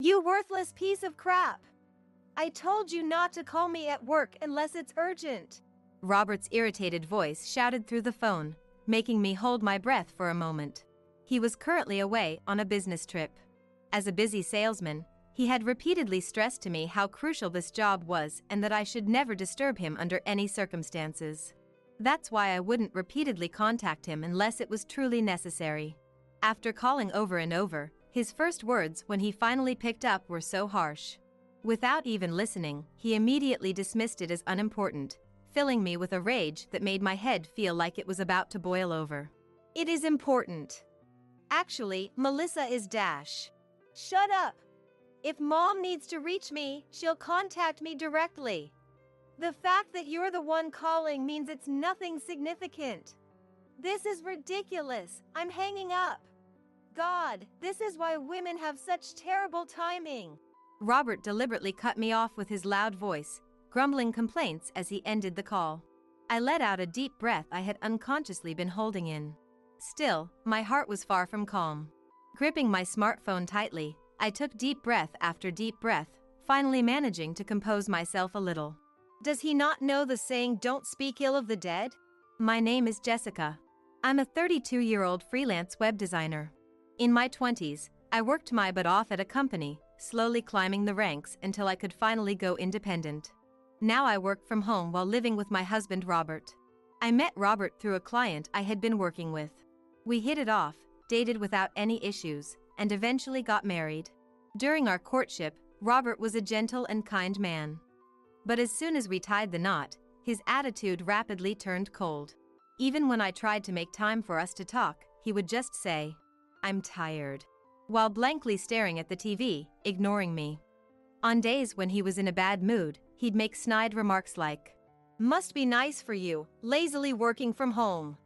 You worthless piece of crap! I told you not to call me at work unless it's urgent. Robert's irritated voice shouted through the phone, making me hold my breath for a moment. He was currently away on a business trip. As a busy salesman, he had repeatedly stressed to me how crucial this job was and that I should never disturb him under any circumstances. That's why I wouldn't repeatedly contact him unless it was truly necessary. After calling over and over, his first words when he finally picked up were so harsh. Without even listening, he immediately dismissed it as unimportant, filling me with a rage that made my head feel like it was about to boil over. It is important. Actually, Melissa is Dash. Shut up! If Mom needs to reach me, she'll contact me directly. The fact that you're the one calling means it's nothing significant. This is ridiculous. I'm hanging up. God, this is why women have such terrible timing. Robert deliberately cut me off with his loud voice, grumbling complaints as he ended the call. I let out a deep breath I had unconsciously been holding in. Still, my heart was far from calm. Gripping my smartphone tightly, I took deep breath after deep breath, finally managing to compose myself a little. Does he not know the saying, "Don't speak ill of the dead"? My name is Jessica. I'm a 32-year-old freelance web designer. In my 20s, I worked my butt off at a company, slowly climbing the ranks until I could finally go independent. Now I work from home while living with my husband Robert. I met Robert through a client I had been working with. We hit it off, dated without any issues, and eventually got married. During our courtship, Robert was a gentle and kind man. But as soon as we tied the knot, his attitude rapidly turned cold. Even when I tried to make time for us to talk, he would just say, "I'm tired," while blankly staring at the TV, ignoring me. On days when he was in a bad mood, he'd make snide remarks like, "Must be nice for you, lazily working from home.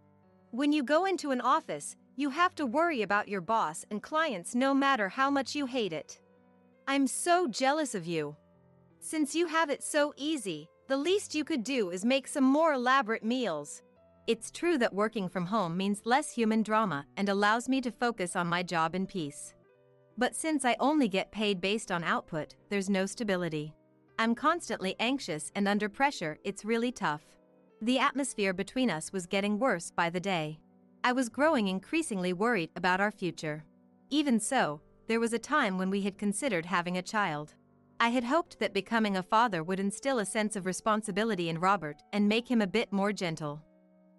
When you go into an office, you have to worry about your boss and clients no matter how much you hate it. I'm so jealous of you. Since you have it so easy, the least you could do is make some more elaborate meals." It's true that working from home means less human drama and allows me to focus on my job in peace. But since I only get paid based on output, there's no stability. I'm constantly anxious and under pressure. It's really tough. The atmosphere between us was getting worse by the day. I was growing increasingly worried about our future. Even so, there was a time when we had considered having a child. I had hoped that becoming a father would instill a sense of responsibility in Robert and make him a bit more gentle.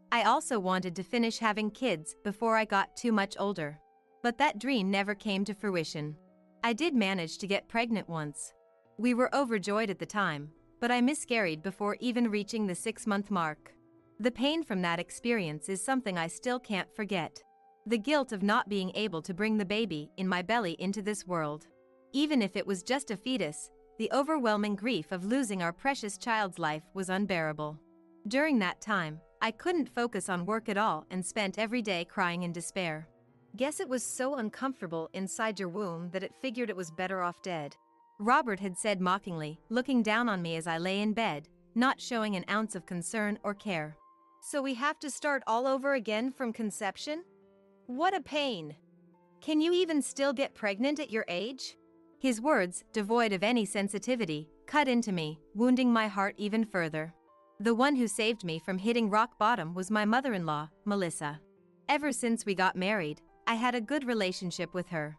I also wanted to finish having kids before I got too much older. But that dream never came to fruition. I did manage to get pregnant once. We were overjoyed at the time, but I miscarried before even reaching the 6-month mark. The pain from that experience is something I still can't forget. The guilt of not being able to bring the baby in my belly into this world. Even if it was just a fetus, the overwhelming grief of losing our precious child's life was unbearable. During that time, I couldn't focus on work at all and spent every day crying in despair. Guess it was so uncomfortable inside your womb that it figured it was better off dead. Robert had said mockingly, looking down on me as I lay in bed, not showing an ounce of concern or care. So we have to start all over again from conception? What a pain. Can you even still get pregnant at your age? His words, devoid of any sensitivity, cut into me, wounding my heart even further. The one who saved me from hitting rock bottom was my mother-in-law, Melissa. Ever since we got married, I had a good relationship with her.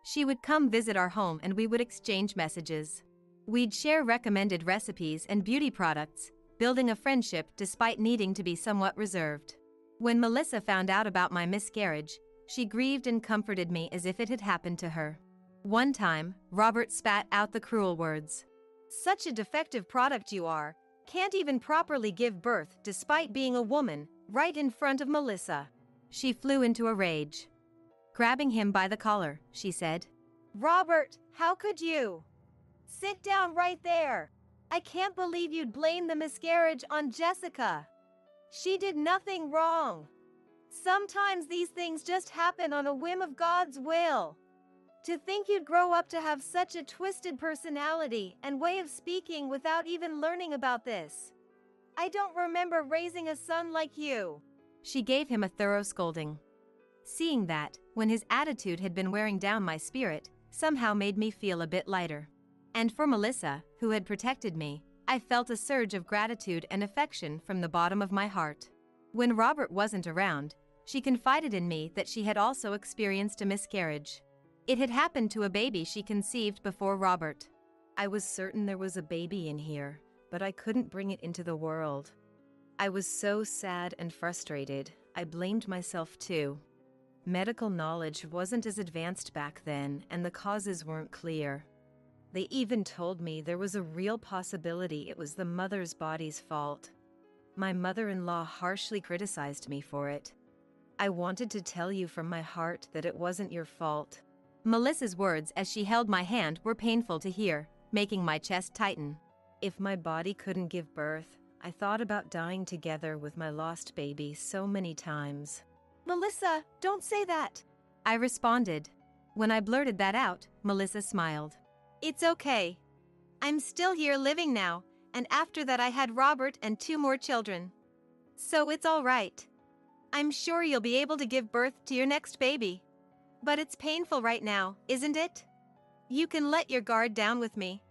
She would come visit our home and we would exchange messages. We'd share recommended recipes and beauty products, building a friendship despite needing to be somewhat reserved. When Melissa found out about my miscarriage, she grieved and comforted me as if it had happened to her. One time, Robert spat out the cruel words, "Such a defective product you are. Can't even properly give birth despite being a woman," right in front of Melissa. She flew into a rage. Grabbing him by the collar, she said, "Robert, how could you? Sit down right there. I can't believe you'd blame the miscarriage on Jessica. She did nothing wrong. Sometimes these things just happen on a whim of God's will. To think you'd grow up to have such a twisted personality and way of speaking without even learning about this. I don't remember raising a son like you." She gave him a thorough scolding. Seeing that, when his attitude had been wearing down my spirit, somehow made me feel a bit lighter. And for Melissa, who had protected me, I felt a surge of gratitude and affection from the bottom of my heart. When Robert wasn't around, she confided in me that she had also experienced a miscarriage. It had happened to a baby she conceived before Robert. I was certain there was a baby in here, but I couldn't bring it into the world. I was so sad and frustrated, I blamed myself too. Medical knowledge wasn't as advanced back then, and the causes weren't clear. They even told me there was a real possibility it was the mother's body's fault. My mother-in-law harshly criticized me for it. I wanted to tell you from my heart that it wasn't your fault. Melissa's words as she held my hand were painful to hear, making my chest tighten. If my body couldn't give birth, I thought about dying together with my lost baby so many times. Melissa, don't say that. I responded. When I blurted that out, Melissa smiled. It's okay. I'm still here living now, and after that I had Robert and 2 more children. So it's all right. I'm sure you'll be able to give birth to your next baby. But it's painful right now, isn't it? You can let your guard down with me.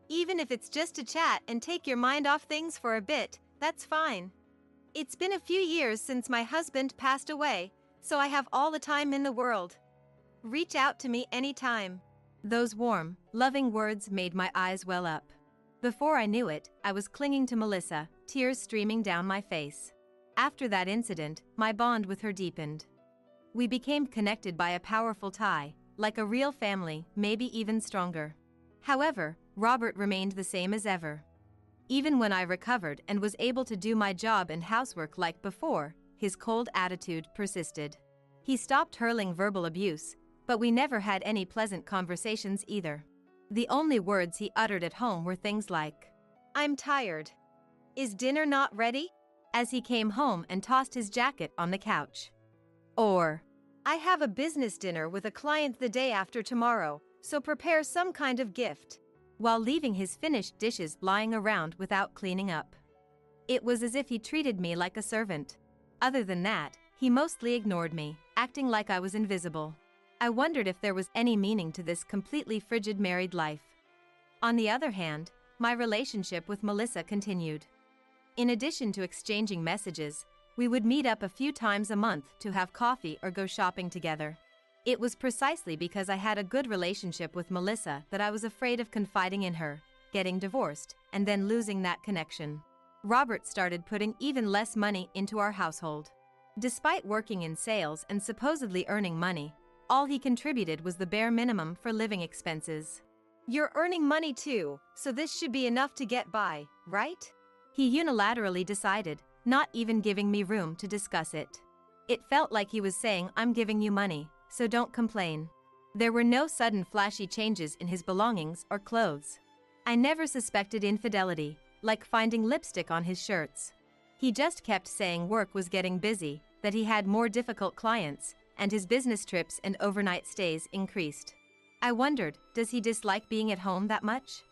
Even if it's just to chat and take your mind off things for a bit, that's fine. It's been a few years since my husband passed away, so I have all the time in the world. Reach out to me anytime. Those warm, loving words made my eyes well up. Before I knew it, I was clinging to Melissa, tears streaming down my face. After that incident, my bond with her deepened. We became connected by a powerful tie, like a real family, maybe even stronger. However, Robert remained the same as ever. Even when I recovered and was able to do my job and housework like before, his cold attitude persisted. He stopped hurling verbal abuse, but we never had any pleasant conversations either. The only words he uttered at home were things like, "I'm tired. Is dinner not ready?" as he came home and tossed his jacket on the couch. Or, "I have a business dinner with a client the day after tomorrow, so prepare some kind of gift," while leaving his finished dishes lying around without cleaning up. It was as if he treated me like a servant. Other than that, he mostly ignored me, acting like I was invisible. I wondered if there was any meaning to this completely frigid married life. On the other hand, my relationship with Melissa continued. In addition to exchanging messages, we would meet up a few times a month to have coffee or go shopping together. It was precisely because I had a good relationship with Melissa that I was afraid of confiding in her, getting divorced, and then losing that connection. Robert started putting even less money into our household. Despite working in sales and supposedly earning money, all he contributed was the bare minimum for living expenses. "You're earning money too, so this should be enough to get by, right?" He unilaterally decided, not even giving me room to discuss it. It felt like he was saying, "I'm giving you money, so don't complain." There were no sudden flashy changes in his belongings or clothes. I never suspected infidelity, like finding lipstick on his shirts. He just kept saying work was getting busy, that he had more difficult clients, and his business trips and overnight stays increased. I wondered, does he dislike being at home that much?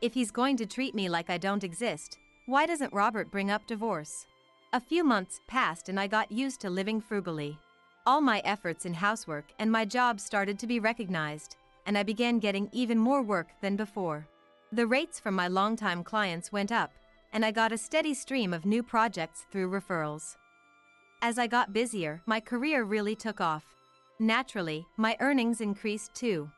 If he's going to treat me like I don't exist, why doesn't Robert bring up divorce? A few months passed and I got used to living frugally. All my efforts in housework and my job started to be recognized, and I began getting even more work than before. The rates from my longtime clients went up, and I got a steady stream of new projects through referrals. As I got busier, my career really took off. Naturally, my earnings increased too.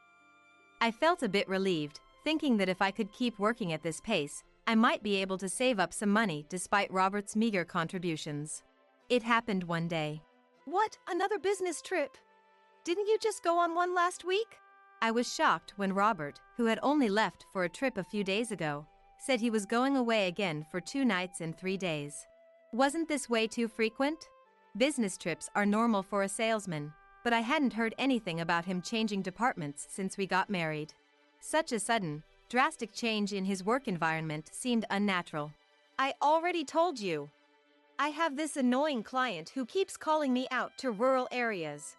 I felt a bit relieved, thinking that if I could keep working at this pace, I might be able to save up some money despite Robert's meager contributions. It happened one day. "What, another business trip? Didn't you just go on one last week?" I was shocked when Robert, who had only left for a trip a few days ago, said he was going away again for 2 nights and 3 days. Wasn't this way too frequent? Business trips are normal for a salesman, but I hadn't heard anything about him changing departments since we got married. Such a sudden, drastic change in his work environment seemed unnatural. "I already told you. I have this annoying client who keeps calling me out to rural areas.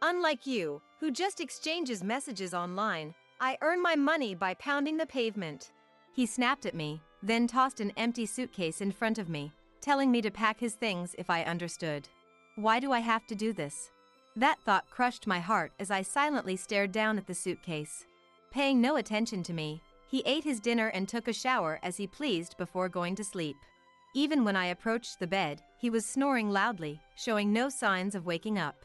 Unlike you, who just exchanges messages online, I earn my money by pounding the pavement." He snapped at me, then tossed an empty suitcase in front of me, telling me to pack his things if I understood. Why do I have to do this? That thought crushed my heart as I silently stared down at the suitcase. Paying no attention to me, he ate his dinner and took a shower as he pleased before going to sleep. Even when I approached the bed, he was snoring loudly, showing no signs of waking up.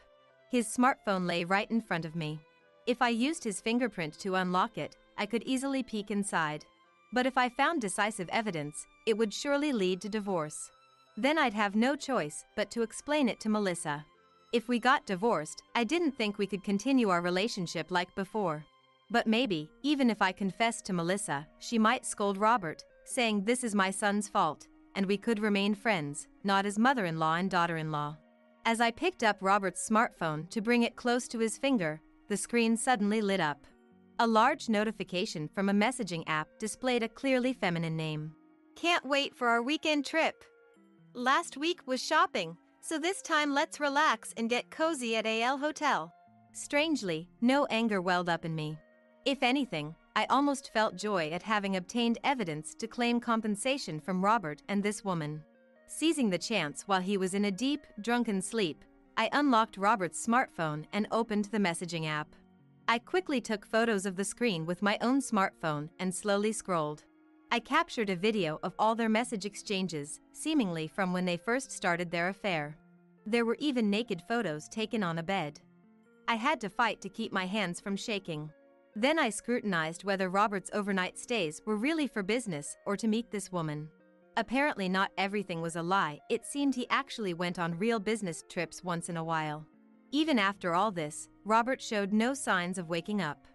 His smartphone lay right in front of me. If I used his fingerprint to unlock it, I could easily peek inside. But if I found decisive evidence, it would surely lead to divorce. Then I'd have no choice but to explain it to Melissa. If we got divorced, I didn't think we could continue our relationship like before. But maybe, even if I confessed to Melissa, she might scold Robert, saying this is my son's fault, and we could remain friends, not as mother-in-law and daughter-in-law. As I picked up Robert's smartphone to bring it close to his finger, the screen suddenly lit up. A large notification from a messaging app displayed a clearly feminine name. Can't wait for our weekend trip. Last week was shopping, so this time let's relax and get cozy at AL Hotel. Strangely, no anger welled up in me. If anything, I almost felt joy at having obtained evidence to claim compensation from Robert and this woman. Seizing the chance while he was in a deep, drunken sleep, I unlocked Robert's smartphone and opened the messaging app. I quickly took photos of the screen with my own smartphone and slowly scrolled. I captured a video of all their message exchanges, seemingly from when they first started their affair. There were even naked photos taken on a bed. I had to fight to keep my hands from shaking. Then I scrutinized whether Robert's overnight stays were really for business or to meet this woman. Apparently not everything was a lie. It seemed he actually went on real business trips once in a while. Even after all this, Robert showed no signs of waking up.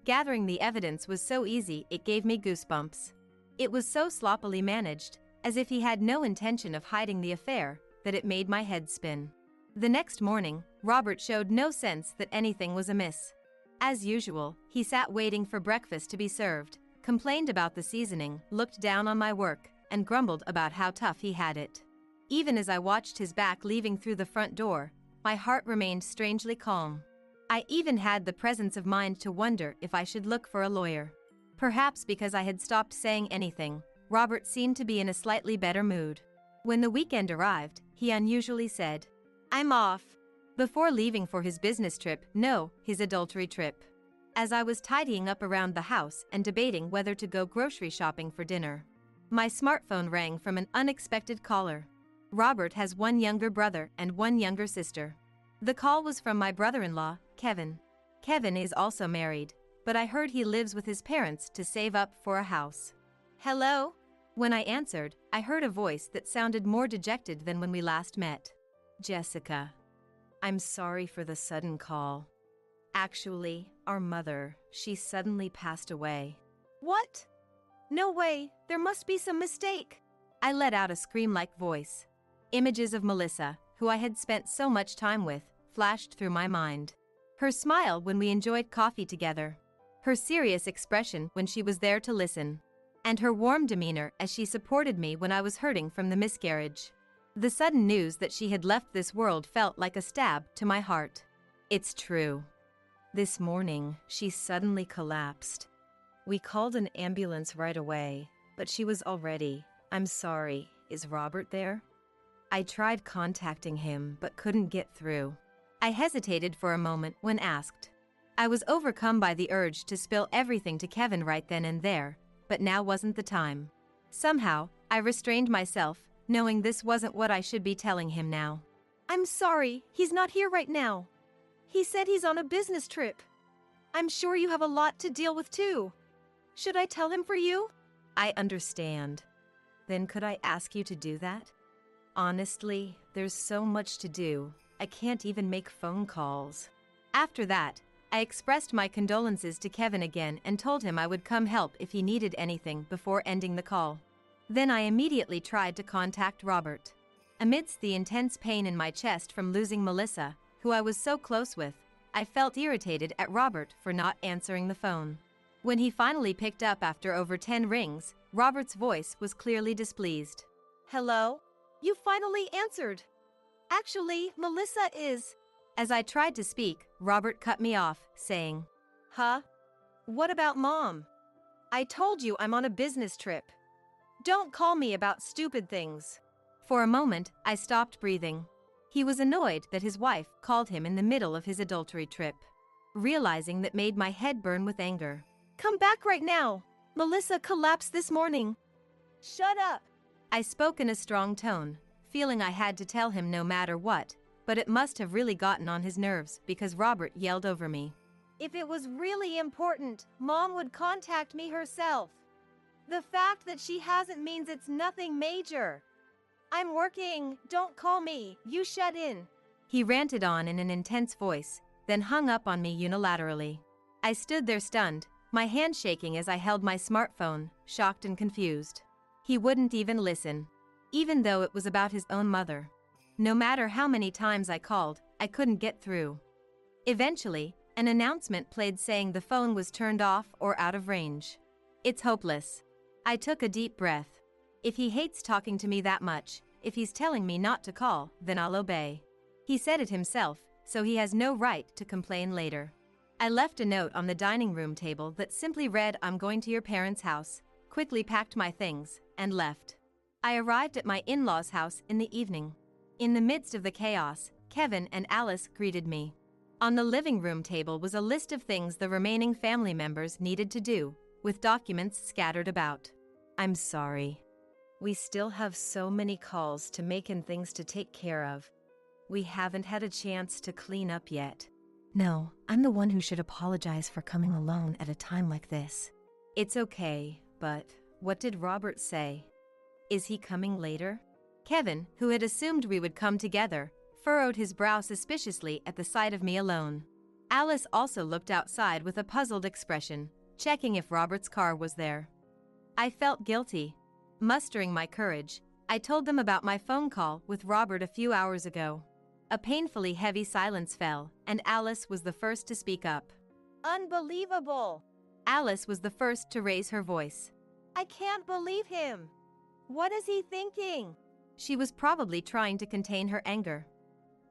Gathering the evidence was so easy it gave me goosebumps. It was so sloppily managed, as if he had no intention of hiding the affair, that it made my head spin. The next morning, Robert showed no sense that anything was amiss. As usual, he sat waiting for breakfast to be served, complained about the seasoning, looked down on my work, and grumbled about how tough he had it. Even as I watched his back leaving through the front door, my heart remained strangely calm. I even had the presence of mind to wonder if I should look for a lawyer. Perhaps because I had stopped saying anything, Robert seemed to be in a slightly better mood. When the weekend arrived, he unusually said, I'm off. Before leaving for his business trip, no, his adultery trip. As I was tidying up around the house and debating whether to go grocery shopping for dinner, my smartphone rang from an unexpected caller. Robert has one younger brother and one younger sister. The call was from my brother-in-law, Kevin. Kevin is also married, but I heard he lives with his parents to save up for a house. Hello? When I answered, I heard a voice that sounded more dejected than when we last met. Jessica, I'm sorry for the sudden call. Actually, our mother, she suddenly passed away. What? No way, there must be some mistake. I let out a scream-like voice. Images of Melissa, who I had spent so much time with, flashed through my mind. Her smile when we enjoyed coffee together. Her serious expression when she was there to listen. And her warm demeanor as she supported me when I was hurting from the miscarriage. The sudden news that she had left this world felt like a stab to my heart. It's true. This morning, she suddenly collapsed. We called an ambulance right away, but she was already. I'm sorry, is Robert there? I tried contacting him but couldn't get through. I hesitated for a moment when asked. I was overcome by the urge to spill everything to Kevin right then and there, but now wasn't the time. Somehow, I restrained myself, knowing this wasn't what I should be telling him now. I'm sorry, he's not here right now. He said he's on a business trip. I'm sure you have a lot to deal with too. Should I tell him for you? I understand. Then could I ask you to do that? Honestly, there's so much to do, I can't even make phone calls. After that, I expressed my condolences to Kevin again and told him I would come help if he needed anything before ending the call. Then I immediately tried to contact Robert. Amidst the intense pain in my chest from losing Melissa, who I was so close with, I felt irritated at Robert for not answering the phone. When he finally picked up after over 10 rings, Robert's voice was clearly displeased. Hello? You finally answered. Actually, Melissa is... As I tried to speak, Robert cut me off, saying, Huh? What about Mom? I told you I'm on a business trip. Don't call me about stupid things. For a moment, I stopped breathing. He was annoyed that his wife called him in the middle of his adultery trip. Realizing that made my head burn with anger. Come back right now. Melissa collapsed this morning. Shut up. I spoke in a strong tone, feeling I had to tell him no matter what, but it must have really gotten on his nerves because Robert yelled over me. If it was really important, Mom would contact me herself. The fact that she hasn't means it's nothing major. I'm working, don't call me, you shut in. He ranted on in an intense voice, then hung up on me unilaterally. I stood there stunned, my hand shaking as I held my smartphone, shocked and confused. He wouldn't even listen, even though it was about his own mother. No matter how many times I called, I couldn't get through. Eventually, an announcement played saying the phone was turned off or out of range. It's hopeless. I took a deep breath. If he hates talking to me that much, if he's telling me not to call, then I'll obey. He said it himself, so he has no right to complain later. I left a note on the dining room table that simply read, "I'm going to your parents' house," quickly packed my things, and left. I arrived at my in-laws' house in the evening. In the midst of the chaos, Kevin and Alice greeted me. On the living room table was a list of things the remaining family members needed to do, with documents scattered about. I'm sorry. We still have so many calls to make and things to take care of. We haven't had a chance to clean up yet. No, I'm the one who should apologize for coming alone at a time like this. It's okay, but what did Robert say? Is he coming later? Kevin, who had assumed we would come together, furrowed his brow suspiciously at the sight of me alone. Alice also looked outside with a puzzled expression, checking if Robert's car was there. I felt guilty. Mustering my courage, I told them about my phone call with Robert a few hours ago. A painfully heavy silence fell, and Alice was the first to speak up. Unbelievable. Alice was the first to raise her voice. I can't believe him. What is he thinking? She was probably trying to contain her anger.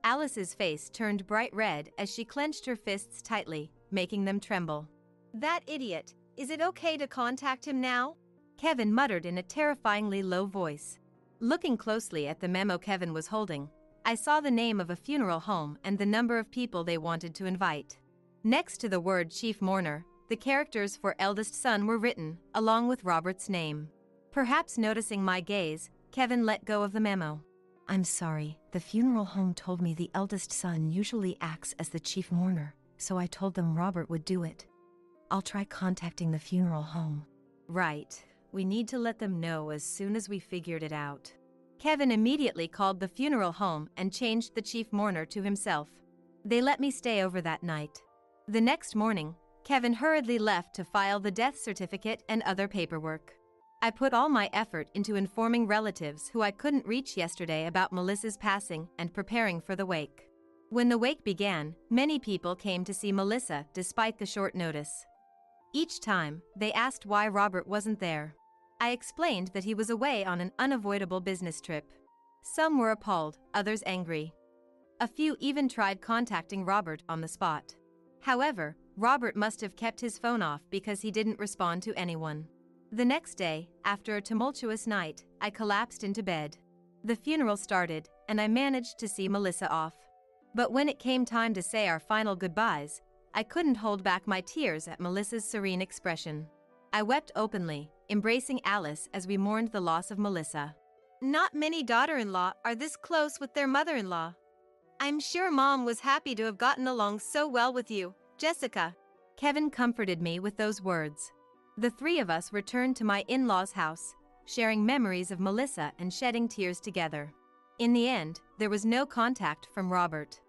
Alice's face turned bright red as she clenched her fists tightly, making them tremble. That idiot. Is it okay to contact him now? Kevin muttered in a terrifyingly low voice. Looking closely at the memo Kevin was holding, I saw the name of a funeral home and the number of people they wanted to invite. Next to the word chief mourner, the characters for eldest son were written, along with Robert's name. Perhaps noticing my gaze, Kevin let go of the memo. I'm sorry, the funeral home told me the eldest son usually acts as the chief mourner, so I told them Robert would do it. I'll try contacting the funeral home. Right, we need to let them know as soon as we figured it out. Kevin immediately called the funeral home and changed the chief mourner to himself. They let me stay over that night. The next morning, Kevin hurriedly left to file the death certificate and other paperwork. I put all my effort into informing relatives who I couldn't reach yesterday about Melissa's passing and preparing for the wake. When the wake began, many people came to see Melissa despite the short notice. Each time, they asked why Robert wasn't there. I explained that he was away on an unavoidable business trip. Some were appalled, others angry. A few even tried contacting Robert on the spot. However, Robert must have kept his phone off because he didn't respond to anyone. The next day, after a tumultuous night, I collapsed into bed. The funeral started, and I managed to see Melissa off. But when it came time to say our final goodbyes, I couldn't hold back my tears at Melissa's serene expression. I wept openly, embracing Alice as we mourned the loss of Melissa. Not many daughter-in-law are this close with their mother-in-law. I'm sure Mom was happy to have gotten along so well with you, Jessica. Kevin comforted me with those words. The three of us returned to my in-laws' house, sharing memories of Melissa and shedding tears together. In the end, there was no contact from Robert.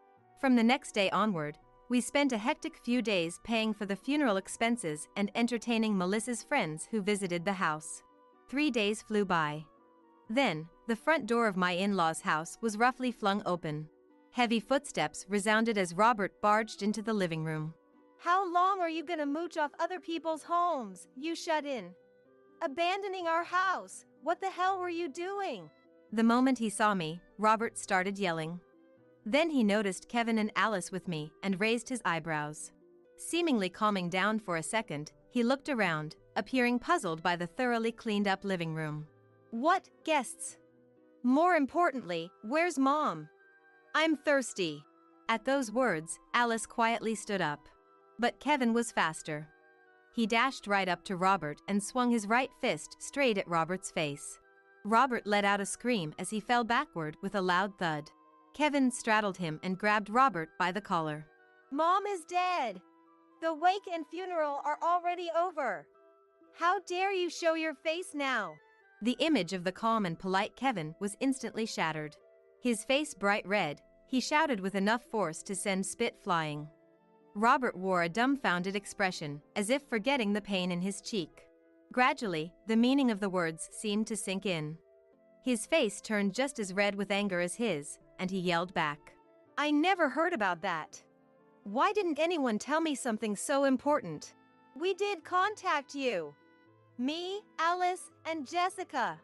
From the next day onward, we spent a hectic few days paying for the funeral expenses and entertaining Melissa's friends who visited the house. 3 days flew by. Then, the front door of my in-laws' house was roughly flung open. Heavy footsteps resounded as Robert barged into the living room. How long are you gonna mooch off other people's homes, you shut in? Abandoning our house, what the hell were you doing? The moment he saw me, Robert started yelling. Then he noticed Kevin and Alice with me and raised his eyebrows. Seemingly calming down for a second, he looked around, appearing puzzled by the thoroughly cleaned-up living room. What guests? More importantly, where's Mom? I'm thirsty. At those words, Alice quietly stood up. But Kevin was faster. He dashed right up to Robert and swung his right fist straight at Robert's face. Robert let out a scream as he fell backward with a loud thud. Kevin straddled him and grabbed Robert by the collar. Mom is dead. The wake and funeral are already over. How dare you show your face now? The image of the calm and polite Kevin was instantly shattered. His face bright red, he shouted with enough force to send spit flying. Robert wore a dumbfounded expression, as if forgetting the pain in his cheek. Gradually, the meaning of the words seemed to sink in. His face turned just as red with anger as his, and he yelled back. I never heard about that. Why didn't anyone tell me something so important? We did contact you. Me, Alice, and Jessica.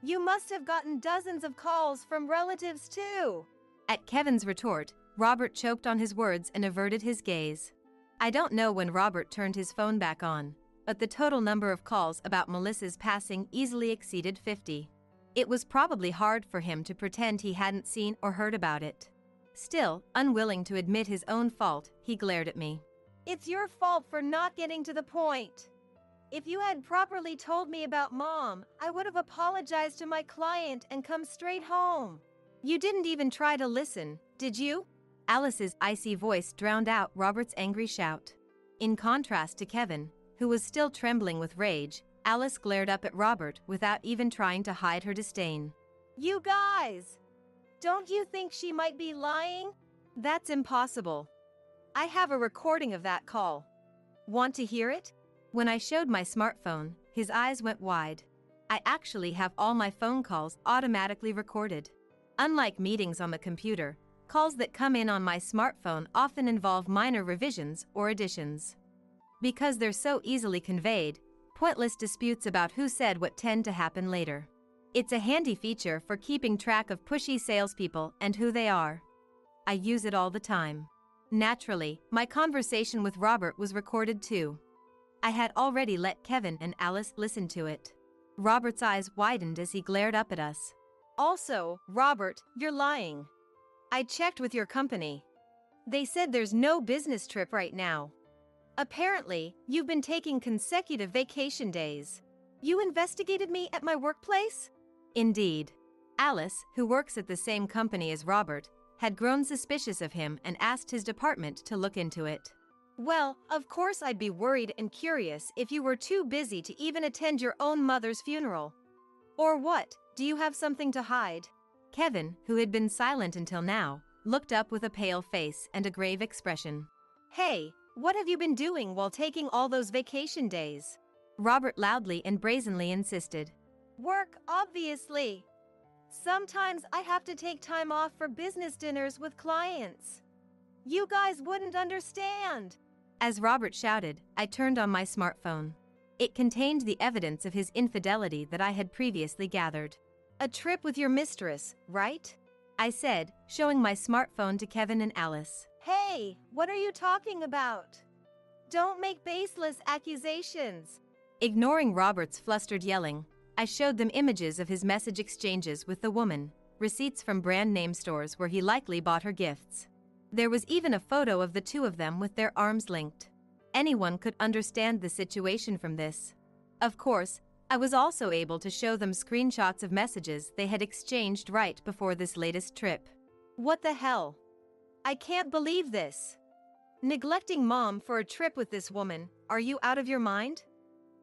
You must have gotten dozens of calls from relatives too. At Kevin's retort, Robert choked on his words and averted his gaze. I don't know when Robert turned his phone back on, but the total number of calls about Melissa's passing easily exceeded 50. It was probably hard for him to pretend he hadn't seen or heard about it. Still, unwilling to admit his own fault, he glared at me. It's your fault for not getting to the point. If you had properly told me about Mom, I would have apologized to my client and come straight home. You didn't even try to listen, did you? Alice's icy voice drowned out Robert's angry shout. In contrast to Kevin, who was still trembling with rage, Alice glared up at Robert without even trying to hide her disdain. You guys! Don't you think she might be lying? That's impossible. I have a recording of that call. Want to hear it? When I showed my smartphone, his eyes went wide. I actually have all my phone calls automatically recorded. Unlike meetings on the computer, calls that come in on my smartphone often involve minor revisions or additions. Because they're so easily conveyed, pointless disputes about who said what tend to happen later. It's a handy feature for keeping track of pushy salespeople and who they are. I use it all the time. Naturally, my conversation with Robert was recorded too. I had already let Kevin and Alice listen to it. Robert's eyes widened as he glared up at us. Also, Robert, you're lying. I checked with your company. They said there's no business trip right now. Apparently, you've been taking consecutive vacation days. You investigated me at my workplace? Indeed. Alice, who works at the same company as Robert, had grown suspicious of him and asked his department to look into it. Well, of course I'd be worried and curious if you were too busy to even attend your own mother's funeral. Or what, do you have something to hide? Kevin, who had been silent until now, looked up with a pale face and a grave expression. Hey, what have you been doing while taking all those vacation days? Robert loudly and brazenly insisted. Work, obviously. Sometimes I have to take time off for business dinners with clients. You guys wouldn't understand. As Robert shouted, I turned on my smartphone. It contained the evidence of his infidelity that I had previously gathered. A trip with your mistress, right? I said, showing my smartphone to Kevin and Alice. Hey, what are you talking about? Don't make baseless accusations. Ignoring Robert's flustered yelling, I showed them images of his message exchanges with the woman, receipts from brand name stores where he likely bought her gifts. There was even a photo of the two of them with their arms linked. Anyone could understand the situation from this. Of course, I was also able to show them screenshots of messages they had exchanged right before this latest trip. What the hell? I can't believe this. Neglecting Mom for a trip with this woman, are you out of your mind?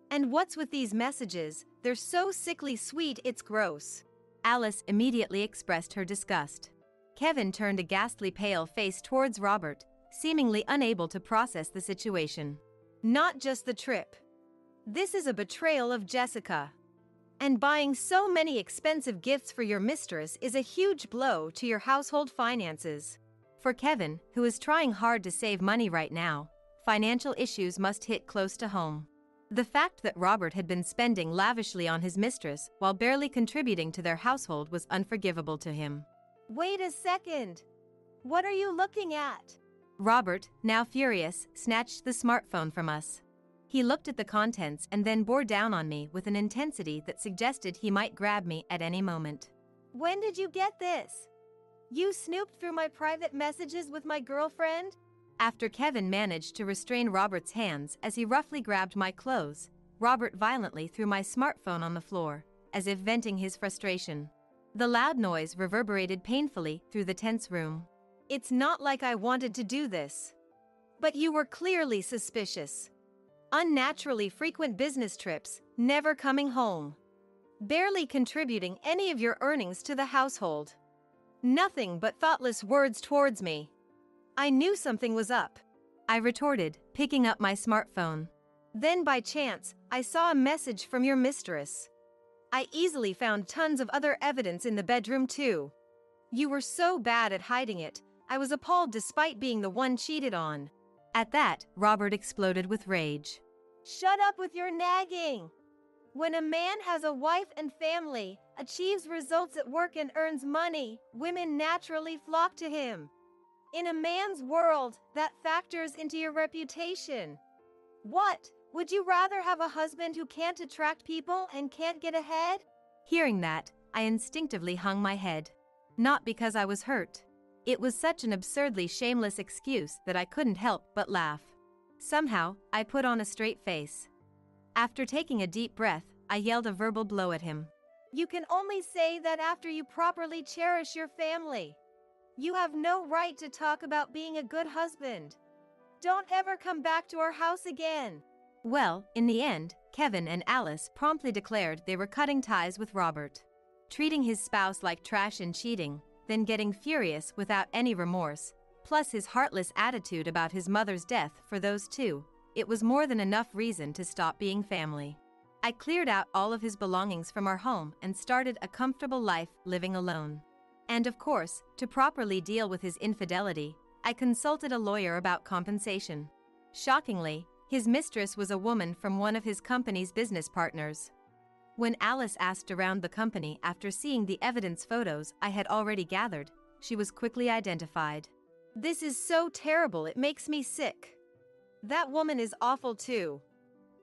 And what's with these messages? They're so sickly sweet it's gross. Alice immediately expressed her disgust. Kevin turned a ghastly pale face towards Robert, seemingly unable to process the situation. Not just the trip. This is a betrayal of Jessica. And buying so many expensive gifts for your mistress is a huge blow to your household finances. For Kevin, who is trying hard to save money right now, financial issues must hit close to home. The fact that Robert had been spending lavishly on his mistress while barely contributing to their household was unforgivable to him. Wait a second. What are you looking at? Robert, now furious, snatched the smartphone from us. He looked at the contents and then bore down on me with an intensity that suggested he might grab me at any moment. When did you get this? You snooped through my private messages with my girlfriend? After Kevin managed to restrain Robert's hands as he roughly grabbed my clothes, Robert violently threw my smartphone on the floor, as if venting his frustration. The loud noise reverberated painfully through the tense room. It's not like I wanted to do this. But you were clearly suspicious. Unnaturally frequent business trips, never coming home. Barely contributing any of your earnings to the household. Nothing but thoughtless words towards me. I knew something was up, I retorted, picking up my smartphone. Then by chance, I saw a message from your mistress. I easily found tons of other evidence in the bedroom too. You were so bad at hiding it, I was appalled despite being the one cheated on. At that, Robert exploded with rage. Shut up with your nagging! When a man has a wife and family, achieves results at work and earns money, women naturally flock to him. In a man's world, that factors into your reputation. What? Would you rather have a husband who can't attract people and can't get ahead? Hearing that, I instinctively hung my head. Not because I was hurt. It was such an absurdly shameless excuse that I couldn't help but laugh. Somehow, I put on a straight face. After taking a deep breath, I yelled a verbal blow at him. You can only say that after you properly cherish your family. You have no right to talk about being a good husband. Don't ever come back to our house again. Well, in the end, Kevin and Alice promptly declared they were cutting ties with Robert. Treating his spouse like trash and cheating, then getting furious without any remorse, plus his heartless attitude about his mother's death for those two, it was more than enough reason to stop being family. I cleared out all of his belongings from our home and started a comfortable life living alone. And of course, to properly deal with his infidelity, I consulted a lawyer about compensation. Shockingly, his mistress was a woman from one of his company's business partners. When Alice asked around the company after seeing the evidence photos I had already gathered, she was quickly identified. This is so terrible, it makes me sick. That woman is awful too.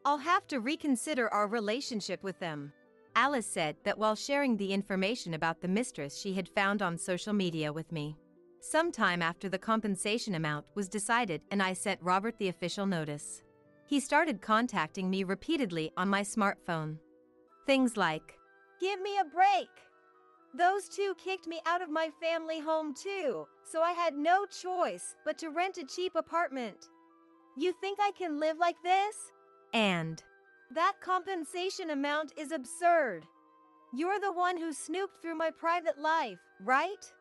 I'll have to reconsider our relationship with them. Alice said that while sharing the information about the mistress she had found on social media with me. Sometime after the compensation amount was decided and I sent Robert the official notice. He started contacting me repeatedly on my smartphone. Things like, "Give me a break. Those two kicked me out of my family home too, so I had no choice but to rent a cheap apartment. You think I can live like this?" And, "That compensation amount is absurd. You're the one who snooped through my private life, right?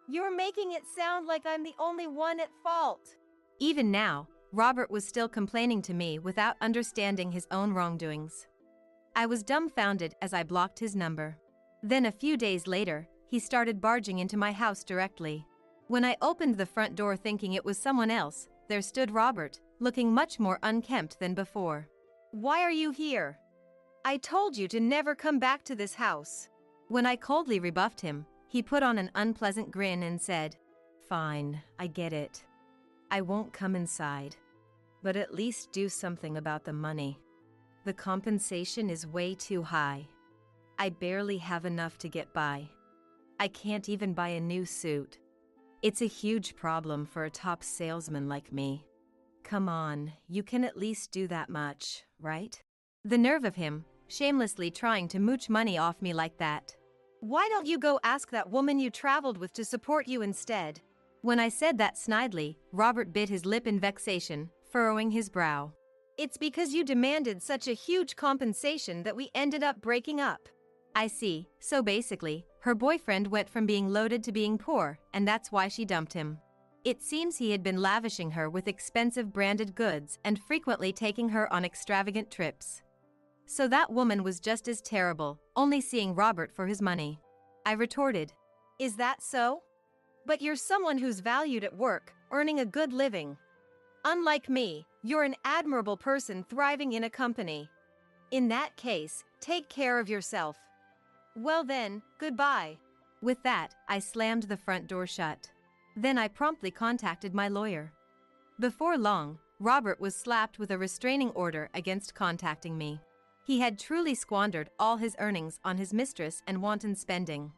You're making it sound like I'm the only one at fault." Even now, Robert was still complaining to me without understanding his own wrongdoings. I was dumbfounded as I blocked his number. Then a few days later, he started barging into my house directly. When I opened the front door thinking it was someone else, there stood Robert, looking much more unkempt than before. "Why are you here? I told you to never come back to this house." When I coldly rebuffed him, he put on an unpleasant grin and said, "Fine, I get it. I won't come inside. But at least do something about the money. The compensation is way too high. I barely have enough to get by. I can't even buy a new suit. It's a huge problem for a top salesman like me. Come on, you can at least do that much, right?" The nerve of him, shamelessly trying to mooch money off me like that. "Why don't you go ask that woman you traveled with to support you instead?" When I said that snidely, Robert bit his lip in vexation, furrowing his brow. "It's because you demanded such a huge compensation that we ended up breaking up." I see, so basically, her boyfriend went from being loaded to being poor, and that's why she dumped him. It seems he had been lavishing her with expensive branded goods and frequently taking her on extravagant trips. So that woman was just as terrible, only seeing Robert for his money. I retorted. "Is that so? But you're someone who's valued at work, earning a good living. Unlike me, you're an admirable person thriving in a company. In that case, take care of yourself. Well then, goodbye." With that, I slammed the front door shut. Then I promptly contacted my lawyer. Before long, Robert was slapped with a restraining order against contacting me. He had truly squandered all his earnings on his mistress and wanton spending.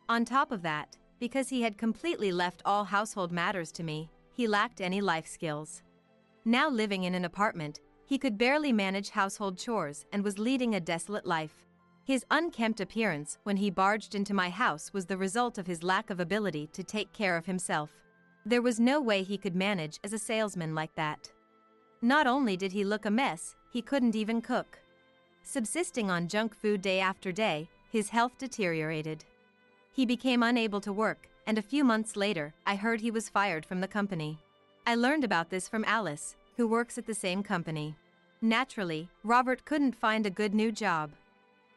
On top of that, because he had completely left all household matters to me, he lacked any life skills. Now living in an apartment, he could barely manage household chores and was leading a desolate life. His unkempt appearance when he barged into my house was the result of his lack of ability to take care of himself. There was no way he could manage as a salesman like that. Not only did he look a mess, he couldn't even cook. Subsisting on junk food day after day, his health deteriorated. He became unable to work, and a few months later, I heard he was fired from the company. I learned about this from Alice, who works at the same company. Naturally, Robert couldn't find a good new job.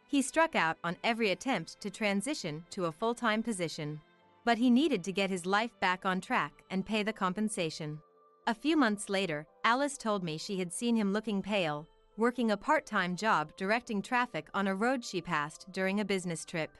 He struck out on every attempt to transition to a full-time position. But he needed to get his life back on track and pay the compensation. A few months later, Alice told me she had seen him looking pale, working a part-time job directing traffic on a road she passed during a business trip.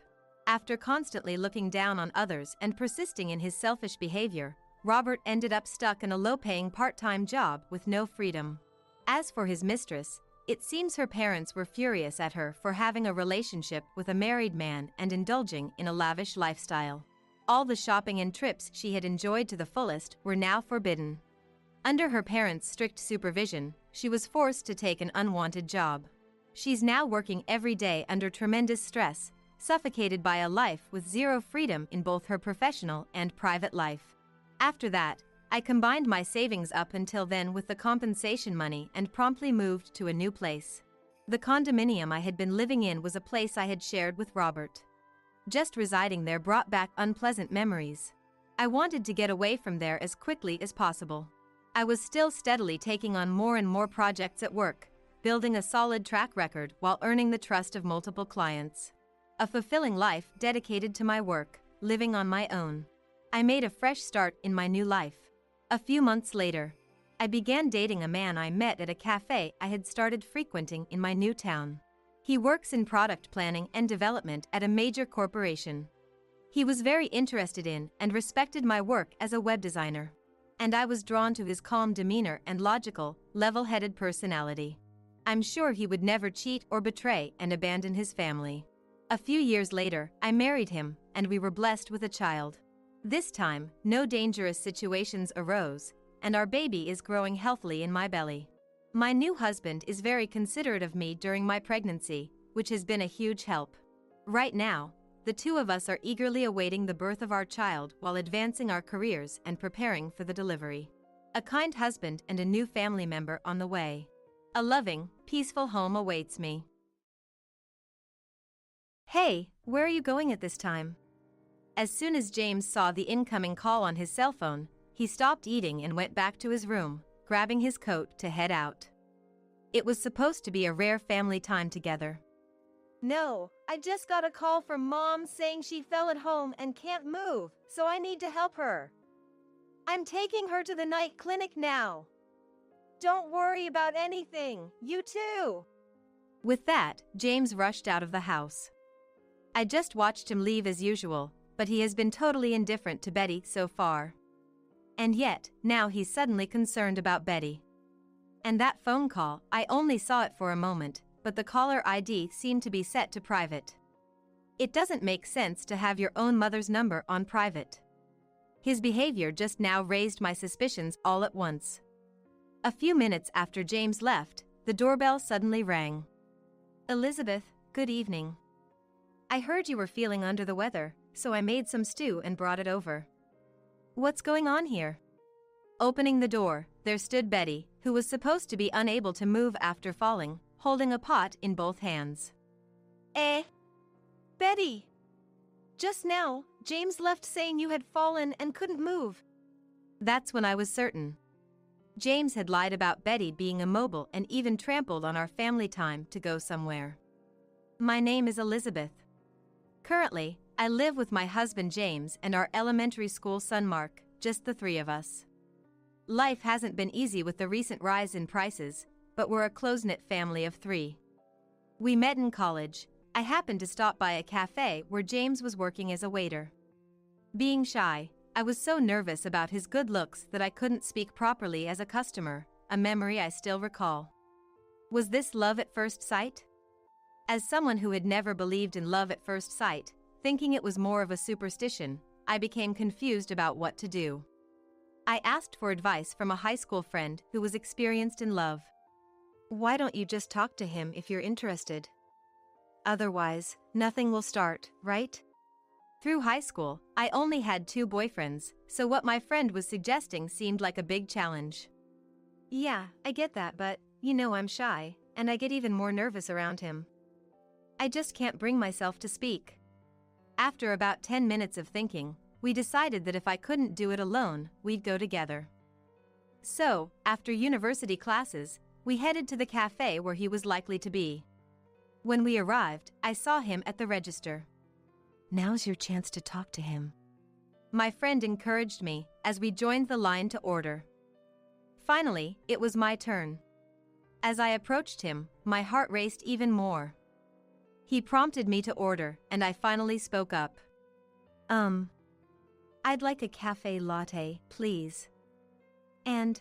After constantly looking down on others and persisting in his selfish behavior, Robert ended up stuck in a low-paying part-time job with no freedom. As for his mistress, it seems her parents were furious at her for having a relationship with a married man and indulging in a lavish lifestyle. All the shopping and trips she had enjoyed to the fullest were now forbidden. Under her parents' strict supervision, she was forced to take an unwanted job. She's now working every day under tremendous stress, suffocated by a life with zero freedom in both her professional and private life. After that, I combined my savings up until then with the compensation money and promptly moved to a new place. The condominium I had been living in was a place I had shared with Robert. Just residing there brought back unpleasant memories. I wanted to get away from there as quickly as possible. I was still steadily taking on more and more projects at work, building a solid track record while earning the trust of multiple clients. A fulfilling life dedicated to my work, living on my own. I made a fresh start in my new life. A few months later, I began dating a man I met at a cafe I had started frequenting in my new town. He works in product planning and development at a major corporation. He was very interested in and respected my work as a web designer. And I was drawn to his calm demeanor and logical, level-headed personality. I'm sure he would never cheat or betray and abandon his family. A few years later, I married him, and we were blessed with a child. This time, no dangerous situations arose, and our baby is growing healthily in my belly. My new husband is very considerate of me during my pregnancy, which has been a huge help. Right now, the two of us are eagerly awaiting the birth of our child while advancing our careers and preparing for the delivery. A kind husband and a new family member on the way. A loving, peaceful home awaits me. Hey, where are you going at this time? As soon as James saw the incoming call on his cell phone, he stopped eating and went back to his room, grabbing his coat to head out. It was supposed to be a rare family time together. No, I just got a call from Mom saying she fell at home and can't move, so I need to help her. I'm taking her to the night clinic now. Don't worry about anything, you too. With that, James rushed out of the house. I just watched him leave as usual, but he has been totally indifferent to Betty so far. And yet, now he's suddenly concerned about Betty. And that phone call, I only saw it for a moment, but the caller ID seemed to be set to private. It doesn't make sense to have your own mother's number on private. His behavior just now raised my suspicions all at once. A few minutes after James left, the doorbell suddenly rang. Elizabeth, good evening. I heard you were feeling under the weather, so I made some stew and brought it over. What's going on here? Opening the door, there stood Betty, who was supposed to be unable to move after falling, holding a pot in both hands. Betty! Just now, James left saying you had fallen and couldn't move. That's when I was certain. James had lied about Betty being immobile and even trampled on our family time to go somewhere. My name is Elizabeth. Currently, I live with my husband James and our elementary school son Mark, just the three of us. Life hasn't been easy with the recent rise in prices, but we're a close-knit family of three. We met in college. I happened to stop by a cafe where James was working as a waiter. Being shy, I was so nervous about his good looks that I couldn't speak properly as a customer, a memory I still recall. Was this love at first sight? As someone who had never believed in love at first sight, thinking it was more of a superstition, I became confused about what to do. I asked for advice from a high school friend who was experienced in love. Why don't you just talk to him if you're interested? Otherwise, nothing will start, right? Through high school, I only had 2 boyfriends, so what my friend was suggesting seemed like a big challenge. Yeah, I get that, but, I'm shy, and I get even more nervous around him. I just can't bring myself to speak. After about 10 minutes of thinking, we decided that if I couldn't do it alone, we'd go together. So, after university classes, we headed to the cafe where he was likely to be. When we arrived, I saw him at the register. Now's your chance to talk to him. My friend encouraged me as we joined the line to order. Finally, it was my turn. As I approached him, my heart raced even more. He prompted me to order, and I finally spoke up. I'd like a cafe latte, please. And,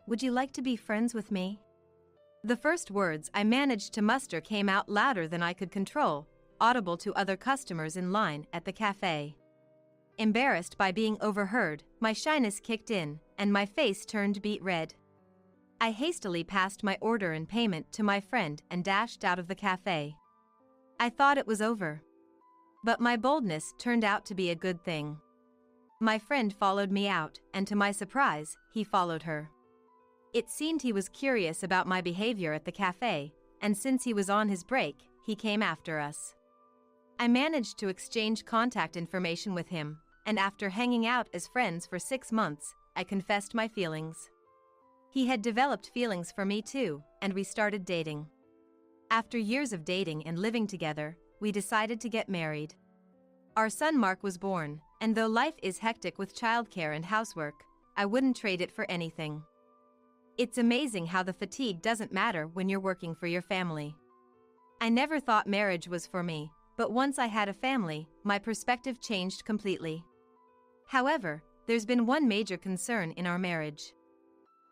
would you like to be friends with me? The first words I managed to muster came out louder than I could control, audible to other customers in line at the cafe. Embarrassed by being overheard, my shyness kicked in, and my face turned beet red. I hastily passed my order and payment to my friend and dashed out of the cafe. I thought it was over. But my boldness turned out to be a good thing. My friend followed me out, and to my surprise, he followed her. It seemed he was curious about my behavior at the cafe, and since he was on his break, he came after us. I managed to exchange contact information with him, and after hanging out as friends for 6 months, I confessed my feelings. He had developed feelings for me too, and we started dating. After years of dating and living together, we decided to get married. Our son Mark was born, and though life is hectic with childcare and housework, I wouldn't trade it for anything. It's amazing how the fatigue doesn't matter when you're working for your family. I never thought marriage was for me, but once I had a family, my perspective changed completely. However, there's been one major concern in our marriage.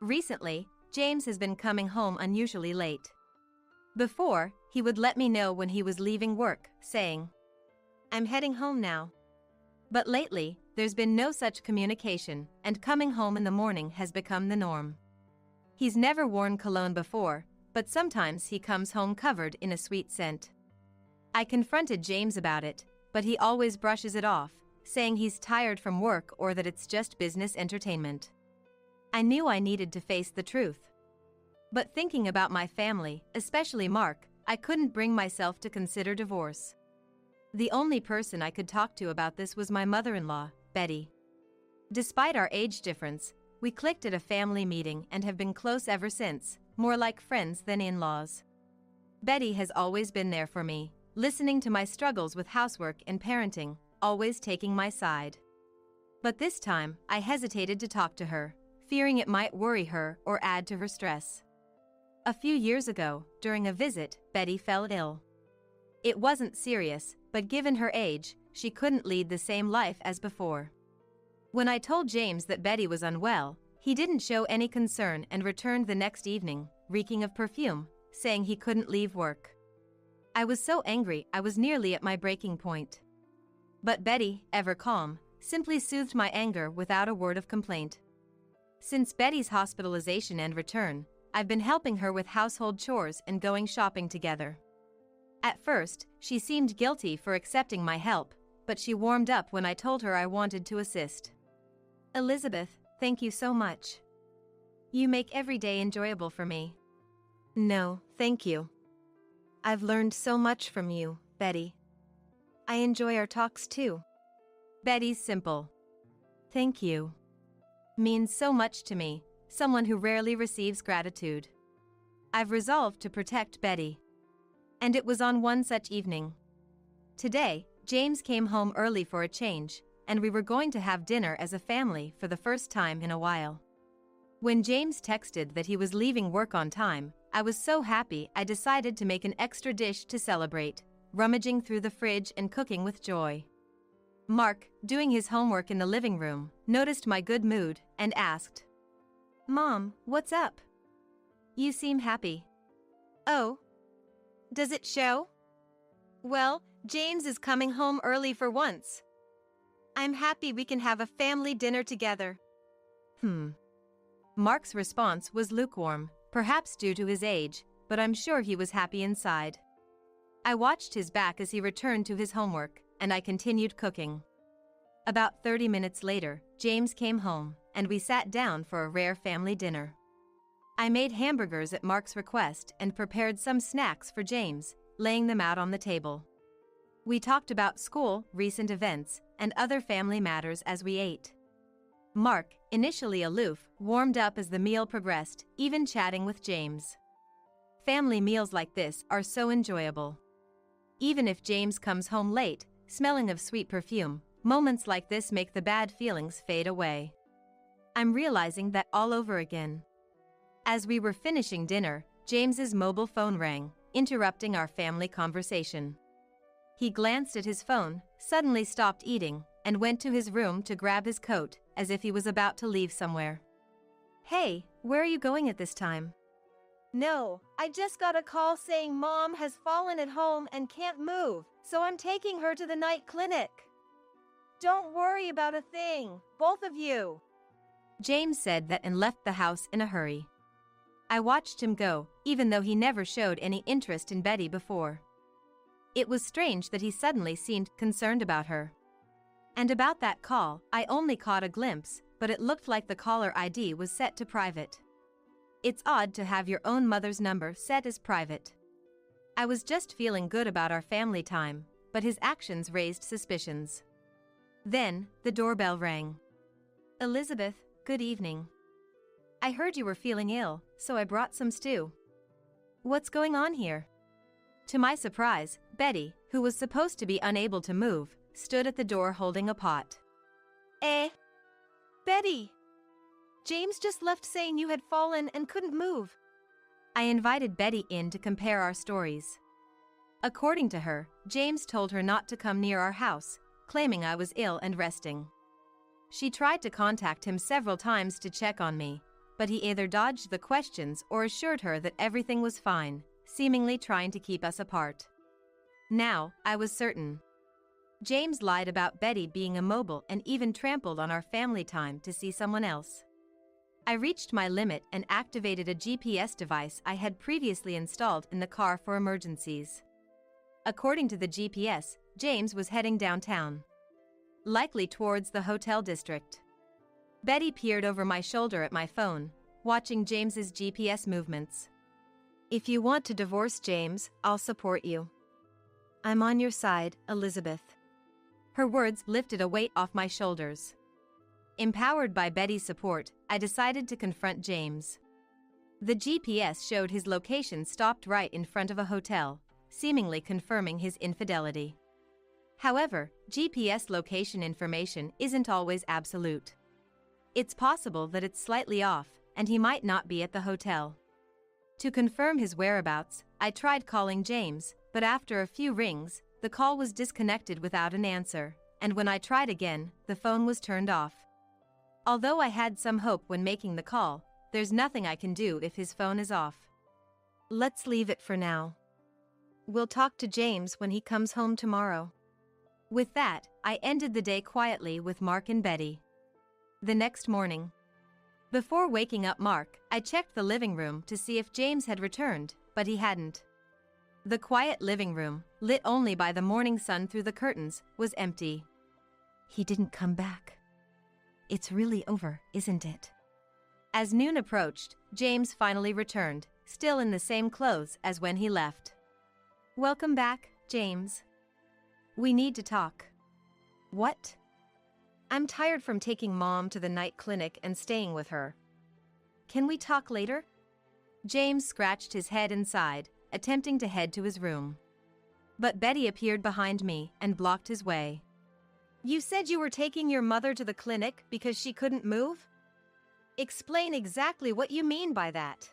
Recently, James has been coming home unusually late. Before, he would let me know when he was leaving work, saying, "I'm heading home now." But lately, there's been no such communication, and coming home in the morning has become the norm. He's never worn cologne before, but sometimes he comes home covered in a sweet scent. I confronted James about it, but he always brushes it off, saying he's tired from work or that it's just business entertainment. I knew I needed to face the truth. But thinking about my family, especially Mark, I couldn't bring myself to consider divorce. The only person I could talk to about this was my mother-in-law, Betty. Despite our age difference, we clicked at a family meeting and have been close ever since, more like friends than in-laws. Betty has always been there for me, listening to my struggles with housework and parenting, always taking my side. But this time, I hesitated to talk to her, fearing it might worry her or add to her stress. A few years ago, during a visit, Betty fell ill. It wasn't serious, but given her age, she couldn't lead the same life as before. When I told James that Betty was unwell, he didn't show any concern and returned the next evening, reeking of perfume, saying he couldn't leave work. I was so angry I was nearly at my breaking point. But Betty, ever calm, simply soothed my anger without a word of complaint. Since Betty's hospitalization and return, I've been helping her with household chores and going shopping together. At first, she seemed guilty for accepting my help, but she warmed up when I told her I wanted to assist. "Elizabeth, thank you so much. You make every day enjoyable for me." "No, thank you. I've learned so much from you, Betty. I enjoy our talks too." Betty's simple "Thank you" means so much to me, someone who rarely receives gratitude. I've resolved to protect Betty. And it was on one such evening. Today, James came home early for a change, and we were going to have dinner as a family for the first time in a while. When James texted that he was leaving work on time, I was so happy I decided to make an extra dish to celebrate, rummaging through the fridge and cooking with joy. Mark, doing his homework in the living room, noticed my good mood and asked, "Mom, what's up? You seem happy." "Oh? Does it show?" "Well, James is coming home early for once. I'm happy we can have a family dinner together. Mark's response was lukewarm, perhaps due to his age, but I'm sure he was happy inside. I watched his back as he returned to his homework, and I continued cooking. About 30 minutes later, James came home, and we sat down for a rare family dinner. I made hamburgers at Mark's request and prepared some snacks for James, laying them out on the table. We talked about school, recent events, and other family matters as we ate. Mark, initially aloof, warmed up as the meal progressed, even chatting with James. Family meals like this are so enjoyable. Even if James comes home late, smelling of sweet perfume, moments like this make the bad feelings fade away. I'm realizing that all over again. As we were finishing dinner, James's mobile phone rang, interrupting our family conversation. He glanced at his phone, suddenly stopped eating, and went to his room to grab his coat, as if he was about to leave somewhere. Hey, where are you going at this time? No, I just got a call saying Mom has fallen at home and can't move, so I'm taking her to the night clinic. Don't worry about a thing, both of you. James said that and left the house in a hurry. I watched him go, even though he never showed any interest in Betty before. It was strange that he suddenly seemed concerned about her. And about that call, I only caught a glimpse, but it looked like the caller ID was set to private. It's odd to have your own mother's number set as private. I was just feeling good about our family time, but his actions raised suspicions. Then, the doorbell rang. Elizabeth, good evening. I heard you were feeling ill, so I brought some stew. What's going on here? To my surprise, Betty, who was supposed to be unable to move, stood at the door holding a pot. Betty! James just left saying you had fallen and couldn't move. I invited Betty in to compare our stories. According to her, James told her not to come near our house, claiming I was ill and resting. She tried to contact him several times to check on me, but he either dodged the questions or assured her that everything was fine, seemingly trying to keep us apart. Now, I was certain. James lied about Betty being immobile and even trampled on our family time to see someone else. I reached my limit and activated a GPS device I had previously installed in the car for emergencies. According to the GPS, James was heading downtown, likely towards the hotel district. Betty peered over my shoulder at my phone, watching James's GPS movements. If you want to divorce James, I'll support you. I'm on your side, Elizabeth. Her words lifted a weight off my shoulders. Empowered by Betty's support, I decided to confront James. The GPS showed his location stopped right in front of a hotel, seemingly confirming his infidelity. However, GPS location information isn't always absolute. It's possible that it's slightly off, and he might not be at the hotel. To confirm his whereabouts, I tried calling James, but after a few rings, the call was disconnected without an answer, and when I tried again, the phone was turned off. Although I had some hope when making the call, there's nothing I can do if his phone is off. Let's leave it for now. We'll talk to James when he comes home tomorrow. With that, I ended the day quietly with Mark and Betty. The next morning, before waking up Mark, I checked the living room to see if James had returned, but he hadn't. The quiet living room, lit only by the morning sun through the curtains, was empty. He didn't come back. It's really over, isn't it? As noon approached, James finally returned, still in the same clothes as when he left. Welcome back, James. We need to talk. What? I'm tired from taking Mom to the night clinic and staying with her. Can we talk later? James scratched his head and sighed, attempting to head to his room. But Betty appeared behind me and blocked his way. You said you were taking your mother to the clinic because she couldn't move? Explain exactly what you mean by that.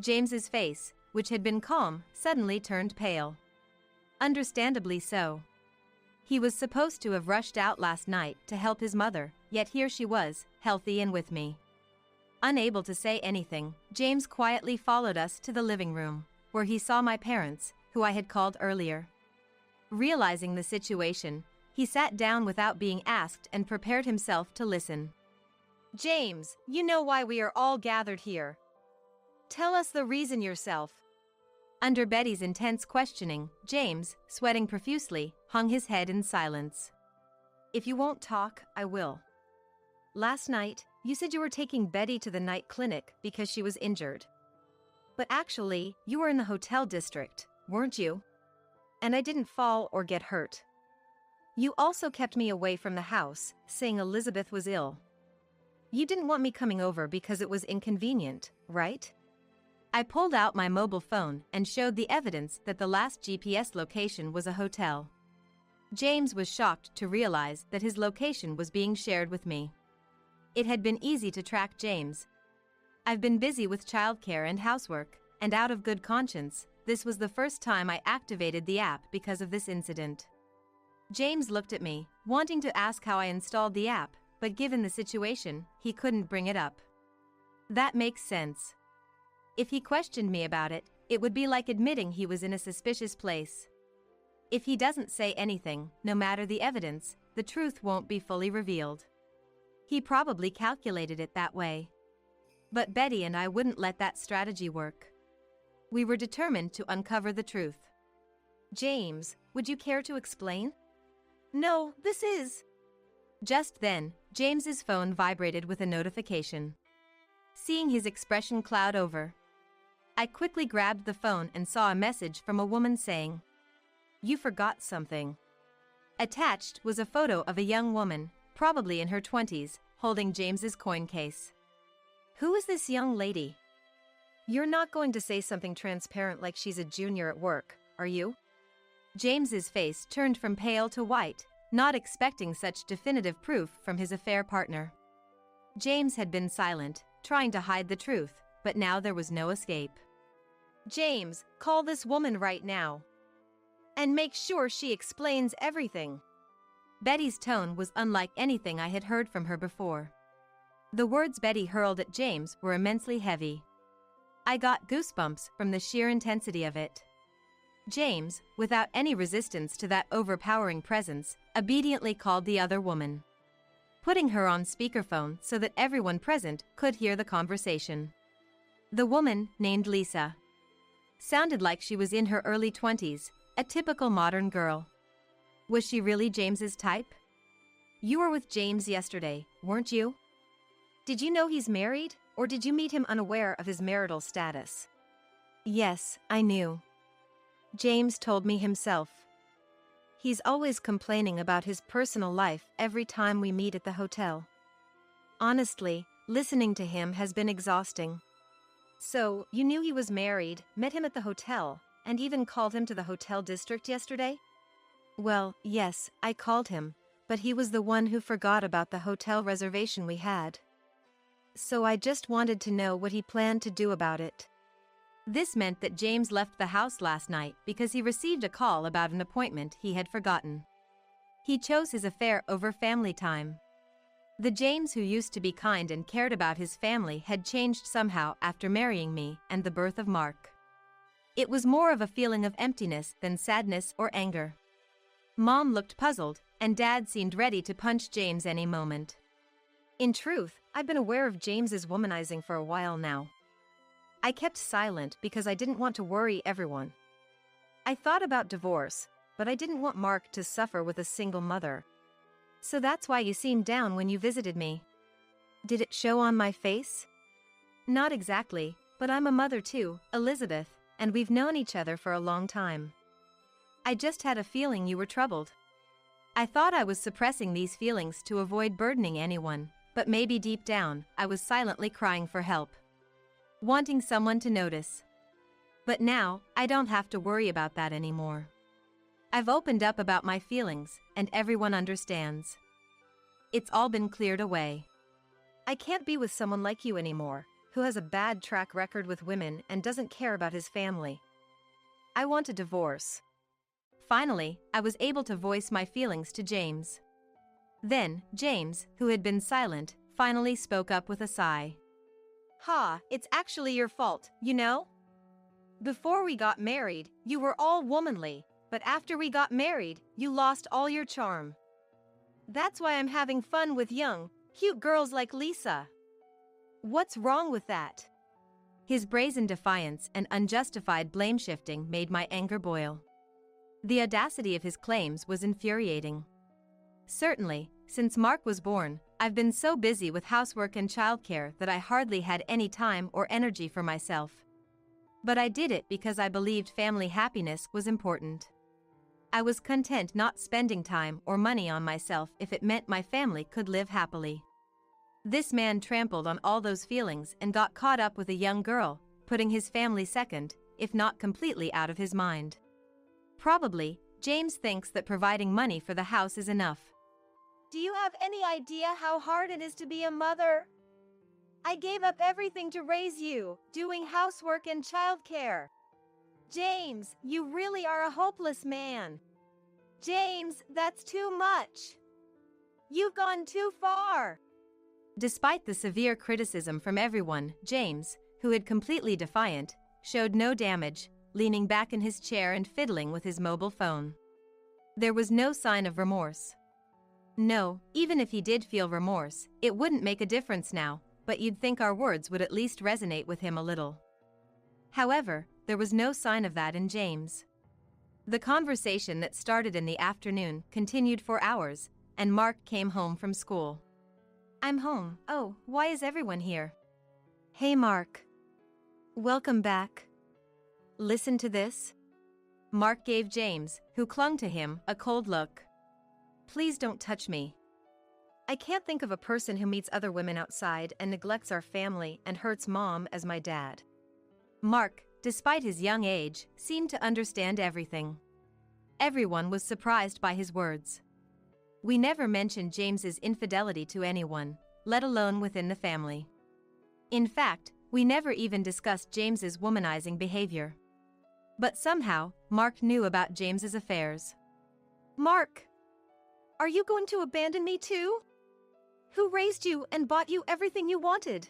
James's face, which had been calm, suddenly turned pale. Understandably so. He was supposed to have rushed out last night to help his mother, yet here she was, healthy and with me. Unable to say anything, James quietly followed us to the living room, where he saw my parents, who I had called earlier. Realizing the situation, He sat down without being asked and prepared himself to listen. James, you know why we are all gathered here. Tell us the reason yourself. Under Betty's intense questioning, James, sweating profusely, hung his head in silence. If you won't talk, I will. Last night, you said you were taking Betty to the night clinic because she was injured. But actually, you were in the hotel district, weren't you? And I didn't fall or get hurt. You also kept me away from the house, saying Elizabeth was ill. You didn't want me coming over because it was inconvenient, right? I pulled out my mobile phone and showed the evidence that the last GPS location was a hotel. James was shocked to realize that his location was being shared with me. It had been easy to track James. I've been busy with childcare and housework, and out of good conscience, this was the first time I activated the app because of this incident. James looked at me, wanting to ask how I installed the app, but given the situation, he couldn't bring it up. That makes sense. If he questioned me about it, it would be like admitting he was in a suspicious place. If he doesn't say anything, no matter the evidence, the truth won't be fully revealed. He probably calculated it that way. But Betty and I wouldn't let that strategy work. We were determined to uncover the truth. James, would you care to explain? No, this is... Just then, James's phone vibrated with a notification. Seeing his expression cloud over, I quickly grabbed the phone and saw a message from a woman saying, "You forgot something." Attached was a photo of a young woman, probably in her 20s, holding James's coin case. Who is this young lady? You're not going to say something transparent like she's a junior at work, are you? James's face turned from pale to white, not expecting such definitive proof from his affair partner. James had been silent, trying to hide the truth, but now there was no escape. James, call this woman right now. And make sure she explains everything. Betty's tone was unlike anything I had heard from her before. The words Betty hurled at James were immensely heavy. I got goosebumps from the sheer intensity of it. James, without any resistance to that overpowering presence, obediently called the other woman, putting her on speakerphone so that everyone present could hear the conversation. The woman, named Lisa, sounded like she was in her early 20s, a typical modern girl. Was she really James's type? You were with James yesterday, weren't you? Did you know he's married, or did you meet him unaware of his marital status? Yes, I knew. James told me himself. He's always complaining about his personal life every time we meet at the hotel. Honestly, listening to him has been exhausting. So, you knew he was married, met him at the hotel, and even called him to the hotel district yesterday? Well, yes, I called him, but he was the one who forgot about the hotel reservation we had. So I just wanted to know what he planned to do about it. This meant that James left the house last night because he received a call about an appointment he had forgotten. He chose his affair over family time. The James who used to be kind and cared about his family had changed somehow after marrying me and the birth of Mark. It was more of a feeling of emptiness than sadness or anger. Mom looked puzzled, and Dad seemed ready to punch James any moment. In truth, I've been aware of James's womanizing for a while now. I kept silent because I didn't want to worry everyone. I thought about divorce, but I didn't want Mark to suffer with a single mother. So that's why you seemed down when you visited me. Did it show on my face? Not exactly, but I'm a mother too, Elizabeth, and we've known each other for a long time. I just had a feeling you were troubled. I thought I was suppressing these feelings to avoid burdening anyone, but maybe deep down, I was silently crying for help, wanting someone to notice. But now, I don't have to worry about that anymore. I've opened up about my feelings, and everyone understands. It's all been cleared away. I can't be with someone like you anymore, who has a bad track record with women and doesn't care about his family. I want a divorce. Finally, I was able to voice my feelings to James. Then, James, who had been silent, finally spoke up with a sigh. It's actually your fault, you know? Before we got married, you were all womanly, but after we got married, you lost all your charm. That's why I'm having fun with young, cute girls like Lisa. What's wrong with that? His brazen defiance and unjustified blame-shifting made my anger boil. The audacity of his claims was infuriating. Certainly, since Mark was born, I've been so busy with housework and childcare that I hardly had any time or energy for myself. But I did it because I believed family happiness was important. I was content not spending time or money on myself if it meant my family could live happily. This man trampled on all those feelings and got caught up with a young girl, putting his family second, if not completely out of his mind. Probably, James thinks that providing money for the house is enough. Do you have any idea how hard it is to be a mother? I gave up everything to raise you, doing housework and childcare. James, you really are a hopeless man. James, that's too much. You've gone too far. Despite the severe criticism from everyone, James, who had completely defiant, showed no damage, leaning back in his chair and fiddling with his mobile phone. There was no sign of remorse. No, even if he did feel remorse, it wouldn't make a difference now, but you'd think our words would at least resonate with him a little. However, there was no sign of that in James. The conversation that started in the afternoon continued for hours, and Mark came home from school. I'm home. Oh, why is everyone here? Hey, Mark. Welcome back. Listen to this. Mark gave James, who clung to him, a cold look. Please don't touch me. I can't think of a person who meets other women outside and neglects our family and hurts Mom as my dad. Mark, despite his young age, seemed to understand everything. Everyone was surprised by his words. We never mentioned James's infidelity to anyone, let alone within the family. In fact, we never even discussed James's womanizing behavior. But somehow, Mark knew about James's affairs. Mark, are you going to abandon me too? Who raised you and bought you everything you wanted?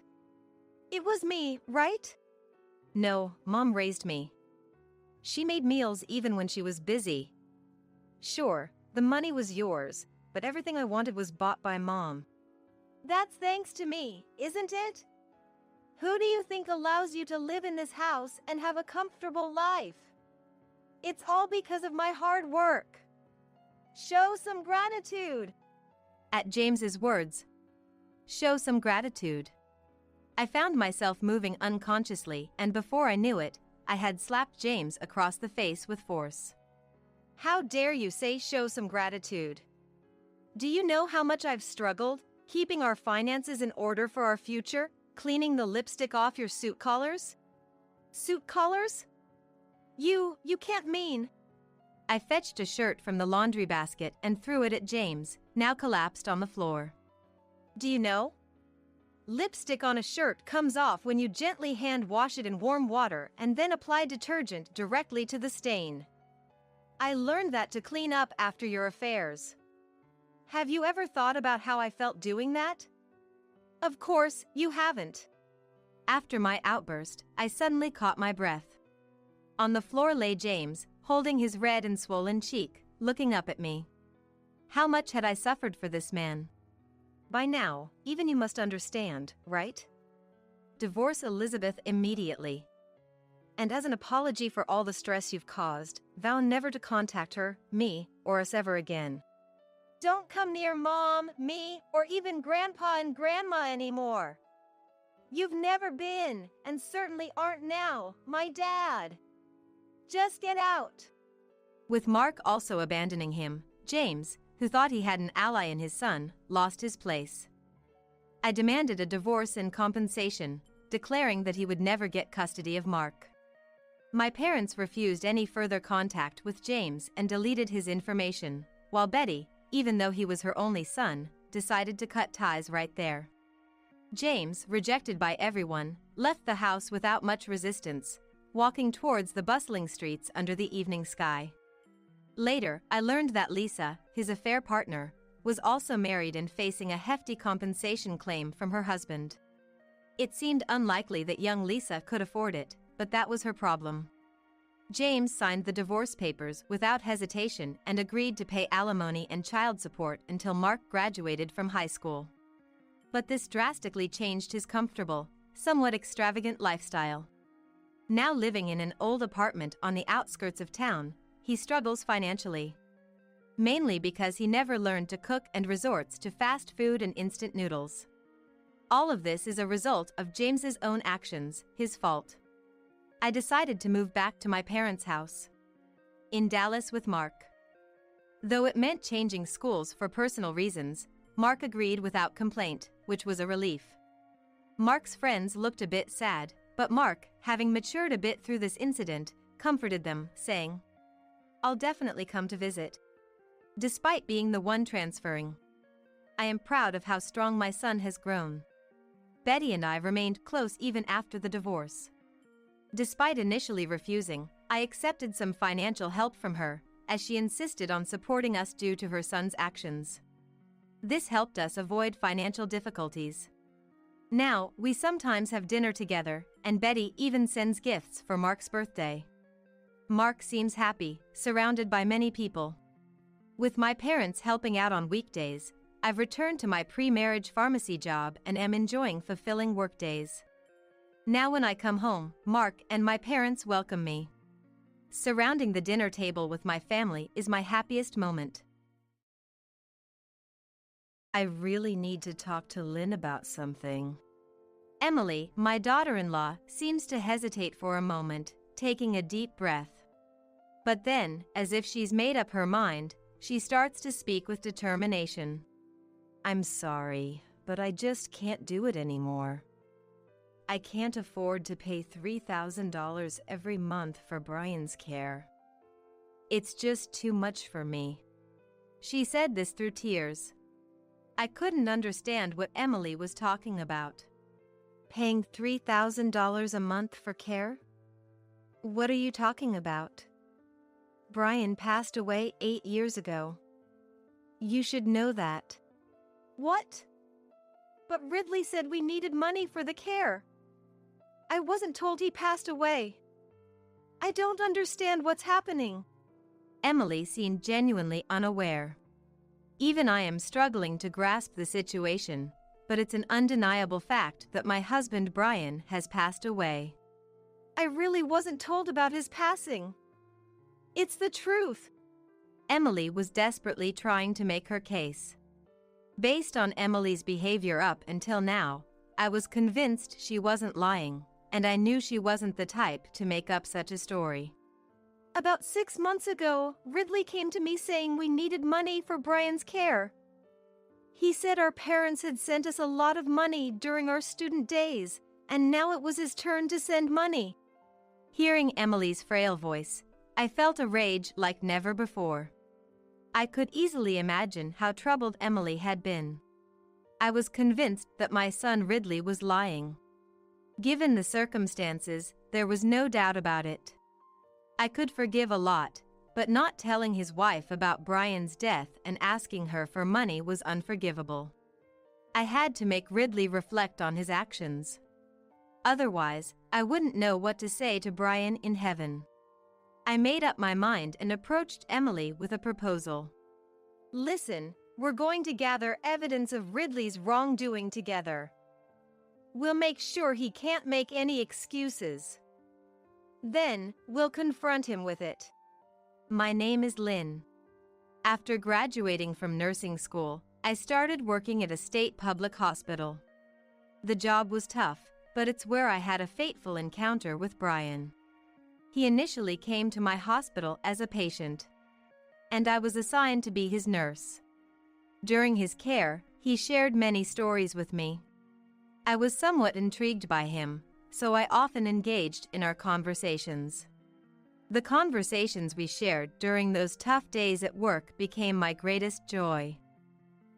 It was me, right? No, Mom raised me. She made meals even when she was busy. Sure, the money was yours, but everything I wanted was bought by Mom. That's thanks to me, isn't it? Who do you think allows you to live in this house and have a comfortable life? It's all because of my hard work. Show some gratitude. At James's words, show some gratitude. I found myself moving unconsciously, and before I knew it, I had slapped James across the face with force. How dare you say show some gratitude? Do you know how much I've struggled, keeping our finances in order for our future, cleaning the lipstick off your suit collars? Suit collars? You can't mean. I fetched a shirt from the laundry basket and threw it at James, now collapsed on the floor. Do you know? Lipstick on a shirt comes off when you gently hand wash it in warm water and then apply detergent directly to the stain. I learned that to clean up after your affairs. Have you ever thought about how I felt doing that? Of course, you haven't. After my outburst, I suddenly caught my breath. On the floor lay James, holding his red and swollen cheek, looking up at me. How much had I suffered for this man? By now, even you must understand, right? Divorce Elizabeth immediately. And as an apology for all the stress you've caused, vow never to contact her, me, or us ever again. Don't come near Mom, me, or even Grandpa and Grandma anymore. You've never been, and certainly aren't now, my dad. Just get out. With Mark also abandoning him, James, who thought he had an ally in his son, lost his place. I demanded a divorce and compensation, declaring that he would never get custody of Mark. My parents refused any further contact with James and deleted his information, while Betty, even though he was her only son, decided to cut ties right there. James, rejected by everyone, left the house without much resistance, walking towards the bustling streets under the evening sky. Later, I learned that Lisa, his affair partner, was also married and facing a hefty compensation claim from her husband. It seemed unlikely that young Lisa could afford it, but that was her problem. James signed the divorce papers without hesitation and agreed to pay alimony and child support until Mark graduated from high school. But this drastically changed his comfortable, somewhat extravagant lifestyle. Now living in an old apartment on the outskirts of town, he struggles financially. Mainly because he never learned to cook and resorts to fast food and instant noodles. All of this is a result of James's own actions, his fault. I decided to move back to my parents' house in Dallas with Mark. Though it meant changing schools for personal reasons, Mark agreed without complaint, which was a relief. Mark's friends looked a bit sad, but Mark, having matured a bit through this incident, comforted them, saying, "I'll definitely come to visit." Despite being the one transferring, I am proud of how strong my son has grown. Betty and I remained close even after the divorce. Despite initially refusing, I accepted some financial help from her, as she insisted on supporting us due to her son's actions. This helped us avoid financial difficulties. Now, we sometimes have dinner together, and Betty even sends gifts for Mark's birthday. Mark seems happy, surrounded by many people. With my parents helping out on weekdays, I've returned to my pre-marriage pharmacy job and am enjoying fulfilling workdays. Now when I come home, Mark and my parents welcome me. Surrounding the dinner table with my family is my happiest moment. I really need to talk to Lynn about something. Emily, my daughter-in-law, seems to hesitate for a moment, taking a deep breath. But then, as if she's made up her mind, she starts to speak with determination. I'm sorry, but I just can't do it anymore. I can't afford to pay $3,000 every month for Brian's care. It's just too much for me. She said this through tears. I couldn't understand what Emily was talking about. Paying $3,000 a month for care? What are you talking about? Brian passed away 8 years ago. You should know that. What? But Ridley said we needed money for the care. I wasn't told he passed away. I don't understand what's happening. Emily seemed genuinely unaware. Even I am struggling to grasp the situation, but it's an undeniable fact that my husband Brian has passed away. I really wasn't told about his passing. It's the truth. Emily was desperately trying to make her case. Based on Emily's behavior up until now, I was convinced she wasn't lying, and I knew she wasn't the type to make up such a story. About 6 months ago, Ridley came to me saying we needed money for Brian's care. He said our parents had sent us a lot of money during our student days, and now it was his turn to send money. Hearing Emily's frail voice, I felt a rage like never before. I could easily imagine how troubled Emily had been. I was convinced that my son Ridley was lying. Given the circumstances, there was no doubt about it. I could forgive a lot, but not telling his wife about Brian's death and asking her for money was unforgivable. I had to make Ridley reflect on his actions. Otherwise, I wouldn't know what to say to Brian in heaven. I made up my mind and approached Emily with a proposal. Listen, we're going to gather evidence of Ridley's wrongdoing together. We'll make sure he can't make any excuses. Then, we'll confront him with it. My name is Lynn. After graduating from nursing school, I started working at a state public hospital. The job was tough, but it's where I had a fateful encounter with Brian. He initially came to my hospital as a patient, and I was assigned to be his nurse. During his care, he shared many stories with me. I was somewhat intrigued by him, so I often engaged in our conversations. The conversations we shared during those tough days at work became my greatest joy.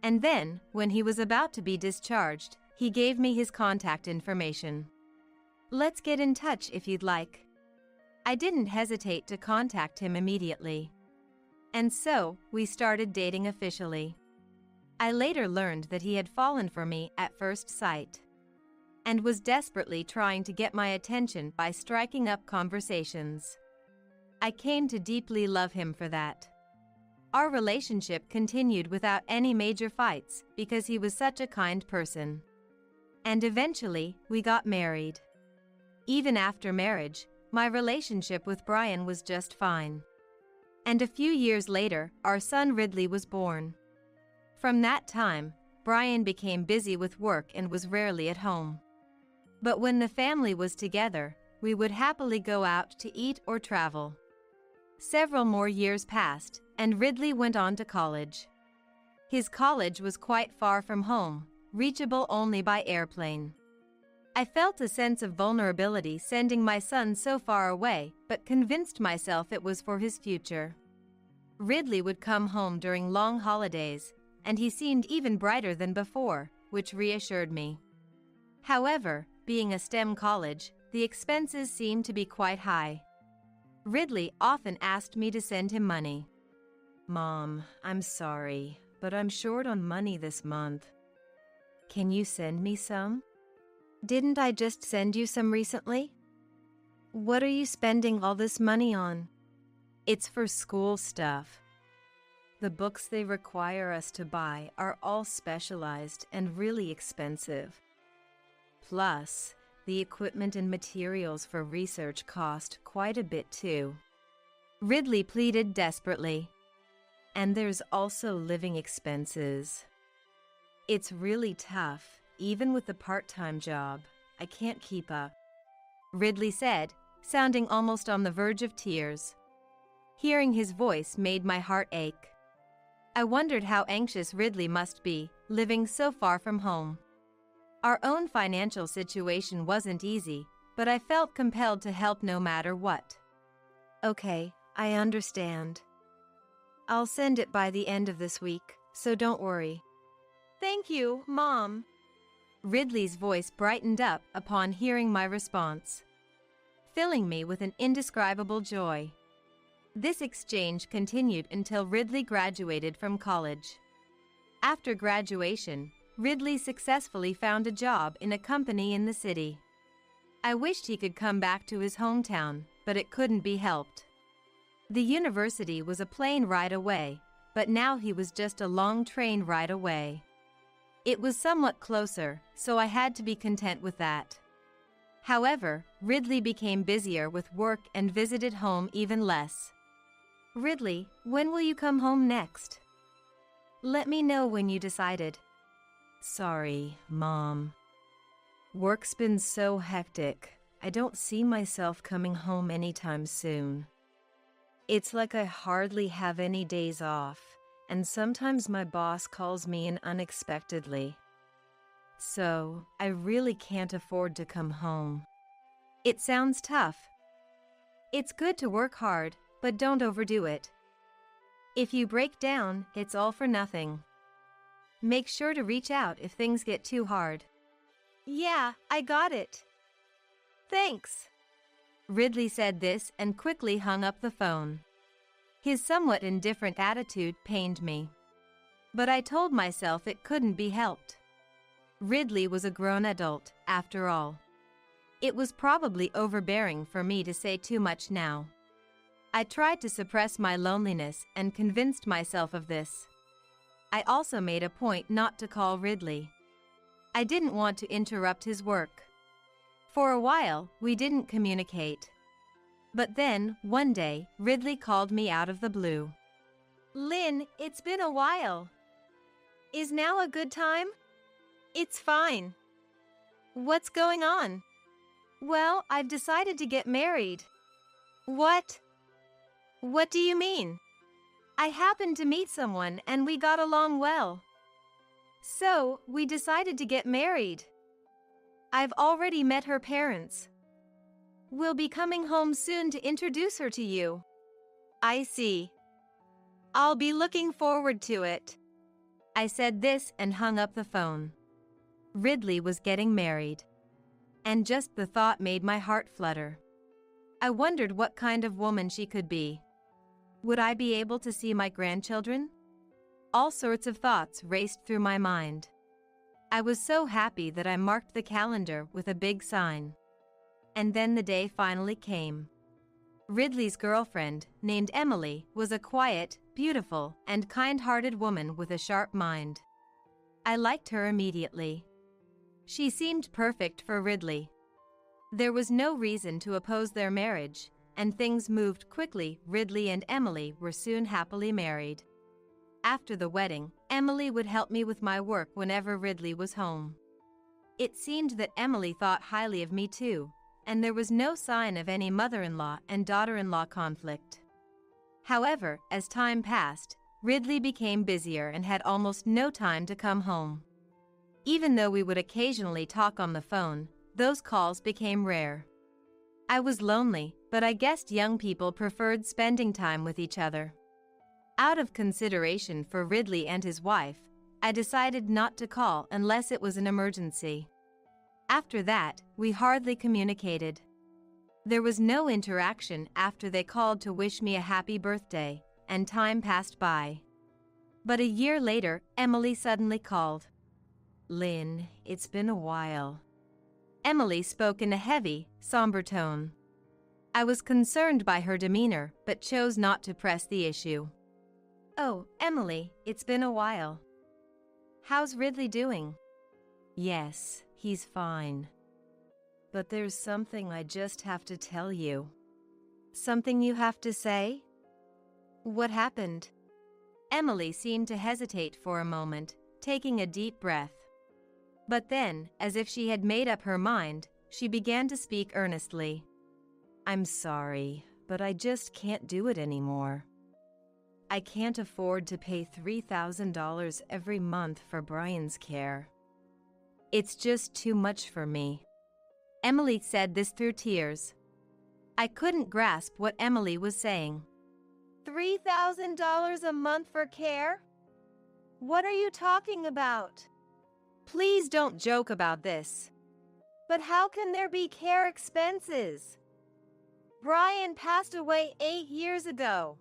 And then, when he was about to be discharged, he gave me his contact information. Let's get in touch if you'd like. I didn't hesitate to contact him immediately. And so, we started dating officially. I later learned that he had fallen for me at first sight, and was desperately trying to get my attention by striking up conversations. I came to deeply love him for that. Our relationship continued without any major fights because he was such a kind person. And eventually, we got married. Even after marriage, my relationship with Brian was just fine. And a few years later, our son Ridley was born. From that time, Brian became busy with work and was rarely at home. But when the family was together, we would happily go out to eat or travel. Several more years passed, and Ridley went on to college. His college was quite far from home, reachable only by airplane. I felt a sense of vulnerability sending my son so far away, but convinced myself it was for his future. Ridley would come home during long holidays, and he seemed even brighter than before, which reassured me. However, being a STEM college, the expenses seemed to be quite high. Ridley often asked me to send him money. "Mom, I'm sorry, but I'm short on money this month. Can you send me some?" Didn't I just send you some recently? What are you spending all this money on? It's for school stuff. The books they require us to buy are all specialized and really expensive. Plus, the equipment and materials for research cost quite a bit too. Ridley pleaded desperately. And there's also living expenses. It's really tough, even with a part-time job. I can't keep up. Ridley said, sounding almost on the verge of tears. Hearing his voice made my heart ache. I wondered how anxious Ridley must be, living so far from home. Our own financial situation wasn't easy, but I felt compelled to help no matter what. Okay, I understand. I'll send it by the end of this week, so don't worry. Thank you, Mom. Ridley's voice brightened up upon hearing my response, filling me with an indescribable joy. This exchange continued until Ridley graduated from college. After graduation, Ridley successfully found a job in a company in the city. I wished he could come back to his hometown, but it couldn't be helped. The university was a plane ride away, but now he was just a long train ride away. It was somewhat closer, so I had to be content with that. However, Ridley became busier with work and visited home even less. Ridley, when will you come home next? Let me know when you decided. Sorry, Mom. Work's been so hectic, I don't see myself coming home anytime soon. It's like I hardly have any days off, and sometimes my boss calls me in unexpectedly. So, I really can't afford to come home. It sounds tough. It's good to work hard, but don't overdo it. If you break down, it's all for nothing. Make sure to reach out if things get too hard. Yeah, I got it. Thanks. Ridley said this and quickly hung up the phone. His somewhat indifferent attitude pained me. But I told myself it couldn't be helped. Ridley was a grown adult, after all. It was probably overbearing for me to say too much now. I tried to suppress my loneliness and convinced myself of this. I also made a point not to call Ridley. I didn't want to interrupt his work. For a while, we didn't communicate. But then, one day, Ridley called me out of the blue. Lynn, it's been a while. Is now a good time? It's fine. What's going on? Well, I've decided to get married. What? What do you mean? I happened to meet someone and we got along well. So, we decided to get married. I've already met her parents. We'll be coming home soon to introduce her to you. I see. I'll be looking forward to it. I said this and hung up the phone. Ridley was getting married. And just the thought made my heart flutter. I wondered what kind of woman she could be. Would I be able to see my grandchildren? All sorts of thoughts raced through my mind. I was so happy that I marked the calendar with a big sign. And then the day finally came. Ridley's girlfriend, named Emily, was a quiet, beautiful, and kind-hearted woman with a sharp mind. I liked her immediately. She seemed perfect for Ridley. There was no reason to oppose their marriage, and things moved quickly. Ridley and Emily were soon happily married. After the wedding, Emily would help me with my work whenever Ridley was home. It seemed that Emily thought highly of me too, and there was no sign of any mother-in-law and daughter-in-law conflict. However, as time passed, Ridley became busier and had almost no time to come home. Even though we would occasionally talk on the phone, those calls became rare. I was lonely, but I guessed young people preferred spending time with each other. Out of consideration for Ridley and his wife, I decided not to call unless it was an emergency. After that, we hardly communicated. There was no interaction after they called to wish me a happy birthday, and time passed by. But a year later, Emily suddenly called. "Lynn, it's been a while." Emily spoke in a heavy, somber tone. I was concerned by her demeanor, but chose not to press the issue. "Oh, Emily, it's been a while. How's Ridley doing?" "Yes, he's fine. But there's something I just have to tell you." "Something you have to say? What happened?" Emily seemed to hesitate for a moment, taking a deep breath. But then, as if she had made up her mind, she began to speak earnestly. "I'm sorry, but I just can't do it anymore. I can't afford to pay $3,000 every month for Brian's care. It's just too much for me." Emily said this through tears. I couldn't grasp what Emily was saying. $3,000 a month for care? What are you talking about? Please don't joke about this. But how can there be care expenses? Brian passed away 8 years ago.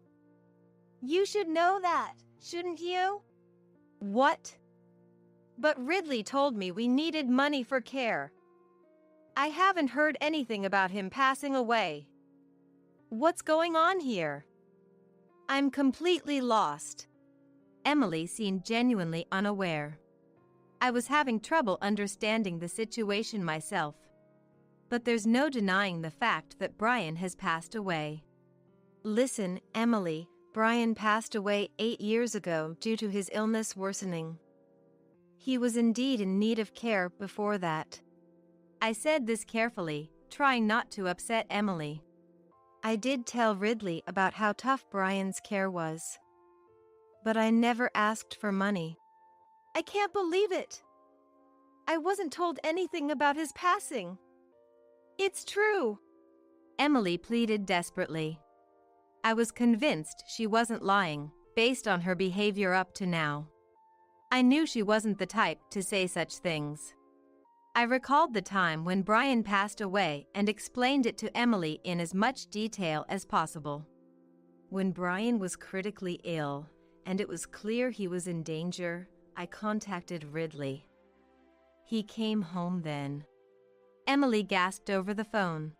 You should know that, shouldn't you? What? But Ridley told me we needed money for care. I haven't heard anything about him passing away. What's going on here? I'm completely lost. Emily seemed genuinely unaware. I was having trouble understanding the situation myself. But there's no denying the fact that Brian has passed away. Listen, Emily, Brian passed away 8 years ago due to his illness worsening. He was indeed in need of care before that. I said this carefully, trying not to upset Emily. I did tell Ridley about how tough Brian's care was. But I never asked for money. I can't believe it. I wasn't told anything about his passing. It's true. Emily pleaded desperately. I was convinced she wasn't lying, based on her behavior up to now. I knew she wasn't the type to say such things. I recalled the time when Brian passed away and explained it to Emily in as much detail as possible. When Brian was critically ill, and it was clear he was in danger, I contacted Ridley. He came home then. Emily gasped over the phone.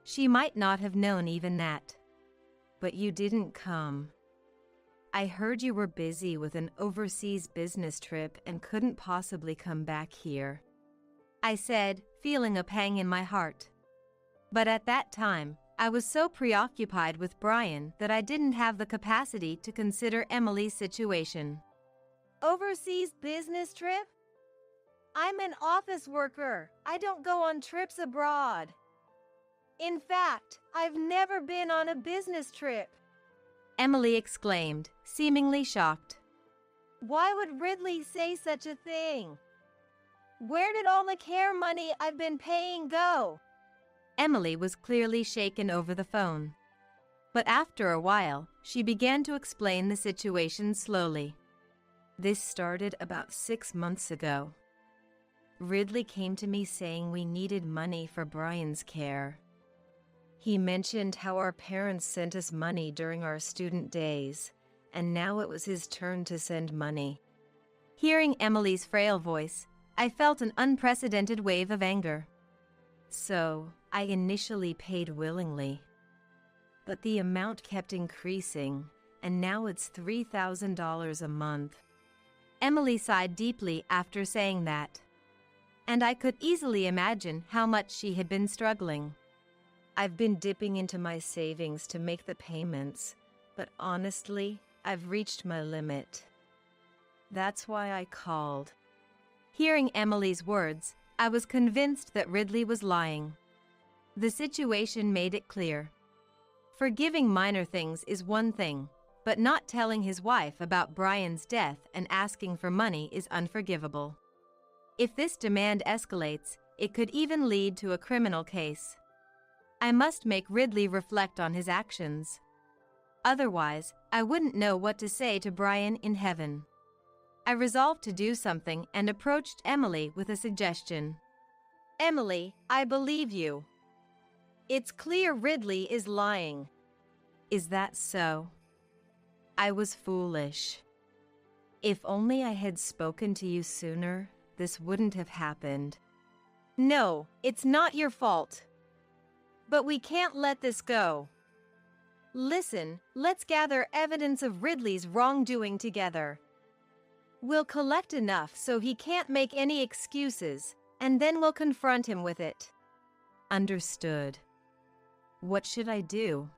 She might not have known even that. But you didn't come. I heard you were busy with an overseas business trip and couldn't possibly come back here. I said, feeling a pang in my heart. But at that time, I was so preoccupied with Brian that I didn't have the capacity to consider Emily's situation. Overseas business trip? I'm an office worker. I don't go on trips abroad. In fact, I've never been on a business trip. Emily exclaimed, seemingly shocked. Why would Ridley say such a thing? Where did all the care money I've been paying go? Emily was clearly shaken over the phone. But after a while, she began to explain the situation slowly. This started about 6 months ago. Ridley came to me saying we needed money for Brian's care. He mentioned how our parents sent us money during our student days, and now it was his turn to send money. Hearing Emily's frail voice, I felt an unprecedented wave of anger. So, I initially paid willingly. But the amount kept increasing, and now it's $3,000 a month. Emily sighed deeply after saying that. And I could easily imagine how much she had been struggling. I've been dipping into my savings to make the payments, but honestly, I've reached my limit. That's why I called. Hearing Emily's words, I was convinced that Ridley was lying. The situation made it clear. Forgiving minor things is one thing, but not telling his wife about Brian's death and asking for money is unforgivable. If this demand escalates, it could even lead to a criminal case. I must make Ridley reflect on his actions. Otherwise, I wouldn't know what to say to Brian in heaven. I resolved to do something and approached Emily with a suggestion. Emily, I believe you. It's clear Ridley is lying. Is that so? I was foolish. If only I had spoken to you sooner, this wouldn't have happened. No, it's not your fault. But we can't let this go. Listen, let's gather evidence of Ridley's wrongdoing together. We'll collect enough so he can't make any excuses, and then we'll confront him with it. Understood. What should I do?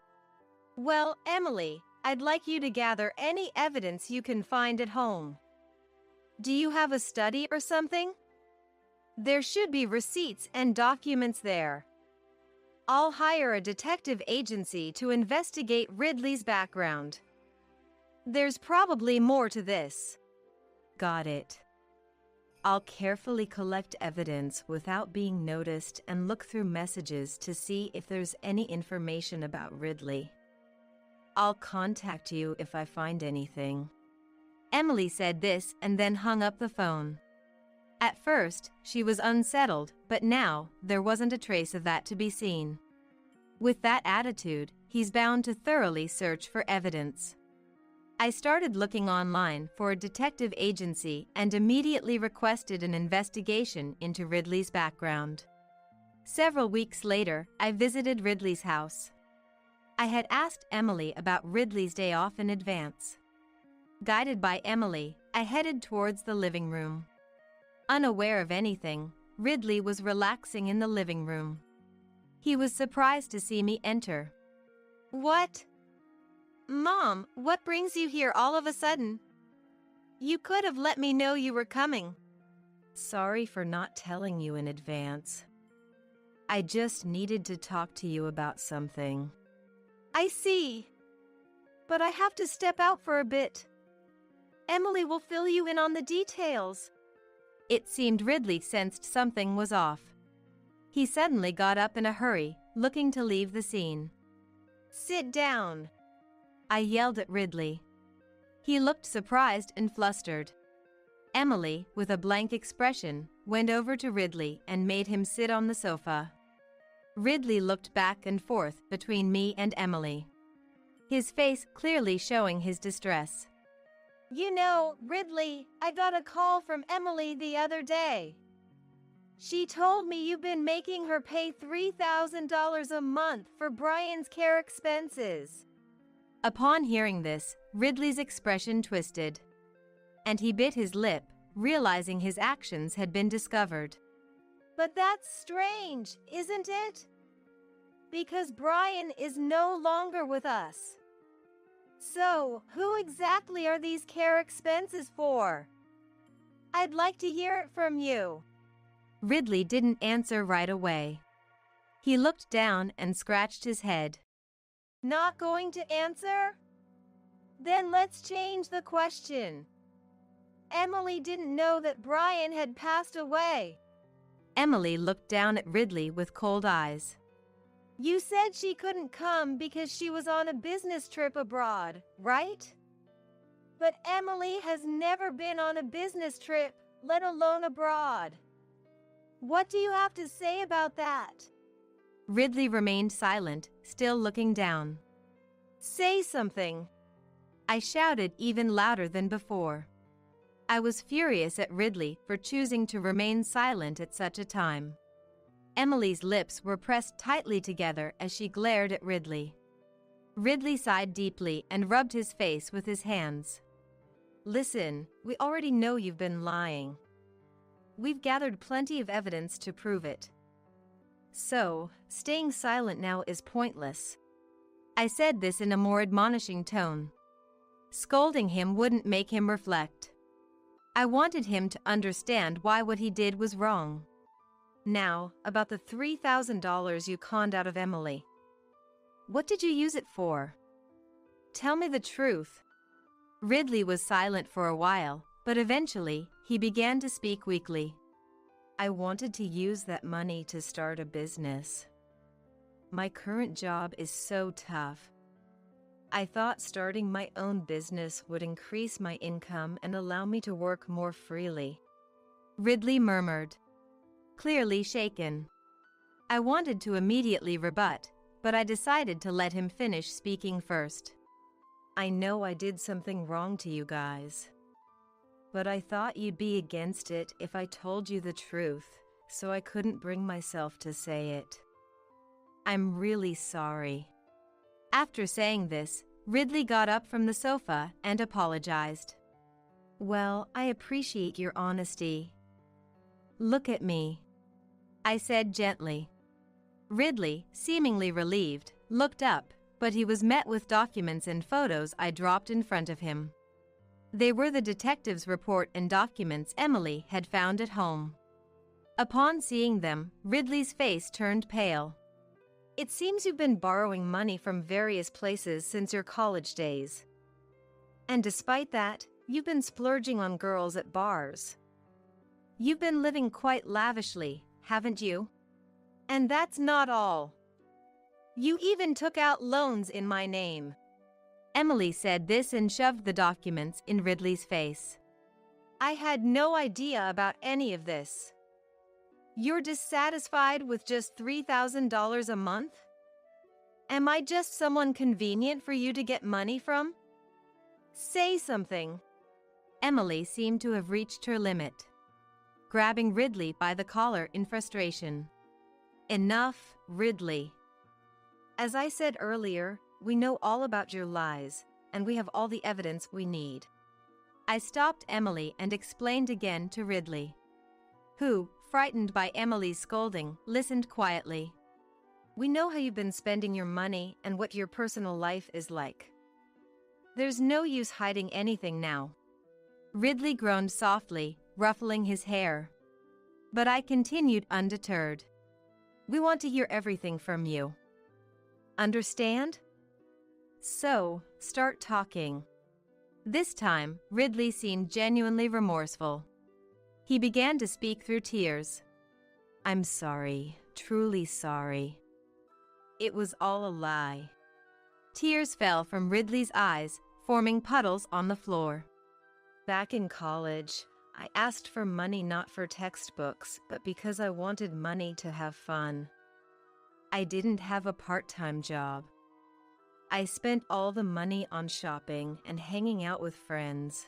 Well, Emily, I'd like you to gather any evidence you can find at home. Do you have a study or something? There should be receipts and documents there. I'll hire a detective agency to investigate Ridley's background. There's probably more to this. Got it. I'll carefully collect evidence without being noticed and look through messages to see if there's any information about Ridley. I'll contact you if I find anything. Emily said this and then hung up the phone. At first, she was unsettled, but now there wasn't a trace of that to be seen. With that attitude, he's bound to thoroughly search for evidence. I started looking online for a detective agency and immediately requested an investigation into Ridley's background. Several weeks later, I visited Ridley's house. I had asked Emily about Ridley's day off in advance. Guided by Emily, I headed towards the living room. Unaware of anything, Ridley was relaxing in the living room. He was surprised to see me enter. What? Mom, what brings you here all of a sudden? You could have let me know you were coming. Sorry for not telling you in advance. I just needed to talk to you about something. I see. But I have to step out for a bit. Emily will fill you in on the details. It seemed Ridley sensed something was off. He suddenly got up in a hurry, looking to leave the scene. Sit down, I yelled at Ridley. He looked surprised and flustered. Emily, with a blank expression, went over to Ridley and made him sit on the sofa. Ridley looked back and forth between me and Emily, his face clearly showing his distress. You know, Ridley, I got a call from Emily the other day. She told me you've been making her pay $3,000 a month for Brian's care expenses. Upon hearing this, Ridley's expression twisted, and he bit his lip, realizing his actions had been discovered. But that's strange, isn't it? Because Brian is no longer with us. So, who exactly are these care expenses for? I'd like to hear it from you. Ridley didn't answer right away. He looked down and scratched his head. Not going to answer? Then let's change the question. Emily didn't know that Brian had passed away. Emily looked down at Ridley with cold eyes. You said she couldn't come because she was on a business trip abroad, right? But Emily has never been on a business trip, let alone abroad. What do you have to say about that? Ridley remained silent, still looking down. Say something, I shouted even louder than before. I was furious at Ridley for choosing to remain silent at such a time. Emily's lips were pressed tightly together as she glared at Ridley. Ridley sighed deeply and rubbed his face with his hands. Listen, we already know you've been lying. We've gathered plenty of evidence to prove it. So, staying silent now is pointless. I said this in a more admonishing tone. Scolding him wouldn't make him reflect. I wanted him to understand why what he did was wrong. Now, about the $3,000 you conned out of Emily. What did you use it for? Tell me the truth. Ridley was silent for a while, but eventually, he began to speak weakly. I wanted to use that money to start a business. My current job is so tough. I thought starting my own business would increase my income and allow me to work more freely. Ridley murmured, clearly shaken. I wanted to immediately rebut, but I decided to let him finish speaking first. I know I did something wrong to you guys. But I thought you'd be against it if I told you the truth, so I couldn't bring myself to say it. I'm really sorry. After saying this, Ridley got up from the sofa and apologized. Well, I appreciate your honesty. Look at me, I said gently. Ridley, seemingly relieved, looked up, but he was met with documents and photos I dropped in front of him. They were the detective's report and documents Emily had found at home. Upon seeing them, Ridley's face turned pale. It seems you've been borrowing money from various places since your college days. And despite that, you've been splurging on girls at bars. You've been living quite lavishly, haven't you? And that's not all. You even took out loans in my name. Emily said this and shoved the documents in Ridley's face. I had no idea about any of this. You're dissatisfied with just $3,000 a month? Am I just someone convenient for you to get money from? Say something. Emily seemed to have reached her limit, grabbing Ridley by the collar in frustration. Enough, Ridley. As I said earlier, we know all about your lies, and we have all the evidence we need. I stopped Emily and explained again to Ridley, who, frightened by Emily's scolding, listened quietly. We know how you've been spending your money and what your personal life is like. There's no use hiding anything now. Ridley groaned softly, ruffling his hair. But I continued undeterred. We want to hear everything from you. Understand? So, start talking. This time, Ridley seemed genuinely remorseful. He began to speak through tears. I'm sorry, truly sorry. It was all a lie. Tears fell from Ridley's eyes, forming puddles on the floor. Back in college, I asked for money not for textbooks, but because I wanted money to have fun. I didn't have a part-time job. I spent all the money on shopping and hanging out with friends.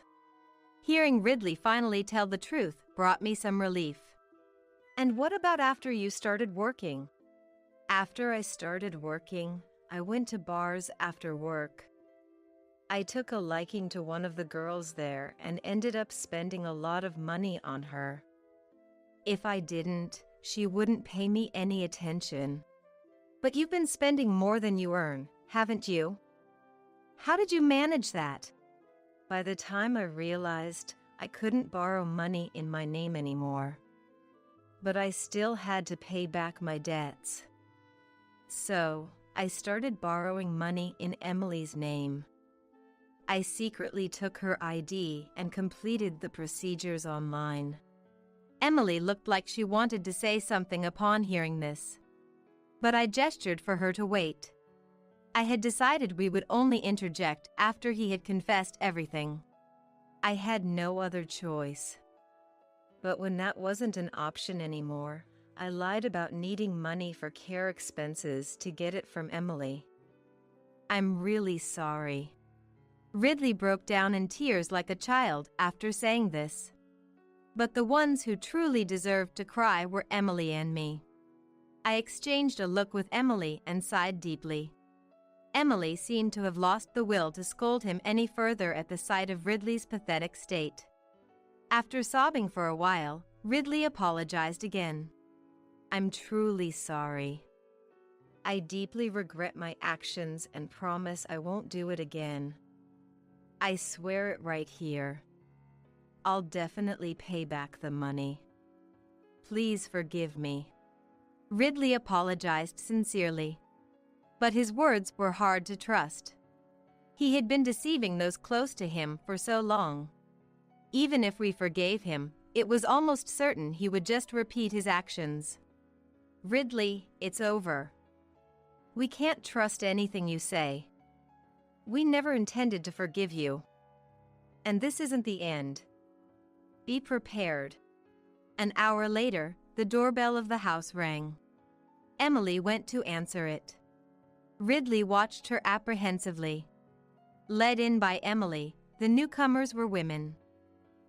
Hearing Ridley finally tell the truth brought me some relief. And what about after you started working? After I started working, I went to bars after work. I took a liking to one of the girls there and ended up spending a lot of money on her. If I didn't, she wouldn't pay me any attention. But you've been spending more than you earn, haven't you? How did you manage that? By the time I realized I couldn't borrow money in my name anymore. But I still had to pay back my debts. So, I started borrowing money in Emily's name. I secretly took her ID and completed the procedures online. Emily looked like she wanted to say something upon hearing this. But I gestured for her to wait. I had decided we would only interject after he had confessed everything. I had no other choice. But when that wasn't an option anymore, I lied about needing money for care expenses to get it from Emily. I'm really sorry. Ridley broke down in tears like a child after saying this. But the ones who truly deserved to cry were Emily and me. I exchanged a look with Emily and sighed deeply. Emily seemed to have lost the will to scold him any further at the sight of Ridley's pathetic state. After sobbing for a while, Ridley apologized again. "I'm truly sorry. I deeply regret my actions and promise I won't do it again. I swear it right here. I'll definitely pay back the money. Please forgive me." Ridley apologized sincerely. But his words were hard to trust. He had been deceiving those close to him for so long. Even if we forgave him, it was almost certain he would just repeat his actions. "Ridley, it's over. We can't trust anything you say. We never intended to forgive you. And this isn't the end. Be prepared." An hour later, the doorbell of the house rang. Emily went to answer it. Ridley watched her apprehensively. Led in by Emily, the newcomers were women.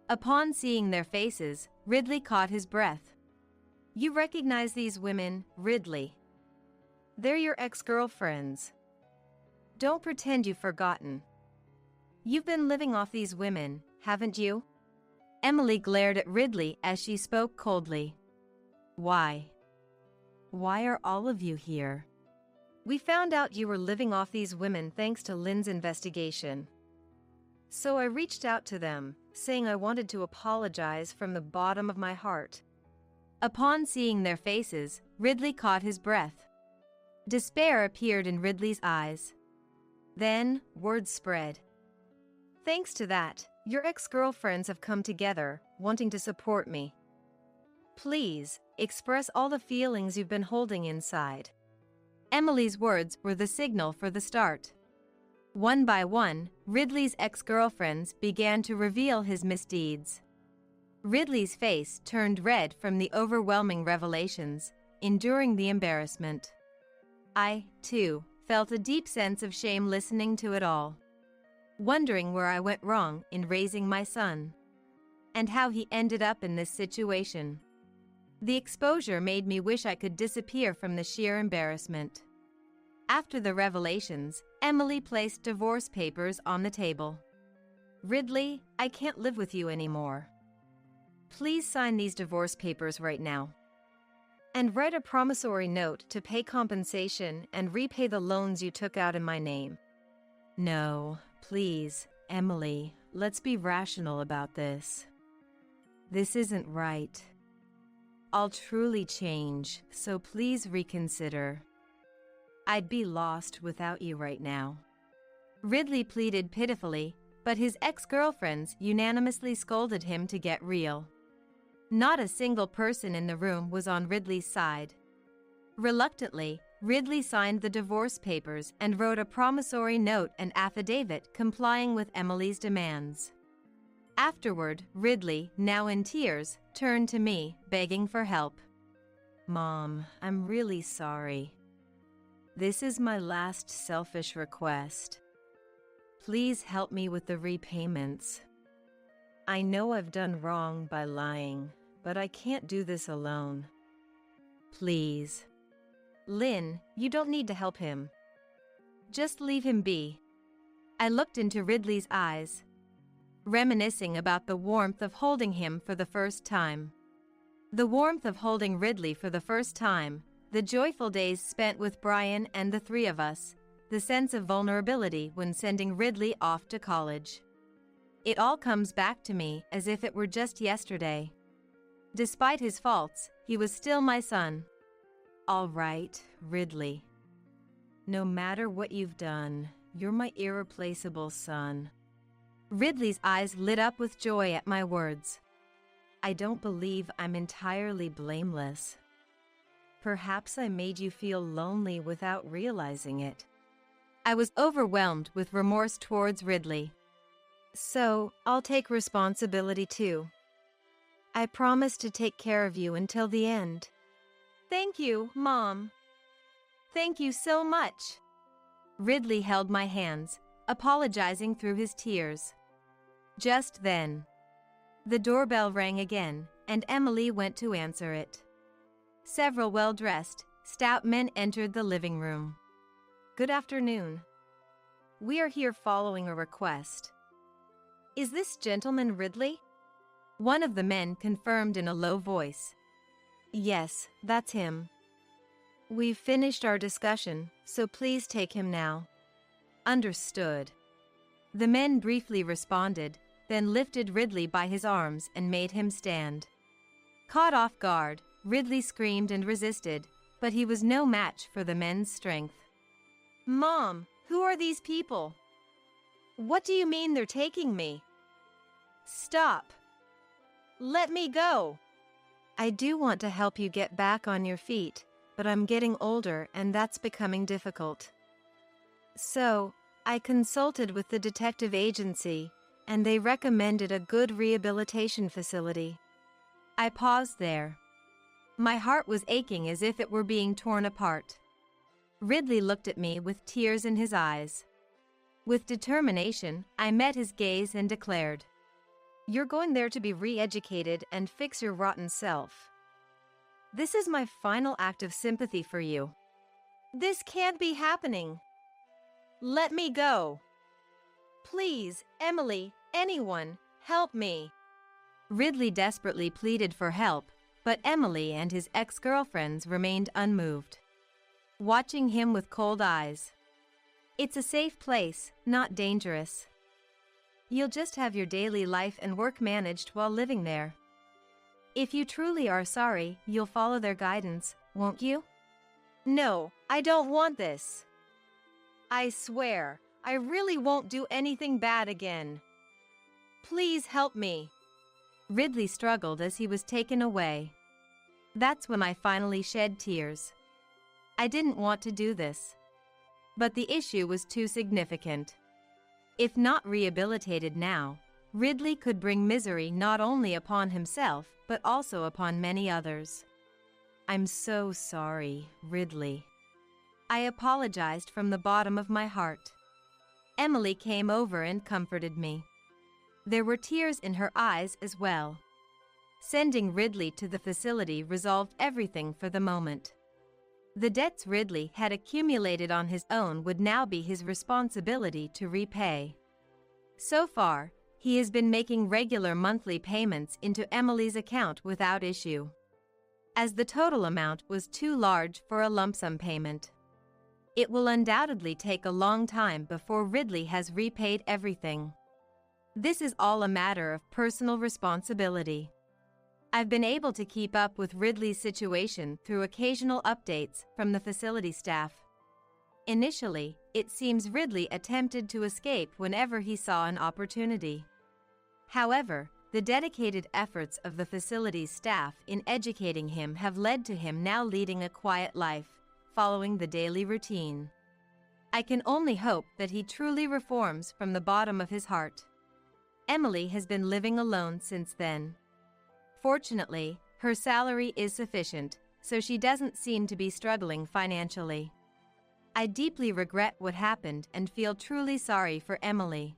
Upon seeing their faces, Ridley caught his breath. "You recognize these women, Ridley? They're your ex-girlfriends. Don't pretend you've forgotten. You've been living off these women, haven't you?" Emily glared at Ridley as she spoke coldly. "Why? Why are all of you here?" "We found out you were living off these women thanks to Lynn's investigation. So I reached out to them, saying I wanted to apologize from the bottom of my heart." Upon seeing their faces, Ridley caught his breath. Despair appeared in Ridley's eyes. Then, word spread. "Thanks to that, your ex-girlfriends have come together, wanting to support me. Please, express all the feelings you've been holding inside." Emily's words were the signal for the start. One by one, Ridley's ex-girlfriends began to reveal his misdeeds. Ridley's face turned red from the overwhelming revelations, enduring the embarrassment. I, too, felt a deep sense of shame listening to it all, wondering where I went wrong in raising my son, and how he ended up in this situation. The exposure made me wish I could disappear from the sheer embarrassment. After the revelations, Emily placed divorce papers on the table. "Ridley, I can't live with you anymore. Please sign these divorce papers right now. And write a promissory note to pay compensation and repay the loans you took out in my name." "No, please, Emily, let's be rational about this. This isn't right. I'll truly change, so please reconsider. I'd be lost without you right now." Ridley pleaded pitifully, but his ex-girlfriends unanimously scolded him to get real. Not a single person in the room was on Ridley's side. Reluctantly, Ridley signed the divorce papers and wrote a promissory note and affidavit complying with Emily's demands. Afterward, Ridley, now in tears, turned to me, begging for help. "Mom, I'm really sorry. This is my last selfish request. Please help me with the repayments. I know I've done wrong by lying, but I can't do this alone. Please." "Lynn, you don't need to help him. Just leave him be." I looked into Ridley's eyes, reminiscing about the warmth of holding him for the first time. The warmth of holding Ridley for the first time, the joyful days spent with Brian and the three of us, the sense of vulnerability when sending Ridley off to college. It all comes back to me as if it were just yesterday. Despite his faults, he was still my son. "All right, Ridley. No matter what you've done, you're my irreplaceable son." Ridley's eyes lit up with joy at my words. "I don't believe I'm entirely blameless. Perhaps I made you feel lonely without realizing it." I was overwhelmed with remorse towards Ridley. "So, I'll take responsibility too. I promise to take care of you until the end." "Thank you, Mom. Thank you so much." Ridley held my hands, apologizing through his tears. Just then, the doorbell rang again, and Emily went to answer it. Several well-dressed, stout men entered the living room. "Good afternoon," We are here following a request. Is this gentleman Ridley? One of the men confirmed in a low voice. Yes, that's him. We've finished our discussion, so please take him now. Understood. The men briefly responded, then lifted Ridley by his arms and made him stand. Caught off guard, Ridley screamed and resisted, but he was no match for the men's strength. Mom, who are these people? What do you mean they're taking me? Stop. Let me go. I do want to help you get back on your feet, but I'm getting older and that's becoming difficult. So, I consulted with the detective agency, and they recommended a good rehabilitation facility. I paused there. My heart was aching as if it were being torn apart. Ridley looked at me with tears in his eyes. With determination, I met his gaze and declared, "You're going there to be re-educated and fix your rotten self. This is my final act of sympathy for you." This can't be happening. Let me go. Please, Emily, anyone, help me. Ridley desperately pleaded for help, but Emily and his ex-girlfriends remained unmoved, watching him with cold eyes. It's a safe place, not dangerous. You'll just have your daily life and work managed while living there. If you truly are sorry, you'll follow their guidance, won't you? No, I don't want this. I swear, I really won't do anything bad again. Please help me. Ridley struggled as he was taken away. That's when I finally shed tears. I didn't want to do this. But the issue was too significant. If not rehabilitated now, Ridley could bring misery not only upon himself, but also upon many others. I'm so sorry, Ridley. I apologized from the bottom of my heart. Emily came over and comforted me. There were tears in her eyes as well. Sending Ridley to the facility resolved everything for the moment. The debts Ridley had accumulated on his own would now be his responsibility to repay. So far, he has been making regular monthly payments into Emily's account without issue, as the total amount was too large for a lump sum payment. It will undoubtedly take a long time before Ridley has repaid everything. This is all a matter of personal responsibility. I've been able to keep up with Ridley's situation through occasional updates from the facility staff. Initially, it seems Ridley attempted to escape whenever he saw an opportunity. However, the dedicated efforts of the facility's staff in educating him have led to him now leading a quiet life, following the daily routine. I can only hope that he truly reforms from the bottom of his heart. Emily has been living alone since then. Fortunately, her salary is sufficient, so she doesn't seem to be struggling financially. I deeply regret what happened and feel truly sorry for Emily.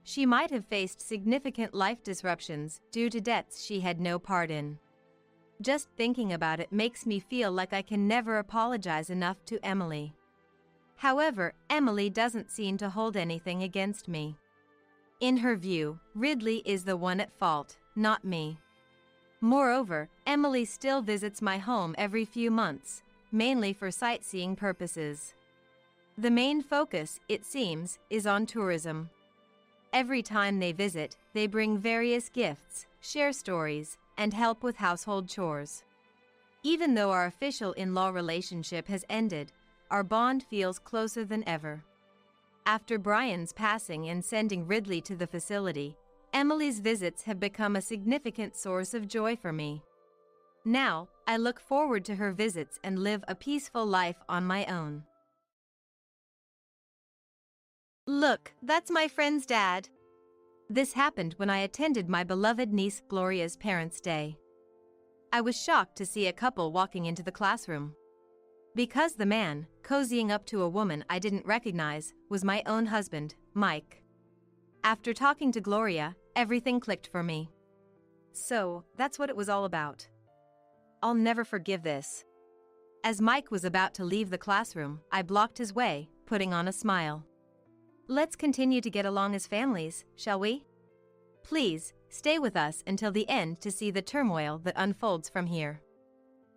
She might have faced significant life disruptions due to debts she had no part in. Just thinking about it makes me feel like I can never apologize enough to Emily. However, Emily doesn't seem to hold anything against me. In her view, Ridley is the one at fault, not me. Moreover, Emily still visits my home every few months, mainly for sightseeing purposes. The main focus, it seems, is on tourism. Every time they visit, they bring various gifts, share stories, and help with household chores. Even though our official in-law relationship has ended, our bond feels closer than ever. After Brian's passing and sending Ridley to the facility, Emily's visits have become a significant source of joy for me. Now, I look forward to her visits and live a peaceful life on my own. Look, that's my friend's dad. This happened when I attended my beloved niece Gloria's Parents' Day. I was shocked to see a couple walking into the classroom. Because the man, cozying up to a woman I didn't recognize, was my own husband, Mike. After talking to Gloria, everything clicked for me. So, that's what it was all about. I'll never forgive this. As Mike was about to leave the classroom, I blocked his way, putting on a smile. Let's continue to get along as families, shall we? Please, stay with us until the end to see the turmoil that unfolds from here.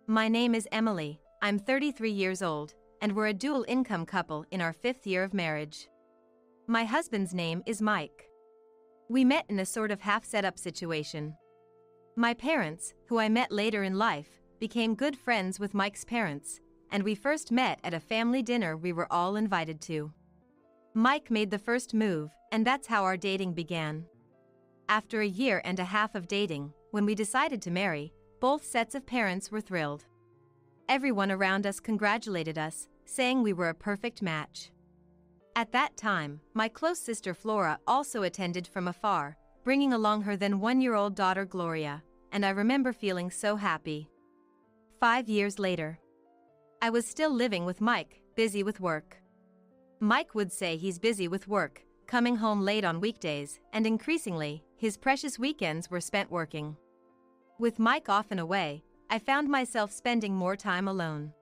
My name is Emily, I'm 33 years old, and we're a dual-income couple in our 5th year of marriage. My husband's name is Mike. We met in a sort of half-set-up situation. My parents, who I met later in life, became good friends with Mike's parents, and we first met at a family dinner we were all invited to. Mike made the first move, and that's how our dating began. After a year and a half of dating, when we decided to marry, both sets of parents were thrilled. Everyone around us congratulated us, saying we were a perfect match. At that time, my close sister Flora also attended from afar, bringing along her then 1-year-old daughter Gloria, and I remember feeling so happy. 5 years later, I was still living with Mike, busy with work. Mike would say he's busy with work, coming home late on weekdays, and increasingly, his precious weekends were spent working. With Mike off and away, I found myself spending more time alone.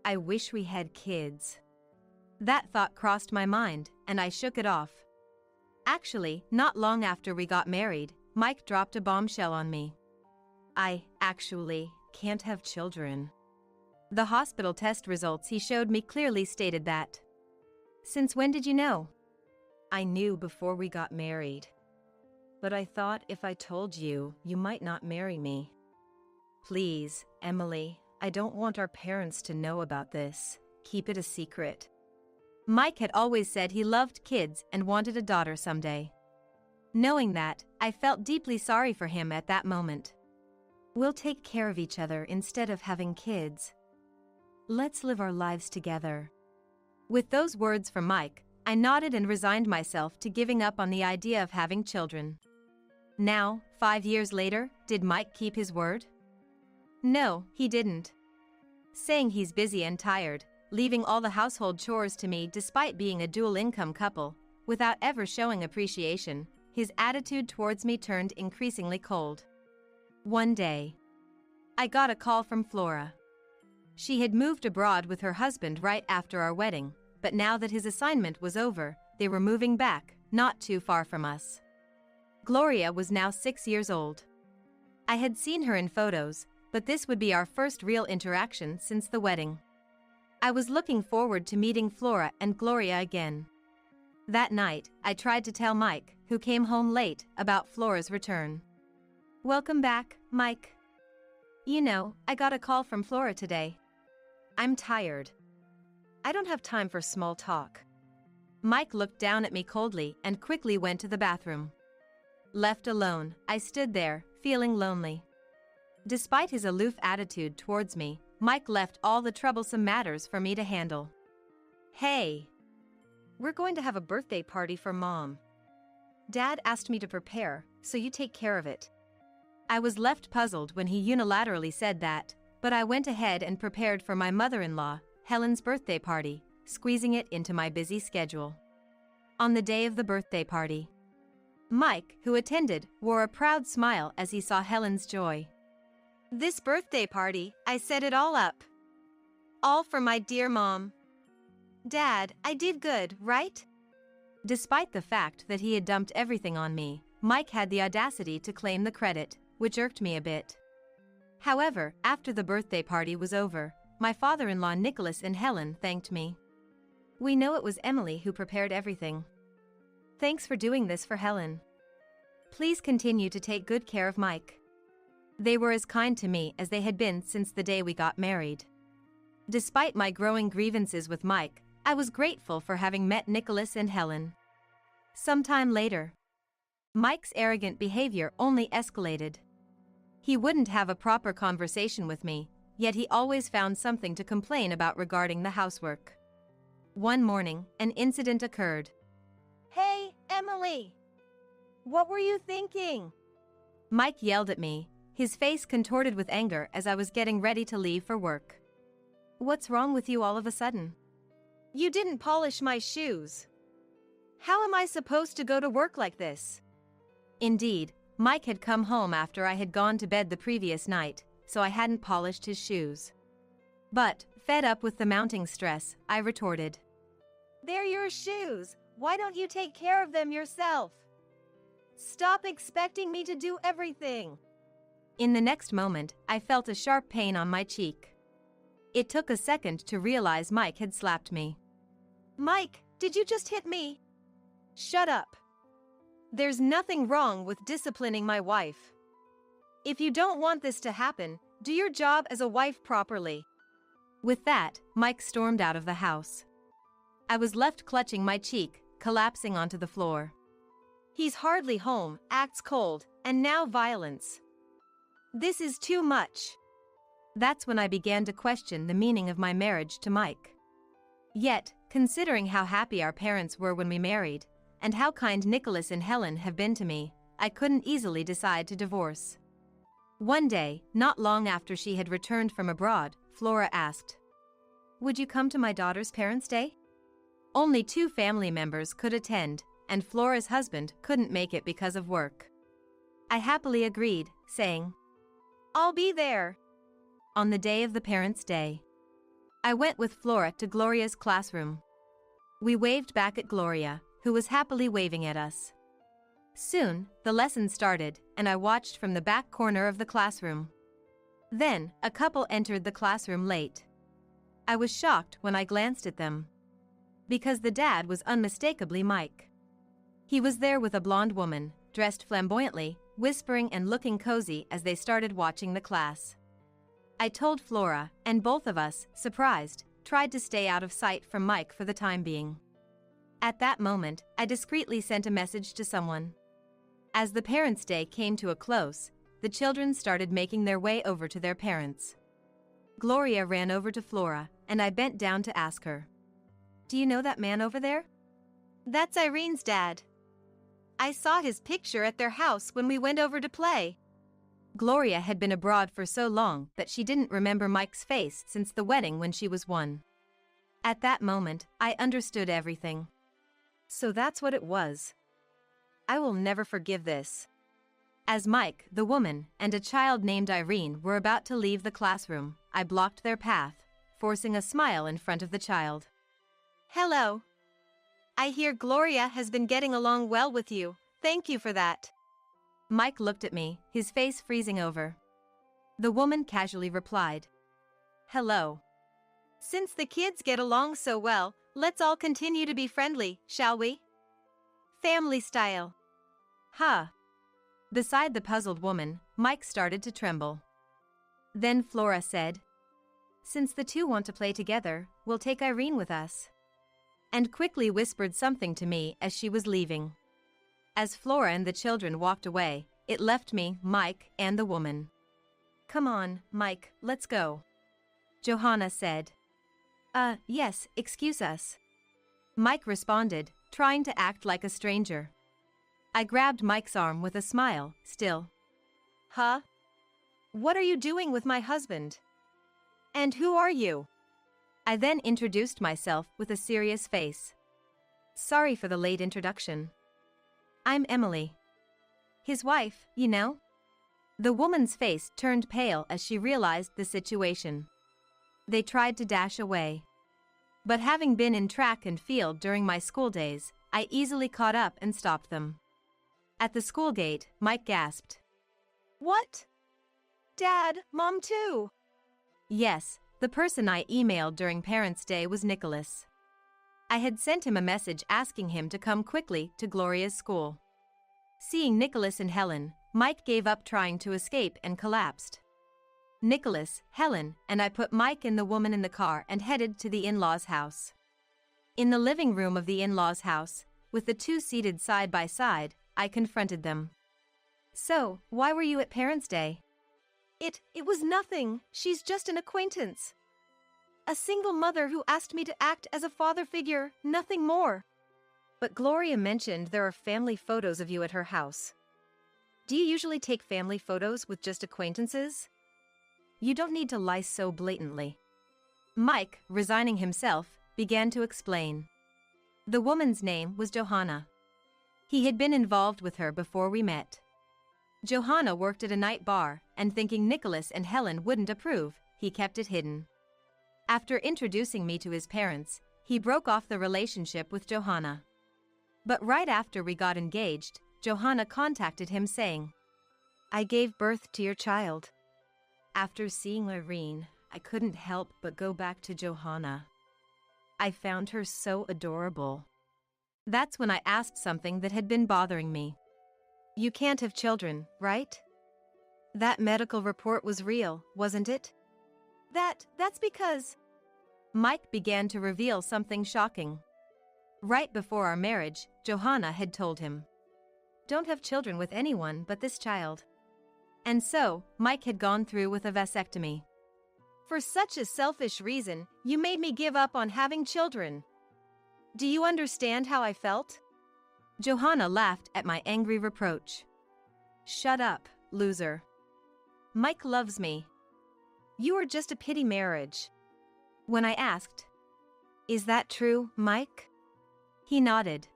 I wish we had kids. That thought crossed my mind, and I shook it off. Actually, not long after we got married, Mike dropped a bombshell on me. I, actually, can't have children. The hospital test results he showed me clearly stated that. Since when did you know? I knew before we got married. But I thought if I told you, you might not marry me. Please, Emily, I don't want our parents to know about this. Keep it a secret. Mike had always said he loved kids and wanted a daughter someday. Knowing that, I felt deeply sorry for him at that moment. We'll take care of each other instead of having kids. Let's live our lives together. With those words from Mike, I nodded and resigned myself to giving up on the idea of having children. Now, 5 years later, did Mike keep his word? No, he didn't. Saying he's busy and tired, leaving all the household chores to me despite being a dual-income couple, without ever showing appreciation, his attitude towards me turned increasingly cold. One day, I got a call from Flora. She had moved abroad with her husband right after our wedding, but now that his assignment was over, they were moving back, not too far from us. Gloria was now 6 years old. I had seen her in photos, but this would be our first real interaction since the wedding. I was looking forward to meeting Flora and Gloria again. That night, I tried to tell Mike, who came home late, about Flora's return. Welcome back, Mike. You know, I got a call from Flora today. I'm tired. I don't have time for small talk. Mike looked down at me coldly and quickly went to the bathroom. Left alone, I stood there, feeling lonely. Despite his aloof attitude towards me, Mike left all the troublesome matters for me to handle. Hey, we're going to have a birthday party for Mom. Dad asked me to prepare, so you take care of it. I was left puzzled when he unilaterally said that, but I went ahead and prepared for my mother-in-law, Helen's birthday party, squeezing it into my busy schedule. On the day of the birthday party, Mike, who attended, wore a proud smile as he saw Helen's joy. This birthday party, I set it all up. All for my dear Mom. Dad, I did good, right? Despite the fact that he had dumped everything on me, Mike had the audacity to claim the credit, which irked me a bit. However, after the birthday party was over, my father-in-law Nicholas and Helen thanked me. We know it was Emily who prepared everything. Thanks for doing this for Helen. Please continue to take good care of Mike. They were as kind to me as they had been since the day we got married. Despite my growing grievances with Mike, I was grateful for having met Nicholas and Helen. Sometime later, Mike's arrogant behavior only escalated. He wouldn't have a proper conversation with me, yet he always found something to complain about regarding the housework. One morning, an incident occurred. Hey, Emily! What were you thinking? Mike yelled at me, his face contorted with anger as I was getting ready to leave for work. What's wrong with you all of a sudden? You didn't polish my shoes. How am I supposed to go to work like this? Indeed, Mike had come home after I had gone to bed the previous night, so I hadn't polished his shoes. But, fed up with the mounting stress, I retorted. They're your shoes. Why don't you take care of them yourself? Stop expecting me to do everything. In the next moment, I felt a sharp pain on my cheek. It took a second to realize Mike had slapped me. Mike, did you just hit me? Shut up. There's nothing wrong with disciplining my wife. If you don't want this to happen, do your job as a wife properly. With that, Mike stormed out of the house. I was left clutching my cheek, collapsing onto the floor. He's hardly home, acts cold, and now violence. This is too much. That's when I began to question the meaning of my marriage to Mike. Yet, considering how happy our parents were when we married, and how kind Nicholas and Helen have been to me, I couldn't easily decide to divorce. One day, not long after she had returned from abroad, Flora asked, "Would you come to my daughter's Parents' Day?" Only 2 family members could attend, and Flora's husband couldn't make it because of work. I happily agreed, saying, "I'll be there." On the day of the Parents' Day, I went with Flora to Gloria's classroom. We waved back at Gloria, who was happily waving at us. Soon, the lesson started, and I watched from the back corner of the classroom. Then, a couple entered the classroom late. I was shocked when I glanced at them, because the dad was unmistakably Mike. He was there with a blonde woman, dressed flamboyantly, whispering and looking cozy as they started watching the class. I told Flora, and both of us, surprised, tried to stay out of sight from Mike for the time being. At that moment, I discreetly sent a message to someone. As the Parents' Day came to a close, the children started making their way over to their parents. Gloria ran over to Flora, and I bent down to ask her, "Do you know that man over there?" That's Irene's dad. I saw his picture at their house when we went over to play. Gloria had been abroad for so long that she didn't remember Mike's face since the wedding when she was 1. At that moment, I understood everything. So that's what it was. I will never forgive this. As Mike, the woman, and a child named Irene were about to leave the classroom, I blocked their path, forcing a smile in front of the child. "Hello. I hear Gloria has been getting along well with you. Thank you for that." Mike looked at me, his face freezing over. The woman casually replied, "Hello. Since the kids get along so well, let's all continue to be friendly, shall we? Family style." Huh. Beside the puzzled woman, Mike started to tremble. Then Flora said, "Since the 2 want to play together, we'll take Irene with us," and quickly whispered something to me as she was leaving. As Flora and the children walked away, it left me, Mike, and the woman. "Come on, Mike, let's go," Johanna said. Yes, excuse us," Mike responded, trying to act like a stranger. I grabbed Mike's arm with a smile, still. "Huh? What are you doing with my husband? And who are you?" I then introduced myself with a serious face. "Sorry for the late introduction. I'm Emily. His wife, you know?" The woman's face turned pale as she realized the situation. They tried to dash away. But having been in track and field during my school days, I easily caught up and stopped them. At the school gate, Mike gasped. "What? Dad, Mom too?" Yes, the person I emailed during Parents' Day was Nicholas. I had sent him a message asking him to come quickly to Gloria's school. Seeing Nicholas and Helen, Mike gave up trying to escape and collapsed. Nicholas, Helen, and I put Mike and the woman in the car and headed to the in-laws' house. In the living room of the in-laws' house, with the 2 seated side by side, I confronted them. "So, why were you at Parents' Day?" It was nothing. She's just an acquaintance. A single mother who asked me to act as a father figure, nothing more." "But Gloria mentioned there are family photos of you at her house. Do you usually take family photos with just acquaintances? You don't need to lie so blatantly." Mike, resigning himself, began to explain. The woman's name was Johanna. He had been involved with her before we met. Johanna worked at a night bar, and thinking Nicholas and Helen wouldn't approve, he kept it hidden. After introducing me to his parents, he broke off the relationship with Johanna. But right after we got engaged, Johanna contacted him saying, "I gave birth to your child." After seeing Irene, I couldn't help but go back to Johanna. I found her so adorable. That's when I asked something that had been bothering me. "You can't have children, right? That medical report was real, wasn't it?" That's because... Mike began to reveal something shocking. Right before our marriage, Johanna had told him, "Don't have children with anyone but this child." And so, Mike had gone through with a vasectomy. For such a selfish reason, you made me give up on having children. Do you understand how I felt? Johanna laughed at my angry reproach. "Shut up, loser. Mike loves me." You are just a pity marriage. When I asked, "Is that true, Mike?" he nodded.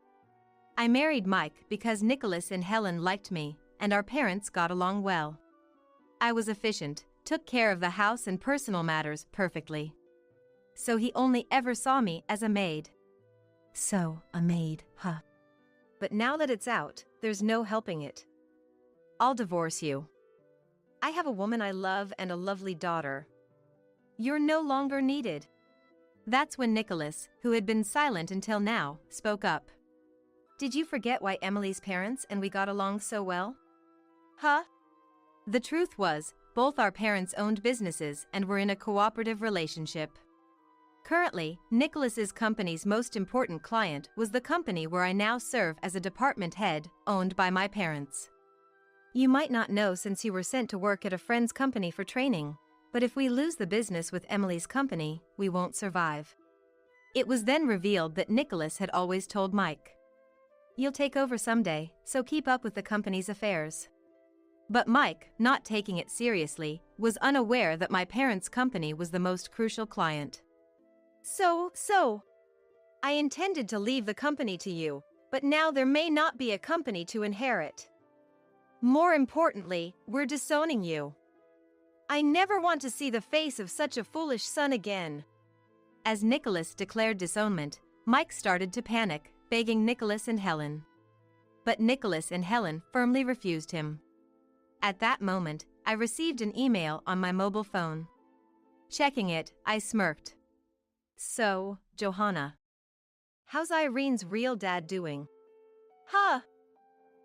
I married Mike because Nicholas and Helen liked me, and our parents got along well. I was efficient, took care of the house and personal matters perfectly. So he only ever saw me as a maid. So, a maid, huh? But now that it's out, there's no helping it. I'll divorce you. I have a woman I love and a lovely daughter. You're no longer needed. That's when Nicholas, who had been silent until now, spoke up. Did you forget why Emily's parents and we got along so well? Huh? The truth was, both our parents owned businesses and were in a cooperative relationship. Currently, Nicholas's company's most important client was the company where I now serve as a department head, owned by my parents. You might not know since you were sent to work at a friend's company for training, but if we lose the business with Emily's company, we won't survive. It was then revealed that Nicholas had always told Mike, "You'll take over someday, so keep up with the company's affairs." But Mike, not taking it seriously, was unaware that my parents' company was the most crucial client. So, I intended to leave the company to you, but now there may not be a company to inherit. More importantly, we're disowning you. I never want to see the face of such a foolish son again. As Nicholas declared disownment, Mike started to panic, begging Nicholas and Helen. But Nicholas and Helen firmly refused him. At that moment, I received an email on my mobile phone. Checking it, I smirked. "So, Johanna, how's Irene's real dad doing?" "Huh?"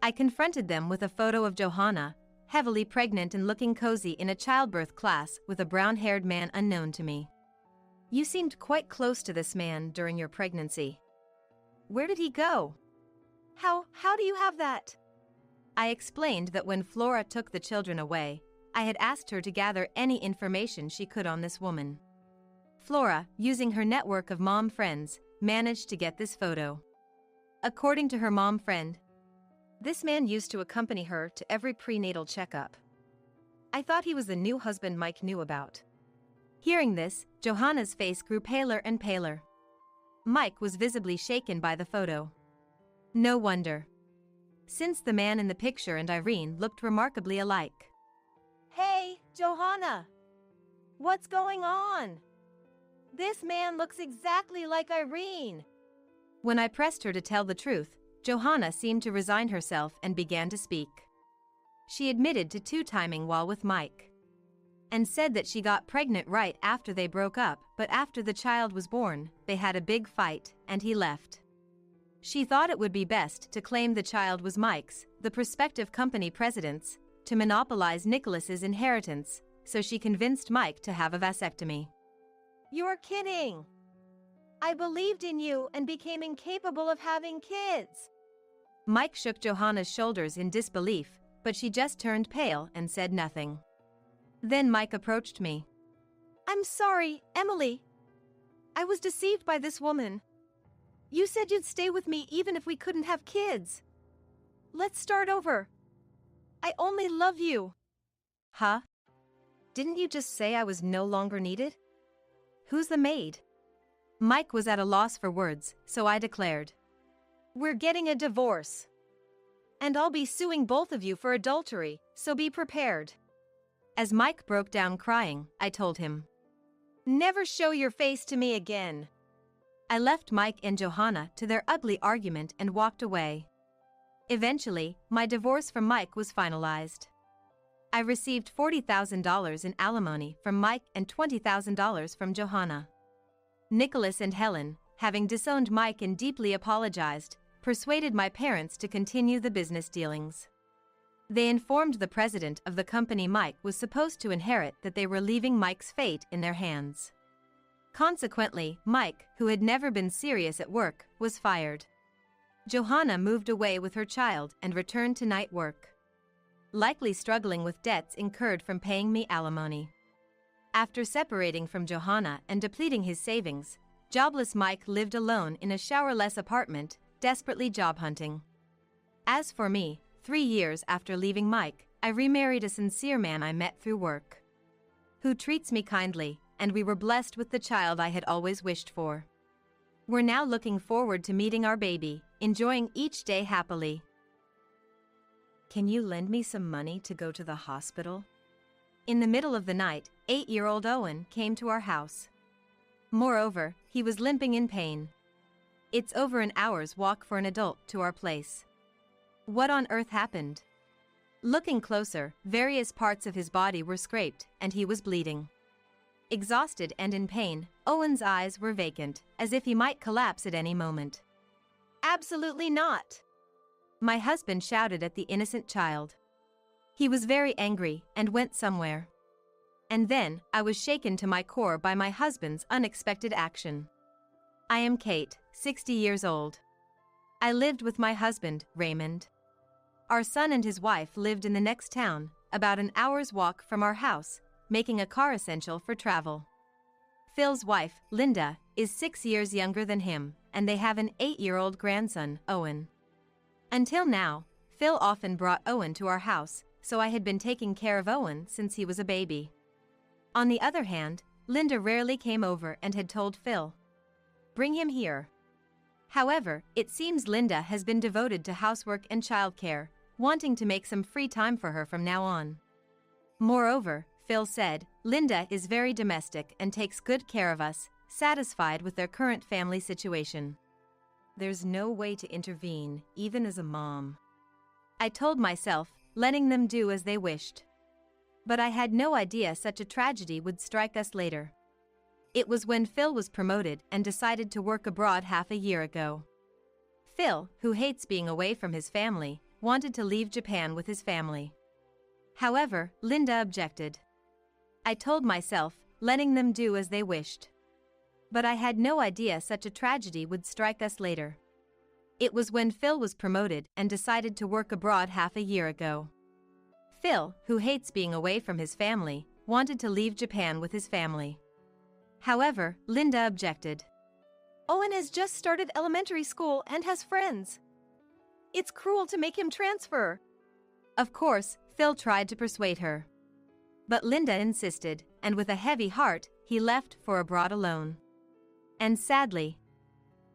I confronted them with a photo of Johanna, heavily pregnant and looking cozy in a childbirth class with a brown-haired man unknown to me. You seemed quite close to this man during your pregnancy. Where did he go? How do you have that? I explained that when Flora took the children away, I had asked her to gather any information she could on this woman. Flora, using her network of mom friends, managed to get this photo. According to her mom friend, this man used to accompany her to every prenatal checkup. I thought he was the new husband Mike knew about. Hearing this, Johanna's face grew paler and paler. Mike was visibly shaken by the photo. No wonder, since the man in the picture and Irene looked remarkably alike. Hey, Johanna! What's going on? This man looks exactly like Irene. When I pressed her to tell the truth, Johanna seemed to resign herself and began to speak. She admitted to two-timing while with Mike, and said that she got pregnant right after they broke up, but after the child was born, they had a big fight, and he left. She thought it would be best to claim the child was Mike's, the prospective company president's, to monopolize Nicholas's inheritance, so she convinced Mike to have a vasectomy. You're kidding! I believed in you and became incapable of having kids. Mike shook Johanna's shoulders in disbelief, but she just turned pale and said nothing. Then Mike approached me. I'm sorry, Emily. I was deceived by this woman. You said you'd stay with me even if we couldn't have kids. Let's start over. I only love you. Huh? Didn't you just say I was no longer needed? Who's the maid? Mike was at a loss for words, so I declared, We're getting a divorce. And I'll be suing both of you for adultery, so be prepared. As Mike broke down crying, I told him, Never show your face to me again. I left Mike and Johanna to their ugly argument and walked away. Eventually, my divorce from Mike was finalized. I received $40,000 in alimony from Mike and $20,000 from Johanna. Nicholas and Helen, having disowned Mike and deeply apologized, persuaded my parents to continue the business dealings. They informed the president of the company Mike was supposed to inherit that they were leaving Mike's fate in their hands. Consequently, Mike, who had never been serious at work, was fired. Johanna moved away with her child and returned to night work, likely struggling with debts incurred from paying me alimony. After separating from Johanna and depleting his savings, jobless Mike lived alone in a showerless apartment, desperately job hunting. As for me, 3 years after leaving Mike, I remarried a sincere man I met through work, who treats me kindly, and we were blessed with the child I had always wished for. We're now looking forward to meeting our baby, enjoying each day happily. Can you lend me some money to go to the hospital? In the middle of the night, 8-year-old Owen came to our house. Moreover, he was limping in pain. It's over an hour's walk for an adult to our place. What on earth happened? Looking closer, various parts of his body were scraped, and he was bleeding. Exhausted and in pain, Owen's eyes were vacant, as if he might collapse at any moment. Absolutely not! My husband shouted at the innocent child. He was very angry and went somewhere. And then, I was shaken to my core by my husband's unexpected action. I am Kate, 60 years old. I lived with my husband, Raymond. Our son and his wife lived in the next town, about an hour's walk from our house, making a car essential for travel. Phil's wife, Linda, is 6 years younger than him, and they have an 8-year-old grandson, Owen. Until now, Phil often brought Owen to our house, so I had been taking care of Owen since he was a baby. On the other hand, Linda rarely came over and had told Phil, "Bring him here." However, it seems Linda has been devoted to housework and childcare, wanting to make some free time for her from now on. Moreover, Phil said, Linda is very domestic and takes good care of us, satisfied with their current family situation. There's no way to intervene, even as a mom. I told myself, letting them do as they wished. But I had no idea such a tragedy would strike us later. It was when Phil was promoted and decided to work abroad half a year ago. Phil, who hates being away from his family, wanted to leave Japan with his family. However, Linda objected. I told myself, letting them do as they wished. But I had no idea such a tragedy would strike us later. It was when Phil was promoted and decided to work abroad half a year ago. Phil, who hates being away from his family, wanted to leave Japan with his family. However, Linda objected. Owen has just started elementary school and has friends. It's cruel to make him transfer. Of course, Phil tried to persuade her. But Linda insisted, and with a heavy heart, he left for abroad alone. And sadly,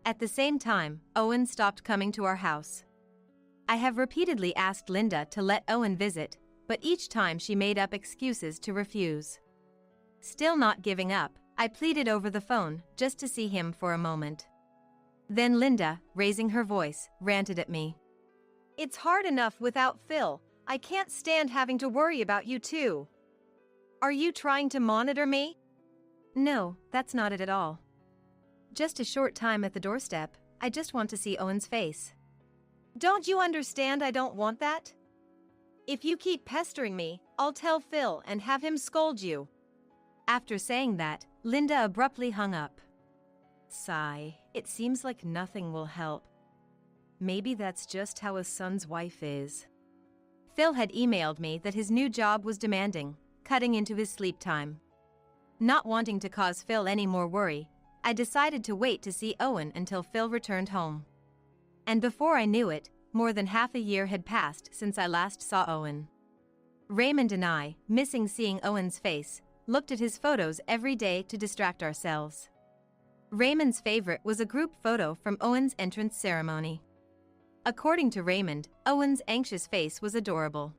at the same time, Owen stopped coming to our house. I have repeatedly asked Linda to let Owen visit, but each time she made up excuses to refuse. Still not giving up, I pleaded over the phone just to see him for a moment. Then Linda, raising her voice, ranted at me. It's hard enough without Phil. I can't stand having to worry about you too. Are you trying to monitor me? No, that's not it at all. Just a short time at the doorstep, I just want to see Owen's face. Don't you understand I don't want that? If you keep pestering me, I'll tell Phil and have him scold you. After saying that, Linda abruptly hung up. Sigh, it seems like nothing will help. Maybe that's just how a son's wife is. Phil had emailed me that his new job was demanding, cutting into his sleep time. Not wanting to cause Phil any more worry, I decided to wait to see Owen until Phil returned home. And before I knew it, more than half a year had passed since I last saw Owen. Raymond and I, missing seeing Owen's face, looked at his photos every day to distract ourselves. Raymond's favorite was a group photo from Owen's entrance ceremony. According to Raymond, Owen's anxious face was adorable.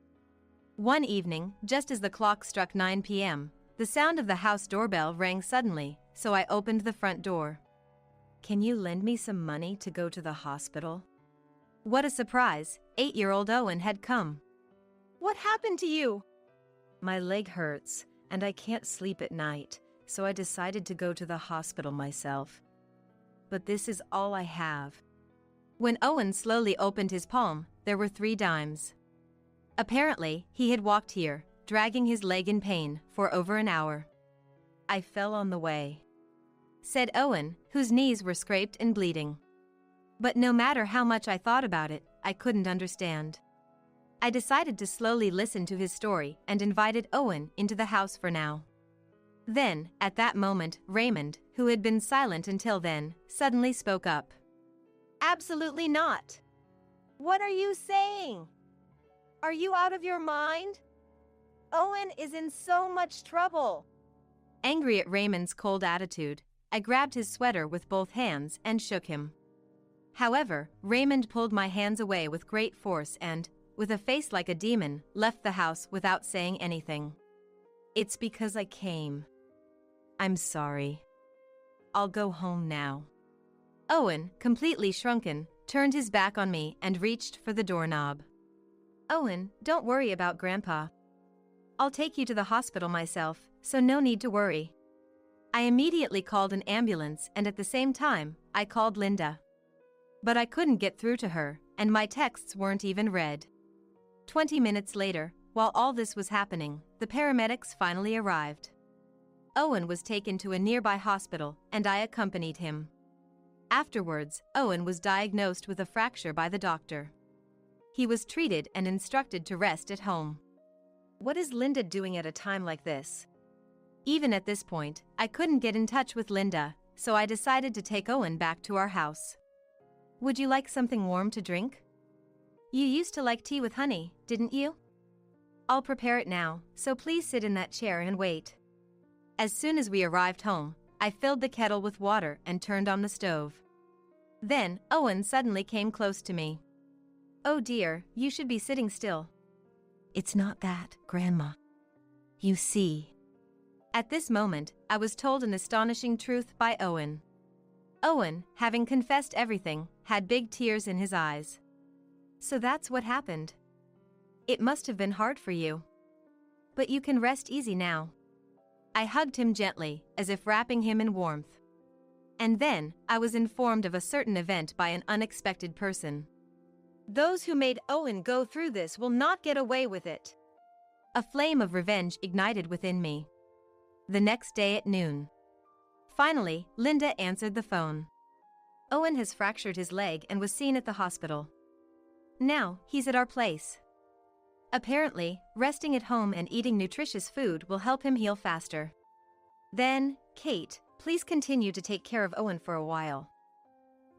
One evening, just as the clock struck 9 p.m., the sound of the house doorbell rang suddenly, so I opened the front door. Can you lend me some money to go to the hospital? What a surprise, 8-year-old Owen had come. What happened to you? My leg hurts, and I can't sleep at night, so I decided to go to the hospital myself. But this is all I have. When Owen slowly opened his palm, there were 3 dimes. Apparently, he had walked here, dragging his leg in pain, for over an hour. I fell on the way, said Owen, whose knees were scraped and bleeding. But no matter how much I thought about it, I couldn't understand. I decided to slowly listen to his story and invited Owen into the house for now. Then, at that moment, Raymond, who had been silent until then, suddenly spoke up. Absolutely not. What are you saying? Are you out of your mind? Owen is in so much trouble. Angry at Raymond's cold attitude, I grabbed his sweater with both hands and shook him. However, Raymond pulled my hands away with great force and, with a face like a demon, left the house without saying anything. It's because I came. I'm sorry. I'll go home now. Owen, completely shrunken, turned his back on me and reached for the doorknob. Owen, don't worry about Grandpa. I'll take you to the hospital myself, so no need to worry. I immediately called an ambulance and at the same time, I called Linda. But I couldn't get through to her, and my texts weren't even read. 20 minutes later, while all this was happening, the paramedics finally arrived. Owen was taken to a nearby hospital, and I accompanied him. Afterwards, Owen was diagnosed with a fracture by the doctor. He was treated and instructed to rest at home. What is Linda doing at a time like this? Even at this point, I couldn't get in touch with Linda, so I decided to take Owen back to our house. Would you like something warm to drink? You used to like tea with honey, didn't you? I'll prepare it now, so please sit in that chair and wait. As soon as we arrived home, I filled the kettle with water and turned on the stove. Then, Owen suddenly came close to me. Oh dear, you should be sitting still. It's not that, Grandma. You see. At this moment, I was told an astonishing truth by Owen. Owen, having confessed everything, had big tears in his eyes. So that's what happened. It must have been hard for you. But you can rest easy now. I hugged him gently, as if wrapping him in warmth. And then, I was informed of a certain event by an unexpected person. Those who made Owen go through this will not get away with it. A flame of revenge ignited within me. The next day at noon. Finally, Linda answered the phone. Owen has fractured his leg and was seen at the hospital. Now, he's at our place. Apparently, resting at home and eating nutritious food will help him heal faster. Then, Kate, please continue to take care of Owen for a while.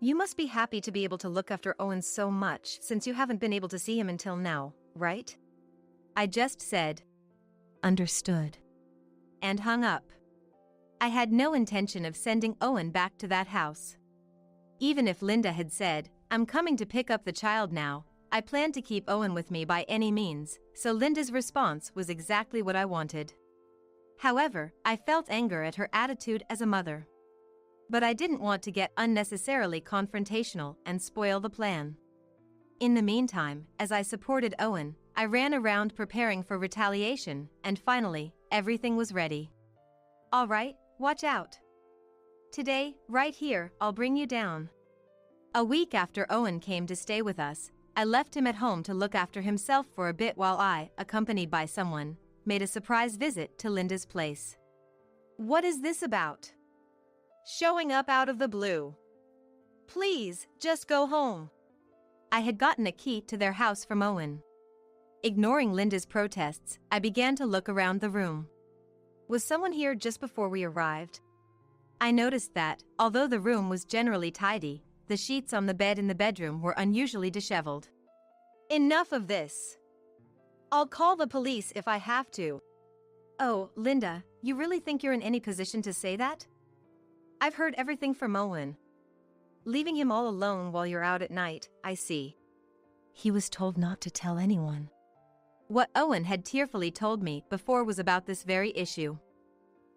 You must be happy to be able to look after Owen so much since you haven't been able to see him until now, right? I just said, understood, and hung up. I had no intention of sending Owen back to that house. Even if Linda had said, I'm coming to pick up the child now, I planned to keep Owen with me by any means, so Linda's response was exactly what I wanted. However, I felt anger at her attitude as a mother. But I didn't want to get unnecessarily confrontational and spoil the plan. In the meantime, as I supported Owen, I ran around preparing for retaliation, and finally, everything was ready. All right, watch out. Today, right here, I'll bring you down. A week after Owen came to stay with us, I left him at home to look after himself for a bit while I, accompanied by someone, made a surprise visit to Linda's place. What is this about? Showing up out of the blue. Please, just go home. I had gotten a key to their house from Owen. Ignoring Linda's protests, I began to look around the room. Was someone here just before we arrived? I noticed that, although the room was generally tidy, the sheets on the bed in the bedroom were unusually disheveled. Enough of this. I'll call the police if I have to. Oh, Linda, you really think you're in any position to say that? I've heard everything from Owen. Leaving him all alone while you're out at night, I see. He was told not to tell anyone. What Owen had tearfully told me before was about this very issue.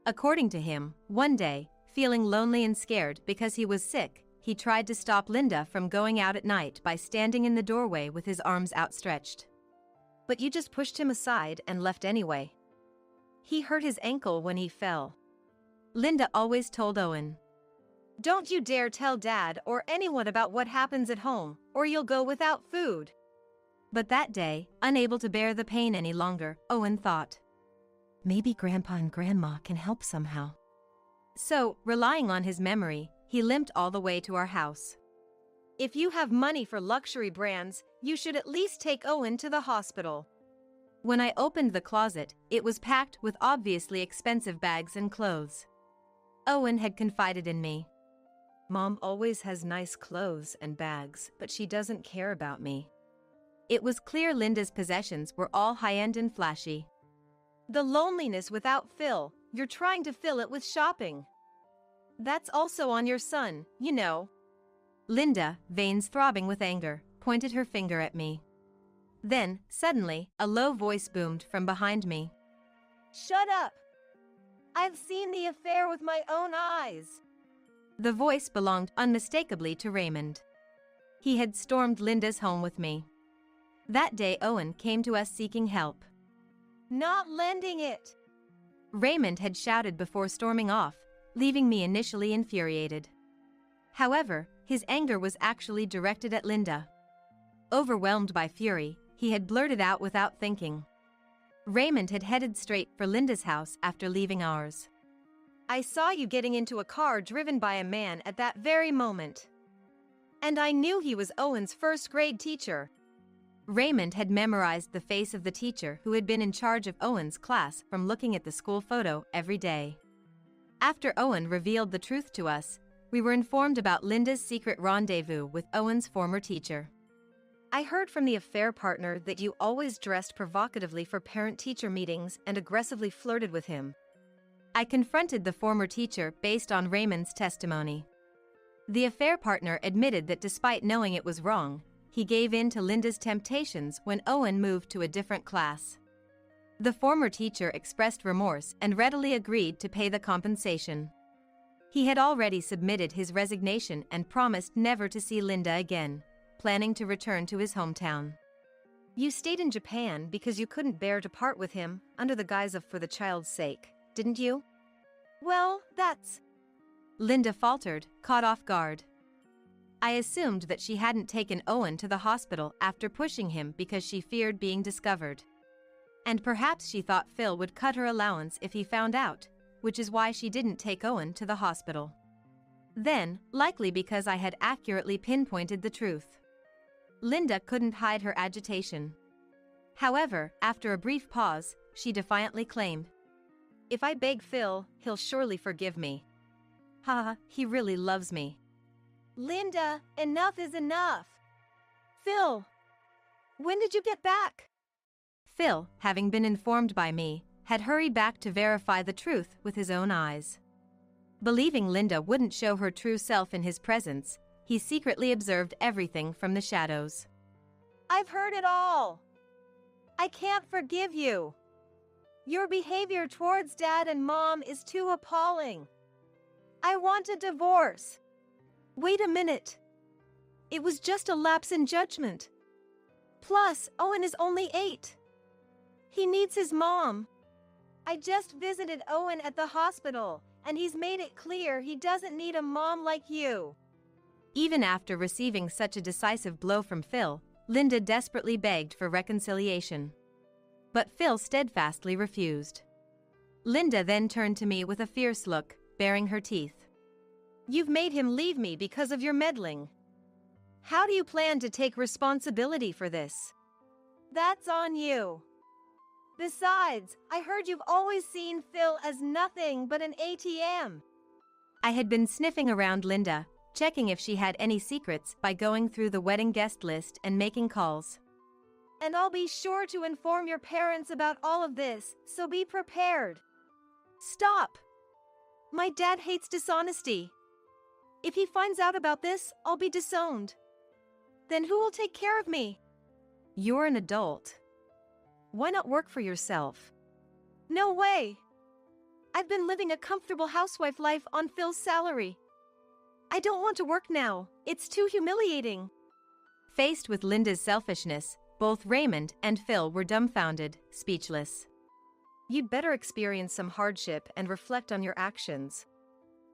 According to him, one day, Feeling lonely and scared because he was sick, he tried to stop Linda from going out at night by standing in the doorway with his arms outstretched. But you just pushed him aside and left anyway. He hurt his ankle when he fell. Linda always told Owen. Don't you dare tell Dad or anyone about what happens at home, or you'll go without food. But that day, unable to bear the pain any longer, Owen thought, maybe Grandpa and Grandma can help somehow. So, relying on his memory, he limped all the way to our house. If you have money for luxury brands, you should at least take Owen to the hospital. When I opened the closet, it was packed with obviously expensive bags and clothes. Owen had confided in me. Mom always has nice clothes and bags, but she doesn't care about me. It was clear Linda's possessions were all high-end and flashy. The loneliness without Phil, you're trying to fill it with shopping. That's also on your son, you know. Linda, veins throbbing with anger, pointed her finger at me. Then, suddenly, a low voice boomed from behind me. Shut up! I've seen the affair with my own eyes. The voice belonged unmistakably to Raymond. He had stormed Linda's home with me. That day Owen came to us seeking help. Not lending it! Raymond had shouted before storming off, leaving me initially infuriated. However, his anger was actually directed at Linda. Overwhelmed by fury, he had blurted out without thinking. Raymond had headed straight for Linda's house after leaving ours. I saw you getting into a car driven by a man at that very moment. And I knew he was Owen's first-grade teacher. Raymond had memorized the face of the teacher who had been in charge of Owen's class from looking at the school photo every day. After Owen revealed the truth to us, we were informed about Linda's secret rendezvous with Owen's former teacher. I heard from the affair partner that you always dressed provocatively for parent-teacher meetings and aggressively flirted with him. I confronted the former teacher based on Raymond's testimony. The affair partner admitted that despite knowing it was wrong, he gave in to Linda's temptations when Owen moved to a different class. The former teacher expressed remorse and readily agreed to pay the compensation. He had already submitted his resignation and promised never to see Linda again, planning to return to his hometown. You stayed in Japan because you couldn't bear to part with him, under the guise of for the child's sake, didn't you? Well, that's... Linda faltered, caught off guard. I assumed that she hadn't taken Owen to the hospital after pushing him because she feared being discovered. And perhaps she thought Phil would cut her allowance if he found out, which is why she didn't take Owen to the hospital. Then, likely because I had accurately pinpointed the truth. Linda couldn't hide her agitation. However, after a brief pause, she defiantly claimed, If I beg Phil, he'll surely forgive me. Haha, he really loves me. Linda, enough is enough. Phil, when did you get back? Phil, having been informed by me, had hurried back to verify the truth with his own eyes. Believing Linda wouldn't show her true self in his presence, he secretly observed everything from the shadows. I've heard it all. I can't forgive you. Your behavior towards Dad and Mom is too appalling. I want a divorce. Wait a minute. It was just a lapse in judgment. Plus, Owen is only 8. He needs his mom. I just visited Owen at the hospital, and he's made it clear he doesn't need a mom like you. Even after receiving such a decisive blow from Phil, Linda desperately begged for reconciliation. But Phil steadfastly refused. Linda then turned to me with a fierce look, baring her teeth. You've made him leave me because of your meddling. How do you plan to take responsibility for this? That's on you. Besides, I heard you've always seen Phil as nothing but an ATM. I had been sniffing around Linda, checking if she had any secrets by going through the wedding guest list and making calls. And I'll be sure to inform your parents about all of this, so be prepared. Stop! My dad hates dishonesty. If he finds out about this, I'll be disowned. Then who will take care of me? You're an adult. Why not work for yourself? No way! I've been living a comfortable housewife life on Phil's salary. I don't want to work now. It's too humiliating. Faced with Linda's selfishness, both Raymond and Phil were dumbfounded, speechless. You'd better experience some hardship and reflect on your actions.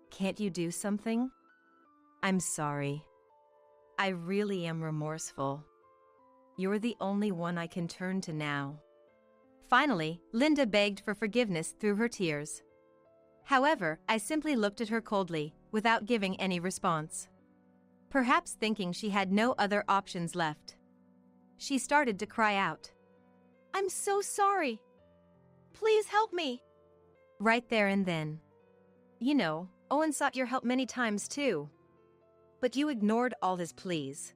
Can't you do something? I'm sorry. I really am remorseful. You're the only one I can turn to now. Finally, Linda begged for forgiveness through her tears. However, I simply looked at her coldly, without giving any response. Perhaps thinking she had no other options left. She started to cry out. I'm so sorry. Please help me. Right there and then. You know, Owen sought your help many times too. But you ignored all his pleas.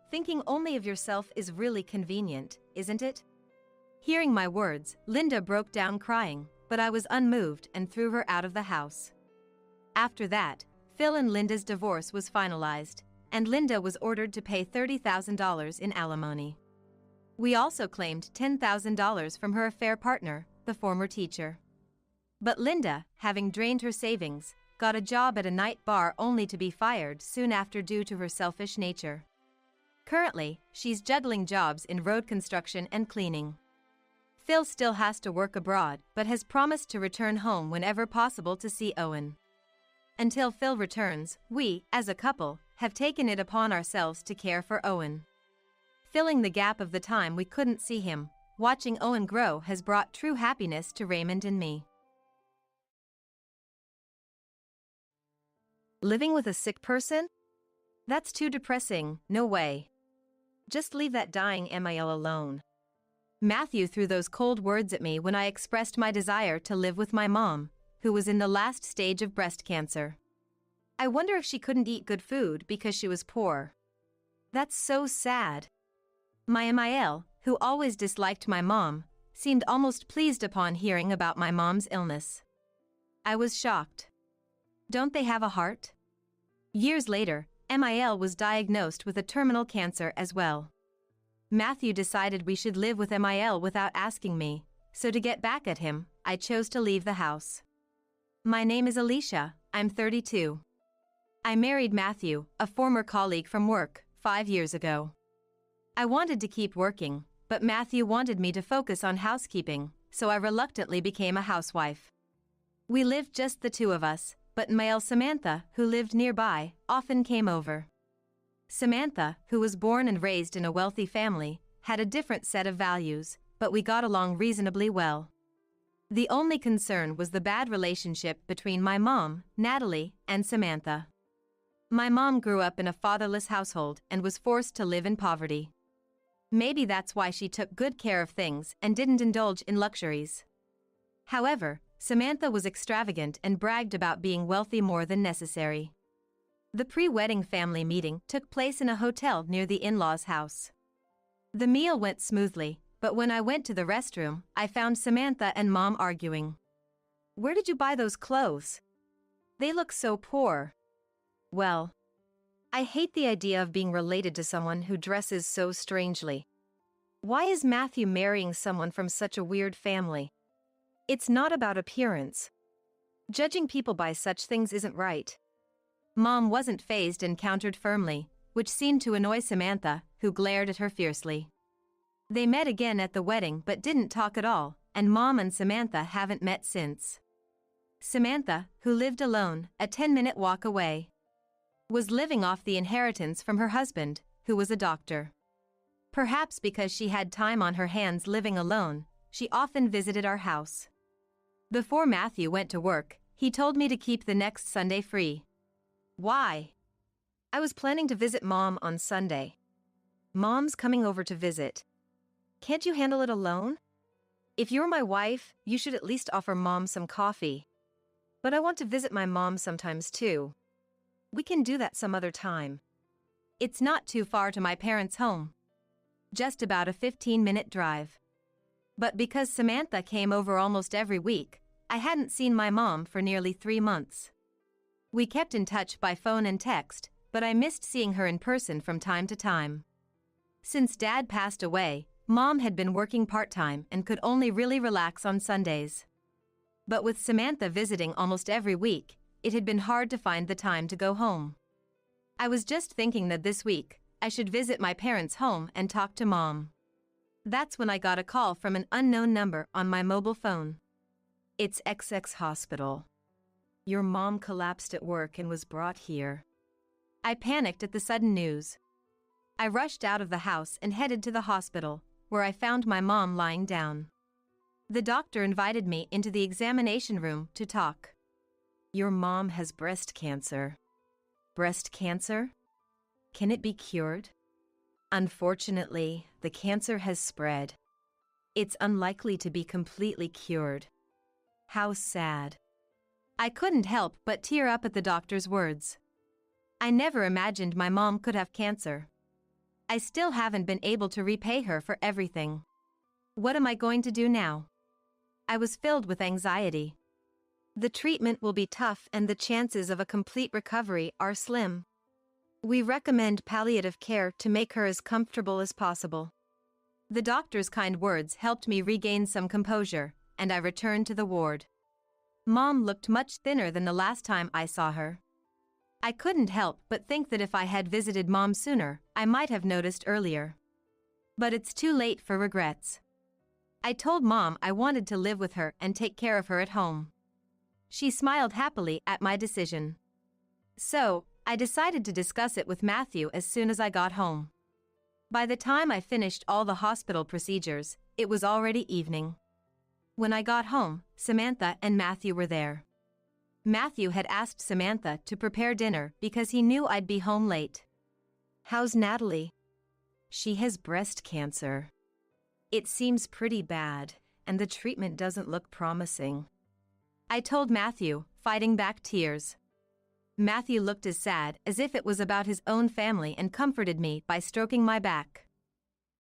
Thinking only of yourself is really convenient, isn't it? Hearing my words, Linda broke down crying, but I was unmoved and threw her out of the house. After that, Phil and Linda's divorce was finalized, and Linda was ordered to pay $30,000 in alimony. We also claimed $10,000 from her affair partner, the former teacher. But Linda, having drained her savings, got a job at a night bar only to be fired soon after due to her selfish nature. Currently, she's juggling jobs in road construction and cleaning. Phil still has to work abroad but has promised to return home whenever possible to see Owen. Until Phil returns, we, as a couple, have taken it upon ourselves to care for Owen. Filling the gap of the time we couldn't see him, watching Owen grow has brought true happiness to Raymond and me. Living with a sick person? That's too depressing, no way. Just leave that dying Miel alone. Matthew threw those cold words at me when I expressed my desire to live with my mom, who was in the last stage of breast cancer. I wonder if she couldn't eat good food because she was poor. That's so sad. My Miel, who always disliked my mom, seemed almost pleased upon hearing about my mom's illness. I was shocked. Don't they have a heart? Years later, Miel was diagnosed with a terminal cancer as well. Matthew decided we should live with Miel without asking me, so to get back at him, I chose to leave the house. My name is Alicia, I'm 32. I married Matthew, a former colleague from work, 5 years ago. I wanted to keep working, but Matthew wanted me to focus on housekeeping, so I reluctantly became a housewife. We lived just the two of us, but Mael Samantha, who lived nearby, often came over. Samantha, who was born and raised in a wealthy family, had a different set of values, but we got along reasonably well. The only concern was the bad relationship between my mom, Natalie, and Samantha. My mom grew up in a fatherless household and was forced to live in poverty. Maybe that's why she took good care of things and didn't indulge in luxuries. However, Samantha was extravagant and bragged about being wealthy more than necessary. The pre-wedding family meeting took place in a hotel near the in-laws' house. The meal went smoothly, but when I went to the restroom, I found Samantha and Mom arguing. Where did you buy those clothes? They look so poor. Well, I hate the idea of being related to someone who dresses so strangely. Why is Matthew marrying someone from such a weird family? It's not about appearance. Judging people by such things isn't right. Mom wasn't fazed and countered firmly, which seemed to annoy Samantha, who glared at her fiercely. They met again at the wedding but didn't talk at all, and Mom and Samantha haven't met since. Samantha, who lived alone, a 10-minute walk away, was living off the inheritance from her husband, who was a doctor. Perhaps because she had time on her hands living alone, she often visited our house. Before Matthew went to work, he told me to keep the next Sunday free. Why? I was planning to visit Mom on Sunday. Mom's coming over to visit. Can't you handle it alone? If you're my wife, you should at least offer Mom some coffee. But I want to visit my mom sometimes too. We can do that some other time. It's not too far to my parents' home. Just about a 15-minute drive. But because Samantha came over almost every week, I hadn't seen my mom for nearly 3 months. We kept in touch by phone and text, but I missed seeing her in person from time to time. Since Dad passed away, Mom had been working part-time and could only really relax on Sundays. But with Samantha visiting almost every week, it had been hard to find the time to go home. I was just thinking that this week, I should visit my parents' home and talk to Mom. That's when I got a call from an unknown number on my mobile phone. It's XX Hospital. Your mom collapsed at work and was brought here. I panicked at the sudden news. I rushed out of the house and headed to the hospital, where I found my mom lying down. The doctor invited me into the examination room to talk. Your mom has breast cancer. Breast cancer? Can it be cured? Unfortunately, the cancer has spread. It's unlikely to be completely cured. How sad. I couldn't help but tear up at the doctor's words. I never imagined my mom could have cancer. I still haven't been able to repay her for everything. What am I going to do now? I was filled with anxiety. The treatment will be tough and the chances of a complete recovery are slim. We recommend palliative care to make her as comfortable as possible. The doctor's kind words helped me regain some composure, and I returned to the ward. Mom looked much thinner than the last time I saw her. I couldn't help but think that if I had visited Mom sooner, I might have noticed earlier. But it's too late for regrets. I told Mom I wanted to live with her and take care of her at home. She smiled happily at my decision. So, I decided to discuss it with Matthew as soon as I got home. By the time I finished all the hospital procedures, it was already evening. When I got home, Samantha and Matthew were there. Matthew had asked Samantha to prepare dinner because he knew I'd be home late. How's Natalie? She has breast cancer. It seems pretty bad, and the treatment doesn't look promising. I told Matthew, fighting back tears. Matthew looked as sad as if it was about his own family and comforted me by stroking my back.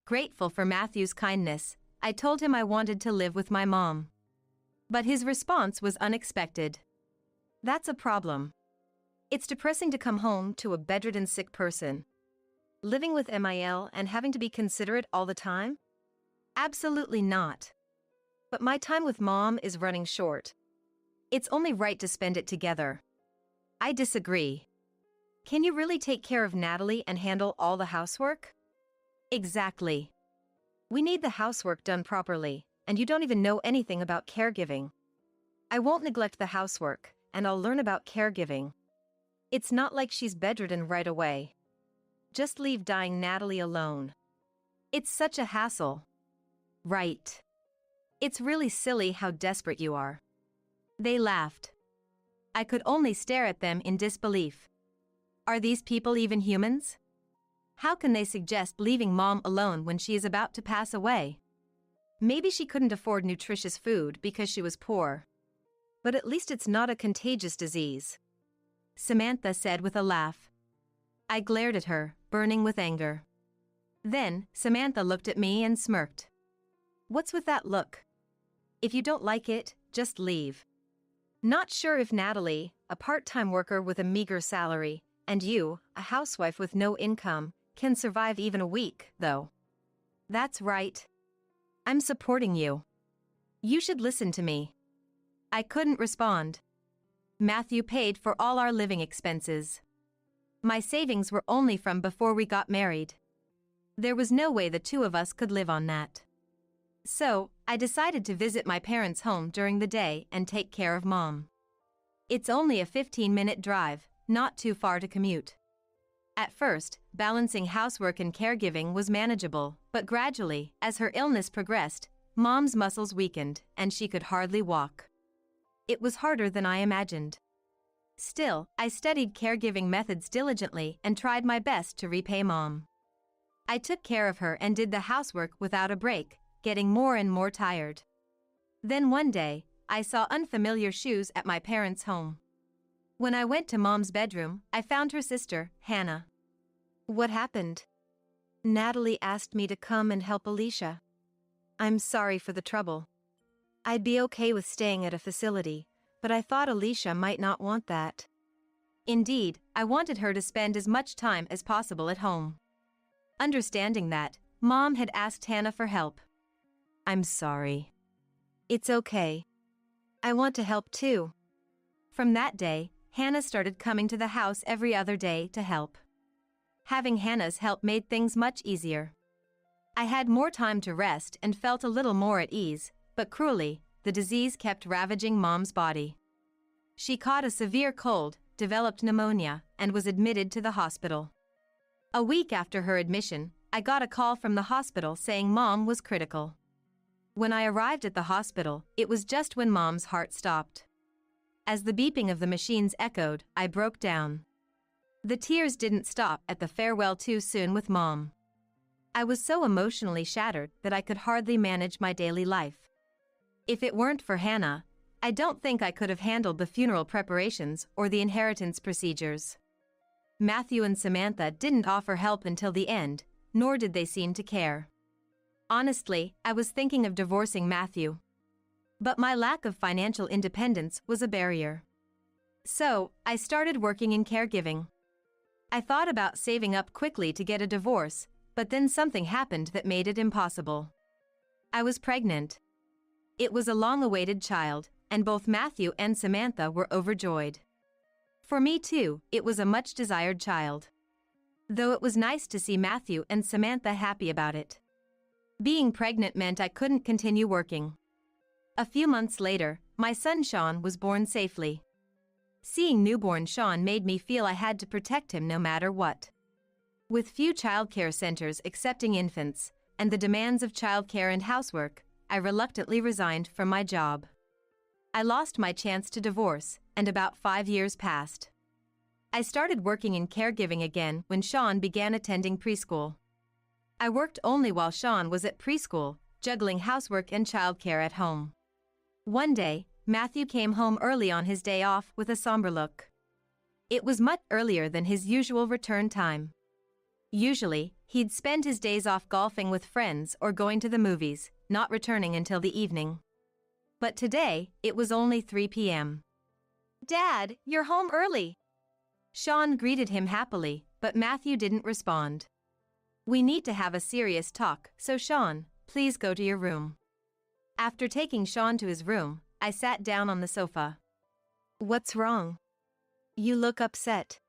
Grateful for Matthew's kindness, I told him I wanted to live with my mom. But his response was unexpected. That's a problem. It's depressing to come home to a bedridden sick person. Living with MIL and having to be considerate all the time? Absolutely not. But my time with Mom is running short. It's only right to spend it together. I disagree. Can you really take care of Natalie and handle all the housework? Exactly. We need the housework done properly, and you don't even know anything about caregiving. I won't neglect the housework, and I'll learn about caregiving. It's not like she's bedridden right away. Just leave dying Natalie alone. It's such a hassle. Right. It's really silly how desperate you are. They laughed. I could only stare at them in disbelief. Are these people even humans? How can they suggest leaving Mom alone when she is about to pass away? Maybe she couldn't afford nutritious food because she was poor. But at least it's not a contagious disease. Samantha said with a laugh. I glared at her, burning with anger. Then, Samantha looked at me and smirked. What's with that look? If you don't like it, just leave. Not sure if Natalie, a part-time worker with a meager salary, and you, a housewife with no income, can survive even a week, though. That's right. I'm supporting you. You should listen to me. I couldn't respond. Matthew paid for all our living expenses. My savings were only from before we got married. There was no way the two of us could live on that. So, I decided to visit my parents' home during the day and take care of Mom. It's only a 15-minute drive, not too far to commute. At first, balancing housework and caregiving was manageable, but gradually, as her illness progressed, Mom's muscles weakened and she could hardly walk. It was harder than I imagined. Still, I studied caregiving methods diligently and tried my best to repay Mom. I took care of her and did the housework without a break, getting more and more tired. Then one day, I saw unfamiliar shoes at my parents' home. When I went to Mom's bedroom, I found her sister, Hannah. What happened? Natalie asked me to come and help Alicia. I'm sorry for the trouble. I'd be okay with staying at a facility, but I thought Alicia might not want that. Indeed, I wanted her to spend as much time as possible at home. Understanding that, Mom had asked Hannah for help. I'm sorry. It's okay. I want to help too. From that day, Hannah started coming to the house every other day to help. Having Hannah's help made things much easier. I had more time to rest and felt a little more at ease, but cruelly, the disease kept ravaging Mom's body. She caught a severe cold, developed pneumonia, and was admitted to the hospital. A week after her admission, I got a call from the hospital saying Mom was critical. When I arrived at the hospital, it was just when Mom's heart stopped. As the beeping of the machines echoed, I broke down. The tears didn't stop at the farewell too soon with Mom. I was so emotionally shattered that I could hardly manage my daily life. If it weren't for Hannah, I don't think I could have handled the funeral preparations or the inheritance procedures. Matthew and Samantha didn't offer help until the end, nor did they seem to care. Honestly, I was thinking of divorcing Matthew. But my lack of financial independence was a barrier. So, I started working in caregiving. I thought about saving up quickly to get a divorce, but then something happened that made it impossible. I was pregnant. It was a long-awaited child, and both Matthew and Samantha were overjoyed. For me too, it was a much-desired child. Though it was nice to see Matthew and Samantha happy about it. Being pregnant meant I couldn't continue working. A few months later, my son Sean was born safely. Seeing newborn Sean made me feel I had to protect him no matter what. With few childcare centers accepting infants, and the demands of childcare and housework, I reluctantly resigned from my job. I lost my chance to divorce, and about 5 years passed. I started working in caregiving again when Sean began attending preschool. I worked only while Sean was at preschool, juggling housework and childcare at home. One day, Matthew came home early on his day off with a somber look. It was much earlier than his usual return time. Usually, he'd spend his days off golfing with friends or going to the movies, not returning until the evening. But today, it was only 3 p.m. Dad, you're home early. Sean greeted him happily, but Matthew didn't respond. We need to have a serious talk, so Sean, please go to your room. After taking Sean to his room, I sat down on the sofa. What's wrong? You look upset.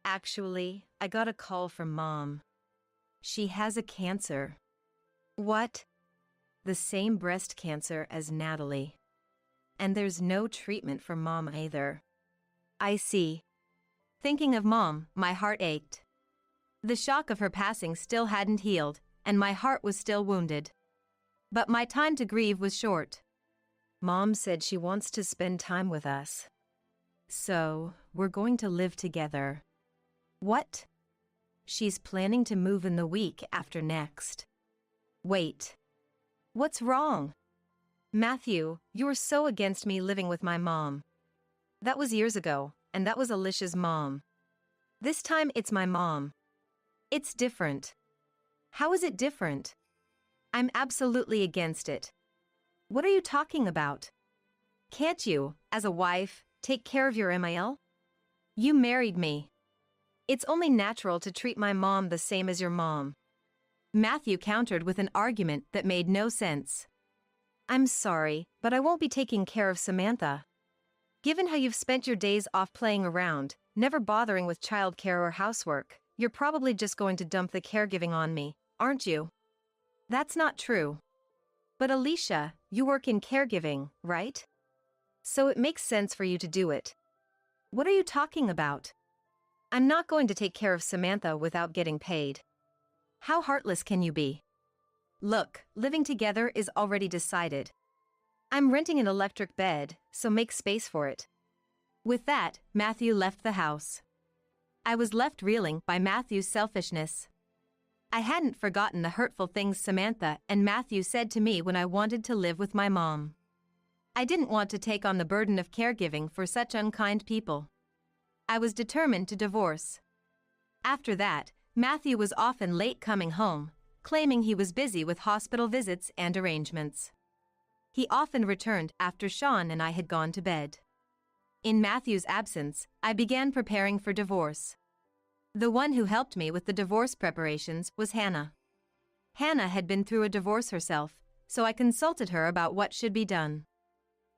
Actually, I got a call from Mom. She has a cancer. What? The same breast cancer as Natalie. And there's no treatment for Mom either. I see. Thinking of Mom, my heart ached. The shock of her passing still hadn't healed, and my heart was still wounded. But my time to grieve was short. Mom said she wants to spend time with us. So, we're going to live together. What? She's planning to move in the week after next. Wait. What's wrong? Matthew, you're so against me living with my mom. That was years ago, and that was Alicia's mom. This time it's my mom. It's different. How is it different? I'm absolutely against it. What are you talking about? Can't you, as a wife, take care of your MIL? You married me. It's only natural to treat my mom the same as your mom. Matthew countered with an argument that made no sense. I'm sorry, but I won't be taking care of Samantha. Given how you've spent your days off playing around, never bothering with childcare or housework, you're probably just going to dump the caregiving on me, aren't you? That's not true. But Alicia, you work in caregiving, right? So it makes sense for you to do it. What are you talking about? I'm not going to take care of Samantha without getting paid. How heartless can you be? Look, living together is already decided. I'm renting an electric bed, so make space for it. With that, Matthew left the house. I was left reeling by Matthew's selfishness. I hadn't forgotten the hurtful things Samantha and Matthew said to me when I wanted to live with my mom. I didn't want to take on the burden of caregiving for such unkind people. I was determined to divorce. After that, Matthew was often late coming home, claiming he was busy with hospital visits and arrangements. He often returned after Sean and I had gone to bed. In Matthew's absence, I began preparing for divorce. The one who helped me with the divorce preparations was Hannah. Hannah had been through a divorce herself, so I consulted her about what should be done.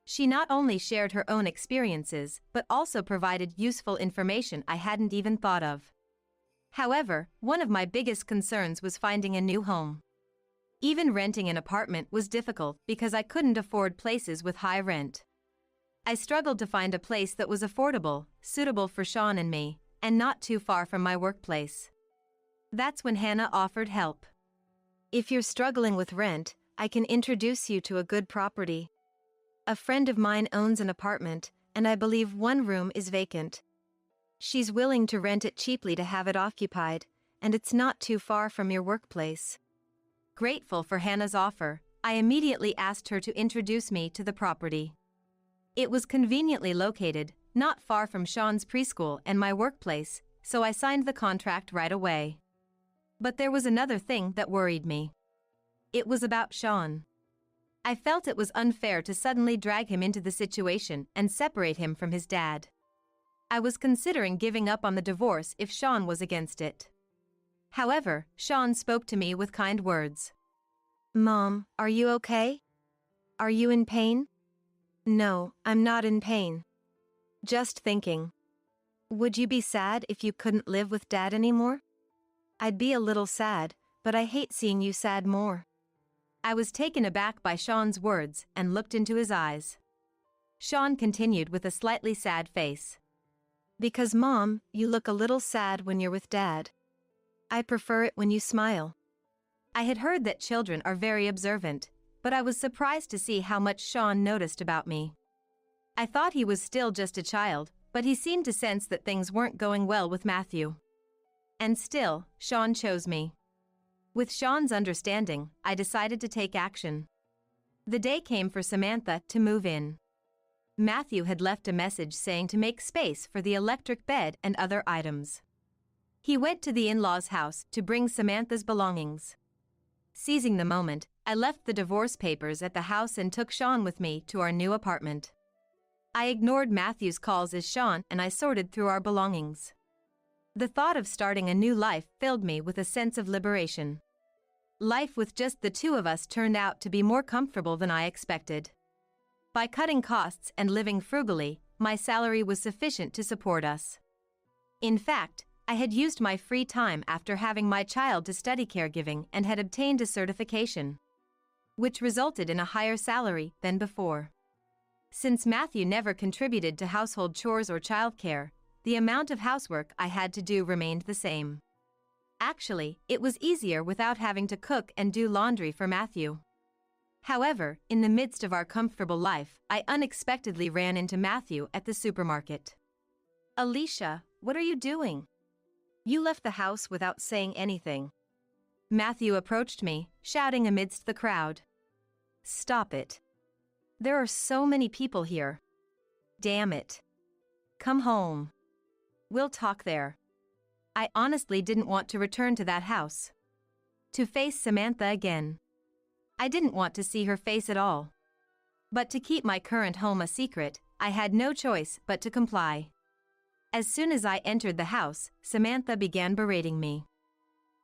She not only shared her own experiences but also provided useful information I hadn't even thought of. However, one of my biggest concerns was finding a new home. Even renting an apartment was difficult because I couldn't afford places with high rent. I struggled to find a place that was affordable, suitable for Sean and me, and not too far from my workplace. That's when Hannah offered help. If you're struggling with rent, I can introduce you to a good property. A friend of mine owns an apartment, and I believe one room is vacant. She's willing to rent it cheaply to have it occupied, and it's not too far from your workplace. Grateful for Hannah's offer, I immediately asked her to introduce me to the property. It was conveniently located, not far from Sean's preschool and my workplace, so I signed the contract right away. But there was another thing that worried me. It was about Sean. I felt it was unfair to suddenly drag him into the situation and separate him from his dad. I was considering giving up on the divorce if Sean was against it. However, Sean spoke to me with kind words. Mom, are you okay? Are you in pain? No, I'm not in pain. Just thinking. Would you be sad if you couldn't live with Dad anymore? I'd be a little sad, but I hate seeing you sad more. I was taken aback by Sean's words and looked into his eyes. Sean continued with a slightly sad face. Because Mom, you look a little sad when you're with Dad. I prefer it when you smile. I had heard that children are very observant, but I was surprised to see how much Sean noticed about me. I thought he was still just a child, but he seemed to sense that things weren't going well with Matthew. And still, Sean chose me. With Sean's understanding, I decided to take action. The day came for Samantha to move in. Matthew had left a message saying to make space for the electric bed and other items. He went to the in-laws' house to bring Samantha's belongings. Seizing the moment, I left the divorce papers at the house and took Sean with me to our new apartment. I ignored Matthew's calls as Sean and I sorted through our belongings. The thought of starting a new life filled me with a sense of liberation. Life with just the two of us turned out to be more comfortable than I expected. By cutting costs and living frugally, my salary was sufficient to support us. In fact, I had used my free time after having my child to study caregiving and had obtained a certification, which resulted in a higher salary than before. Since Matthew never contributed to household chores or childcare, the amount of housework I had to do remained the same. Actually, it was easier without having to cook and do laundry for Matthew. However, in the midst of our comfortable life, I unexpectedly ran into Matthew at the supermarket. Alicia, what are you doing? You left the house without saying anything. Matthew approached me, shouting amidst the crowd. Stop it. There are so many people here. Damn it. Come home. We'll talk there. I honestly didn't want to return to that house. To face Samantha again. I didn't want to see her face at all. But to keep my current home a secret, I had no choice but to comply. As soon as I entered the house, Samantha began berating me.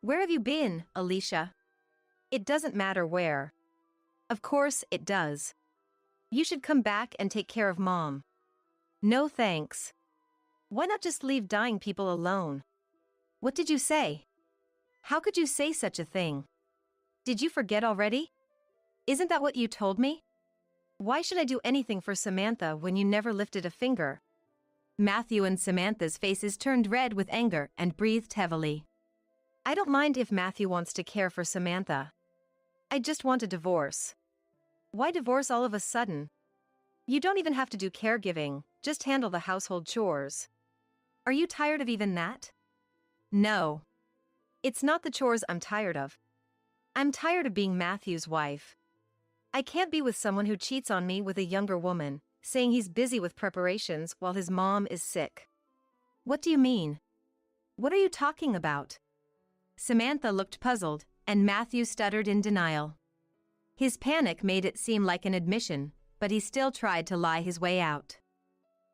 Where have you been, Alicia? It doesn't matter where. Of course it does. You should come back and take care of Mom. No thanks. Why not just leave dying people alone? What did you say? How could you say such a thing? Did you forget already? Isn't that what you told me? Why should I do anything for Samantha when you never lifted a finger? Matthew and Samantha's faces turned red with anger and breathed heavily. I don't mind if Matthew wants to care for Samantha. I just want a divorce. Why divorce all of a sudden? You don't even have to do caregiving, just handle the household chores. Are you tired of even that? No. It's not the chores I'm tired of. I'm tired of being Matthew's wife. I can't be with someone who cheats on me with a younger woman, saying he's busy with preparations while his mom is sick. What do you mean? What are you talking about? Samantha looked puzzled, and Matthew stuttered in denial. His panic made it seem like an admission, but he still tried to lie his way out.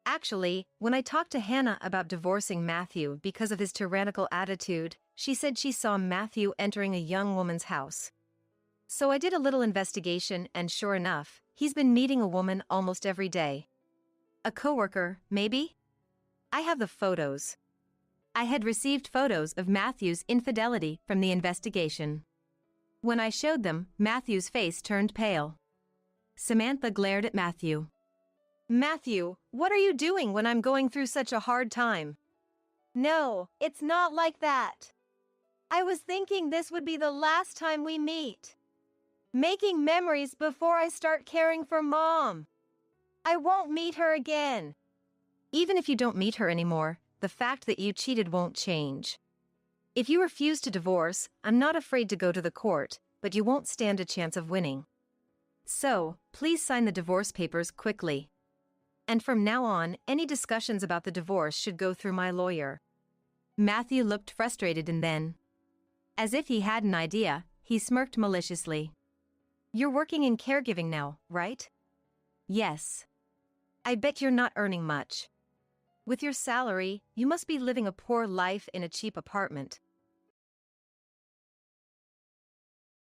Actually, when I talked to Hannah about divorcing Matthew because of his tyrannical attitude, she said she saw Matthew entering a young woman's house. So I did a little investigation and sure enough, he's been meeting a woman almost every day. A coworker, maybe? I have the photos. I had received photos of Matthew's infidelity from the investigation. When I showed them, Matthew's face turned pale. Samantha glared at Matthew. Matthew, what are you doing when I'm going through such a hard time? No, it's not like that. I was thinking this would be the last time we meet. Making memories before I start caring for Mom. I won't meet her again. Even if you don't meet her anymore, the fact that you cheated won't change. If you refuse to divorce, I'm not afraid to go to the court, but you won't stand a chance of winning. So, please sign the divorce papers quickly. And from now on, any discussions about the divorce should go through my lawyer. Matthew looked frustrated and then, as if he had an idea, he smirked maliciously. You're working in caregiving now, right? Yes. I bet you're not earning much. With your salary, you must be living a poor life in a cheap apartment.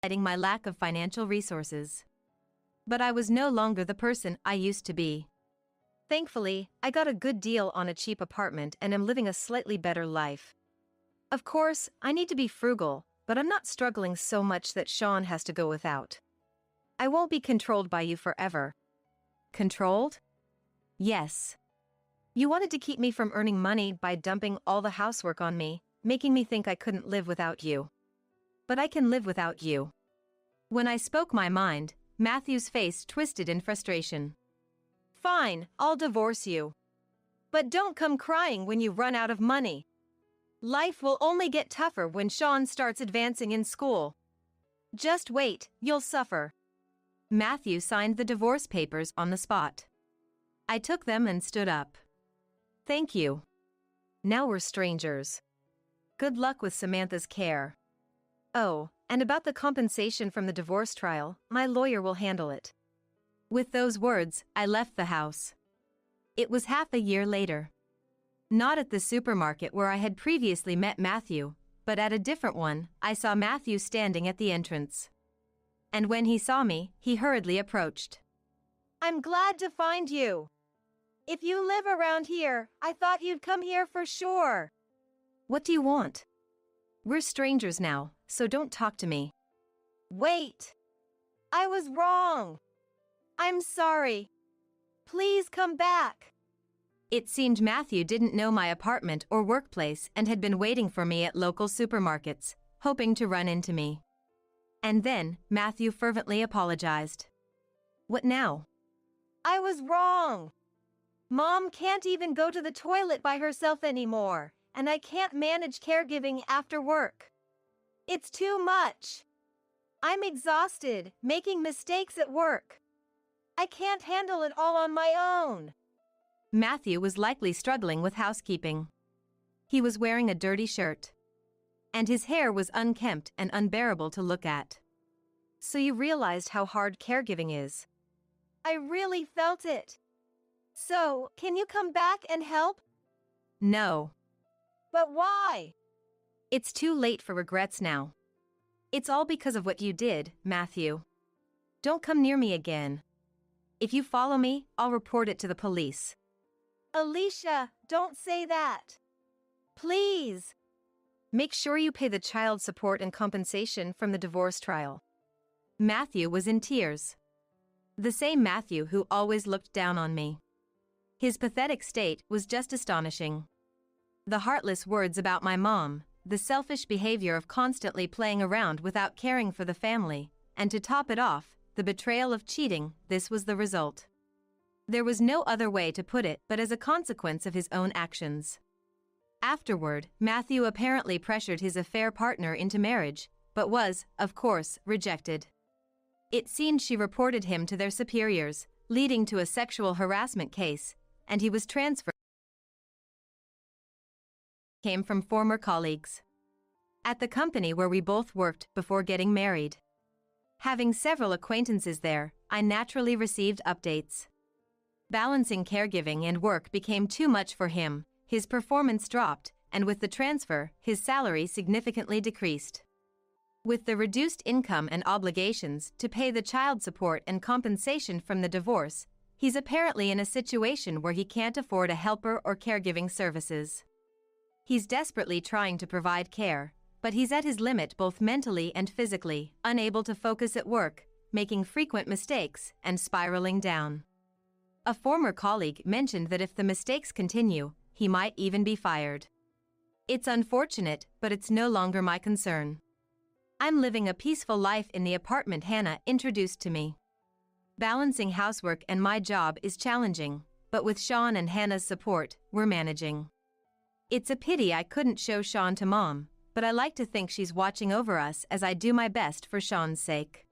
Citing my lack of financial resources. But I was no longer the person I used to be. Thankfully, I got a good deal on a cheap apartment and am living a slightly better life. Of course, I need to be frugal, but I'm not struggling so much that Sean has to go without. I won't be controlled by you forever. Controlled? Yes. You wanted to keep me from earning money by dumping all the housework on me, making me think I couldn't live without you. But I can live without you. When I spoke my mind, Matthew's face twisted in frustration. Fine, I'll divorce you. But don't come crying when you run out of money. Life will only get tougher when Sean starts advancing in school. Just wait, you'll suffer. Matthew signed the divorce papers on the spot. I took them and stood up. Thank you. Now we're strangers. Good luck with Samantha's care. Oh, and about the compensation from the divorce trial, my lawyer will handle it. With those words, I left the house. It was half a year later. Not at the supermarket where I had previously met Matthew, but at a different one, I saw Matthew standing at the entrance. And when he saw me, he hurriedly approached. I'm glad to find you. If you live around here, I thought you'd come here for sure. What do you want? We're strangers now, so don't talk to me. Wait. I was wrong. I'm sorry. Please come back. It seemed Matthew didn't know my apartment or workplace and had been waiting for me at local supermarkets, hoping to run into me. And then, Matthew fervently apologized. What now? I was wrong. Mom can't even go to the toilet by herself anymore, and I can't manage caregiving after work. It's too much. I'm exhausted, making mistakes at work. I can't handle it all on my own. Matthew was likely struggling with housekeeping. He was wearing a dirty shirt. And his hair was unkempt and unbearable to look at. So you realized how hard caregiving is. I really felt it. So, can you come back and help? No. But why? It's too late for regrets now. It's all because of what you did, Matthew. Don't come near me again. If you follow me, I'll report it to the police. Alicia, don't say that. Please. Make sure you pay the child support and compensation from the divorce trial. Matthew was in tears. The same Matthew who always looked down on me. His pathetic state was just astonishing. The heartless words about my mom, the selfish behavior of constantly playing around without caring for the family, and to top it off, the betrayal of cheating, this was the result. There was no other way to put it but as a consequence of his own actions. Afterward, Matthew apparently pressured his affair partner into marriage, but was, of course, rejected. It seemed she reported him to their superiors, leading to a sexual harassment case, and he was transferred. Came from former colleagues at the company where we both worked before getting married. Having several acquaintances there, I naturally received updates. Balancing caregiving and work became too much for him, his performance dropped, and with the transfer, his salary significantly decreased. With the reduced income and obligations to pay the child support and compensation from the divorce, he's apparently in a situation where he can't afford a helper or caregiving services. He's desperately trying to provide care, but he's at his limit both mentally and physically, unable to focus at work, making frequent mistakes, and spiraling down. A former colleague mentioned that if the mistakes continue, he might even be fired. It's unfortunate, but it's no longer my concern. I'm living a peaceful life in the apartment Hannah introduced to me. Balancing housework and my job is challenging, but with Sean and Hannah's support, we're managing. It's a pity I couldn't show Sean to Mom, but I like to think she's watching over us as I do my best for Sean's sake.